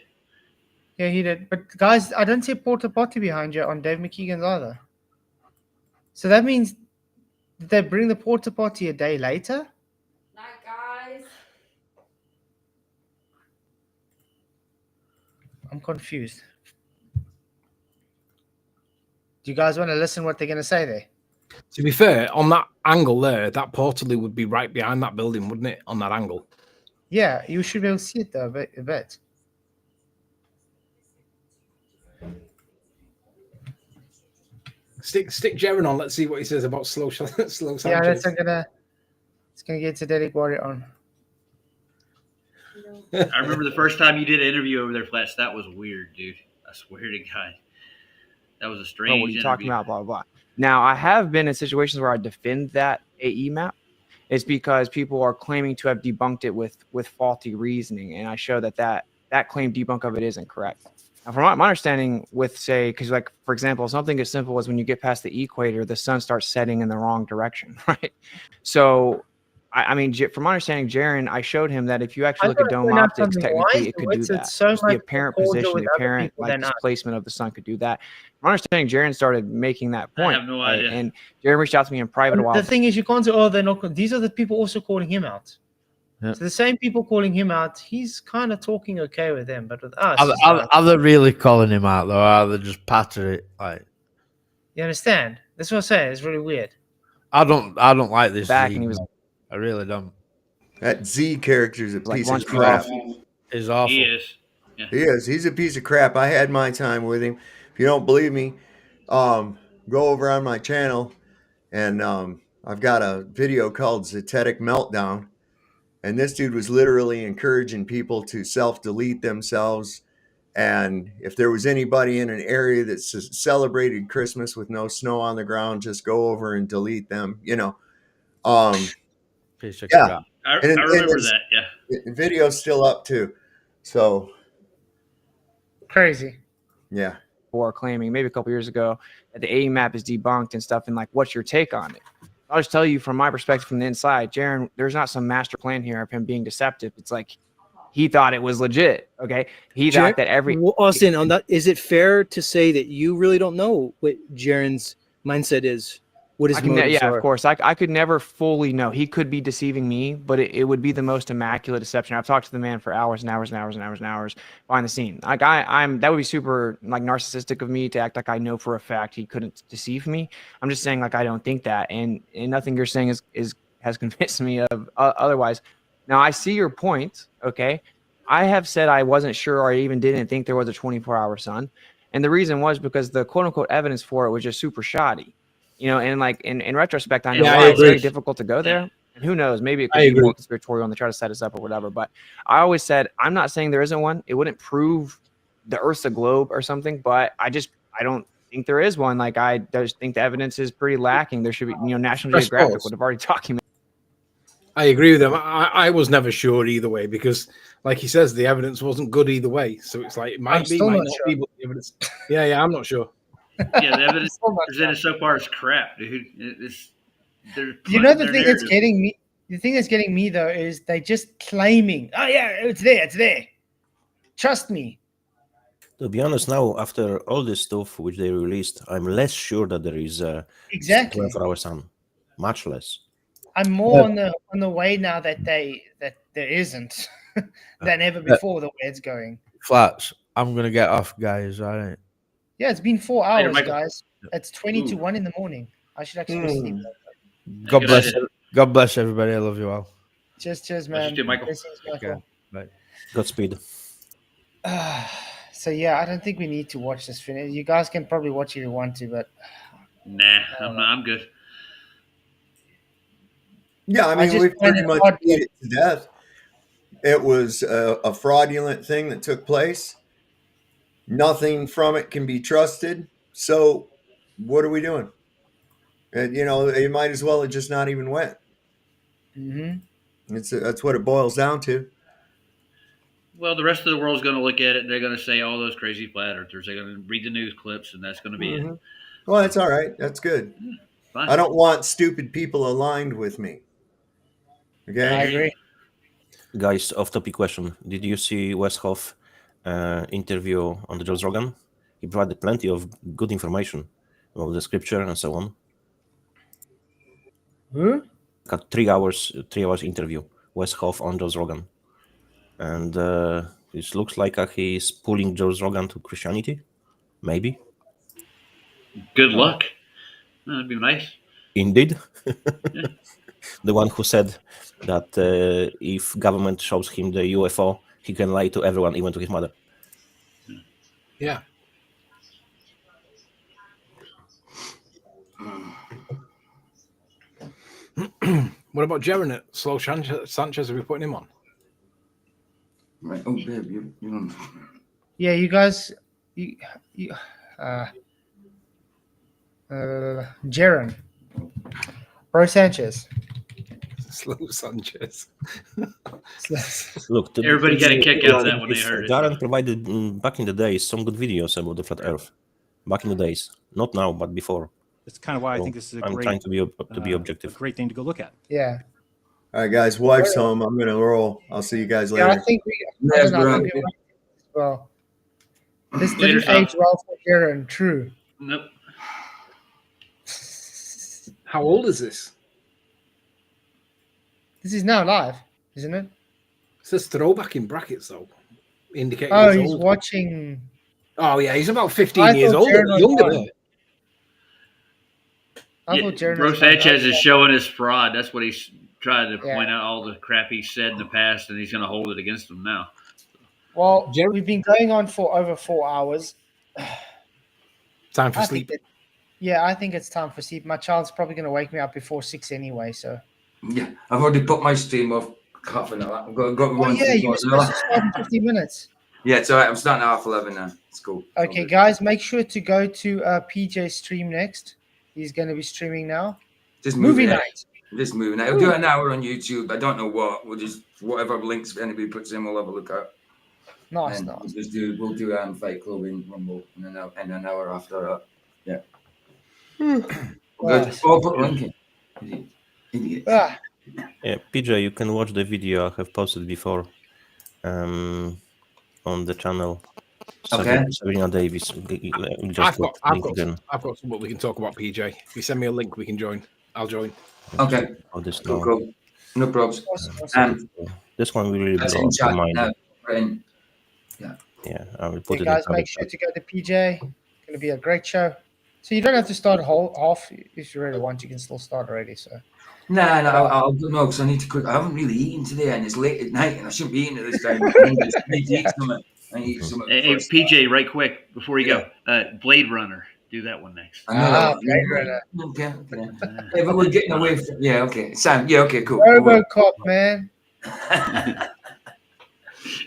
Yeah, he did. But guys, I don't see a porta potty behind you on Dave McKeegan's either. So that means did they bring the porta potty a day later? Night, guys. I'm confused. Do you guys want to listen what they're going to say there? To be fair, on that angle there, that portally would be right behind that building, wouldn't it? On that angle. Yeah, you should be able to see it though a bit. Stick Jeran on. Let's see what he says about slow Sanchez. Yeah, it's gonna get to Zetetic Warrior on. I remember the first time you did an interview over there, Flats. That was weird, dude. I swear to God. That was a strange what are you interview. talking about? Blah, blah, blah. Now, I have been in situations where I defend that AE map. It's because people are claiming to have debunked it with faulty reasoning, and I show that claim debunk of it isn't correct. Now, from my understanding with, say, because, like, for example, something as simple as when you get past the equator, the sun starts setting in the wrong direction, right? So, I mean, from my understanding, Jeran, I showed him that if you actually look at dome optics, technically it could do that. So the apparent position, the apparent displacement of the sun could do that. From my understanding, Jeran started making that point. I have no idea. And Jeran reached out to me in private a while. The thing is, you can't say, oh, they're not. These are the people also calling him out. Yeah. So the same people calling him out, he's kind of talking okay with them, but with us, are they really calling him out though? Or are they just pattering it? Like, you understand? That's what I'm saying. It's really weird. I don't like this. Back and he was. I really don't. That Z character is a piece of crap. He's awful. He is. Yeah. He is. He's a piece of crap. I had my time with him. If you don't believe me, go over on my channel and I've got a video called Zetetic Meltdown, and this dude was literally encouraging people to self-delete themselves. And if there was anybody in an area that celebrated Christmas with no snow on the ground, just go over and delete them. Yeah. I remember that. Yeah. The video's still up too. So crazy. Yeah. Or claiming maybe a couple years ago that the AE map is debunked and stuff, and like, what's your take on it? I'll just tell you from my perspective from the inside, Jeran, there's not some master plan here of him being deceptive. It's like he thought it was legit. Okay, he thought that every Austin, on that, is it fair to say that you really don't know what Jeran's mindset is? What his motives are? Of course. I could never fully know. He could be deceiving me, but it would be the most immaculate deception. I've talked to the man for hours and hours and hours and hours and hours behind the scene. Like I'm that would be super like narcissistic of me to act like I know for a fact he couldn't deceive me. I'm just saying like I don't think that, and nothing you're saying has convinced me of otherwise. Now I see your point. Okay, I have said I wasn't sure or I even didn't think there was a 24-hour sun, and the reason was because the quote unquote evidence for it was just super shoddy. And like in retrospect, I know why it's very difficult to go there. And who knows, maybe it could be more conspiratorial and they try to set us up or whatever. But I always said, I'm not saying there isn't one. It wouldn't prove the Earth's a globe or something, but I don't think there is one. Like I just think the evidence is pretty lacking. There should be, National Geographic would have already documented. I agree with him. I was never sure either way because, like he says, the evidence wasn't good either way. So it's like it might be, might not be, but the evidence. Yeah, I'm not sure. Yeah, the evidence presented so far is crap, dude. The thing that's getting me. The thing that's getting me though is they just claiming, "Oh yeah, it's there. Trust me." To be honest, now after all this stuff which they released, I'm less sure that there is a exactly 24-hour sun. Much less. I'm more on the way now that there isn't than ever before the way it's going. Flats, I'm gonna get off, guys. All right. Yeah, it's been 4 hours, guys. It's 20 to 1 in the morning. I should actually sleep. God bless. God bless everybody. I love you all. Cheers, man. Michael. Okay. Bye. Godspeed. So yeah, I don't think we need to watch this finish. You guys can probably watch if you want to, but nah, I'm good. Yeah, I mean, we pretty much beat it to death. It was a fraudulent thing that took place. Nothing from it can be trusted. So what are we doing? And, you might as well have just not even went. Mm-hmm. That's what it boils down to. Well, the rest of the world's going to look at it and they're going to say all those crazy flat earthers. They're going to read the news clips and that's going to be it. Well, that's all right. That's good. Fine. I don't want stupid people aligned with me. Okay? I agree. Guys, off-topic question. Did you see Westhoff interview on the Joe Rogan? He provided plenty of good information about the scripture and so on. Got 3 hours interview. Westhoff on Joe Rogan. And it looks like he's pulling Joe Rogan to Christianity. Maybe. Good luck. That'd be nice. Indeed. The one who said that if government shows him the UFO, he can lie to everyone, even to his mother. Yeah. What about Jeran at Slow Sanchez? Are we putting him on? Right. Oh, babe, you don't. Yeah, you guys, Jeran, Bro Sanchez. Slow Sanchez. Look, everybody got a kick out of that when they heard it. Jeran provided back in the days some good videos about the flat Earth. Back in the days, not now, but before. That's kind of why I think this is I'm trying to be objective. A great thing to go look at. Yeah. All right, guys. Wife's home. I'm gonna roll. I'll see you guys later. Yeah, I think well. This didn't age well for Jeran. True. Nope. How old is this? This is now live, isn't it? It says throwback in brackets, though. Indicating he's old. Watching. Oh, yeah, he's about 15 years old. Younger than Bro Sanchez is showing his fraud. That's what he's trying to point out, all the crap he said in the past, and he's going to hold it against him now. Well, we've been going on for over 4 hours. Time for sleep. Yeah, I think it's time for sleep. My child's probably going to wake me up before 6 anyway, so. Yeah, I've already put my stream off half an hour. I've got to Oh, run yeah, through you were what's supposed to start in 15 minutes. Yeah, it's all right. I'm starting at 11 now. It's cool. It's all Okay, good. guys, make sure to go to PJ's stream next. He's going to be streaming now. Just Movie moving it. night. Just moving it. I'll do an hour on YouTube. I don't know what. We'll just whatever links anybody puts in, we'll have a look at. Nice, and nice. We'll do Fight Club in Rumble in an hour after that. Yeah. Nice. I'll put a link in. Idiot. Ah. Yeah, PJ, you can watch the video I have posted before on the channel. Okay. Sabrina Davis. I've got something we can talk about, PJ. If you send me a link, we can join. I'll join. Okay. Cool. No problems. This one will really That's blow in up chat your mind. now. Right. Yeah. Yeah, I will put Okay, it guys, in make sure to go to PJ. It's going to be a great show. So you don't have to start half. If you really want, you can still start already. So. No, I'll do no because I need to cook. I haven't really eaten today, and it's late at night, and I shouldn't be eating at this time. I need to eat something. I need to eat something. Hey, PJ, right quick before you go, Blade Runner. Do that one next. I know that one. Blade Runner. Okay. Yeah, but we're getting away from. Yeah, okay. Sam. Yeah, okay, cool. RoboCop, man.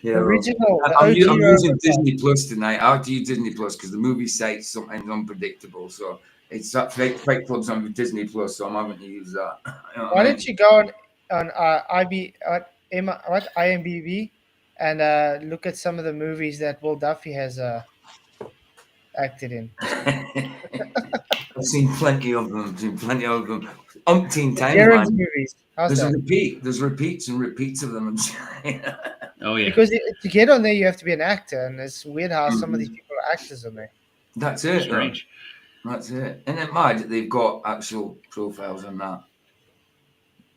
Yeah, original. I'm using RoboCop. Disney Plus tonight. I have to use Disney Plus because the movie site's sometimes unpredictable. So it's that Fight Club's on Disney Plus, so I'm having to use that. You know Why don't you go on IMDb and look at some of the movies that Will Duffy has acted in? I've seen plenty of them. Umpteen times. Jeran's Man. movies. How's There's that? a repeat. There's repeats and repeats of them. Oh yeah. Because to get on there, you have to be an actor, and it's weird how some of these people are actors on there. That's it. Strange. That's it. And it mad that they've got actual profiles on that.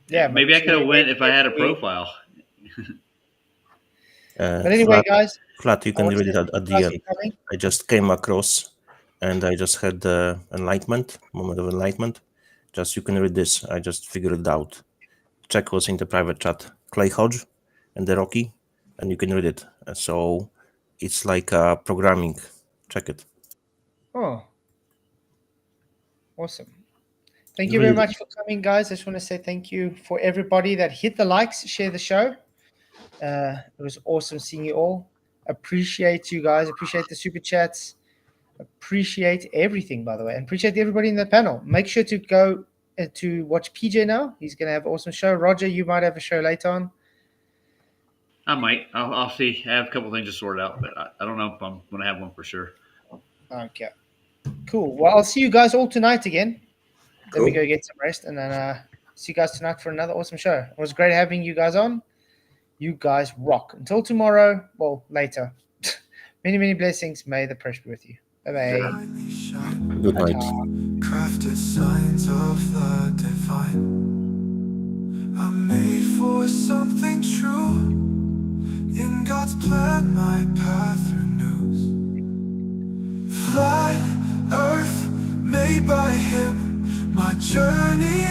Yeah, Maybe I could have went if I had a profile. But anyway, guys. Flat, you can read it at the end. coming. I just came across, and I just had the moment of enlightenment. Just you can read this. I just figured it out. Check what's in the private chat. Clay Hodge and the Rocky, and you can read it. So it's like programming. Check it. Oh, awesome. Thank you very much for coming, guys. I just want to say thank you for everybody that hit the likes, share the show. It was awesome seeing you all. Appreciate you guys. Appreciate the super chats. Appreciate everything, by the way. And appreciate everybody in the panel. Make sure to go to watch PJ now. He's going to have an awesome show. Roger, you might have a show later on. I might. I'll see. I have a couple things to sort out, but I don't know if I'm going to have one for sure. Okay. Cool. Well, I'll see you guys all tonight again. Then we Cool. go get some rest, and then see you guys tonight for another awesome show. It was great having you guys on. You guys rock. Until tomorrow, well, later. Many, many blessings. May the pressure be with you. Bye-bye. Good night. Crafted signs of the divine. I'm made for something true. In God's plan, my path renews. Flat earth made by Him. My journey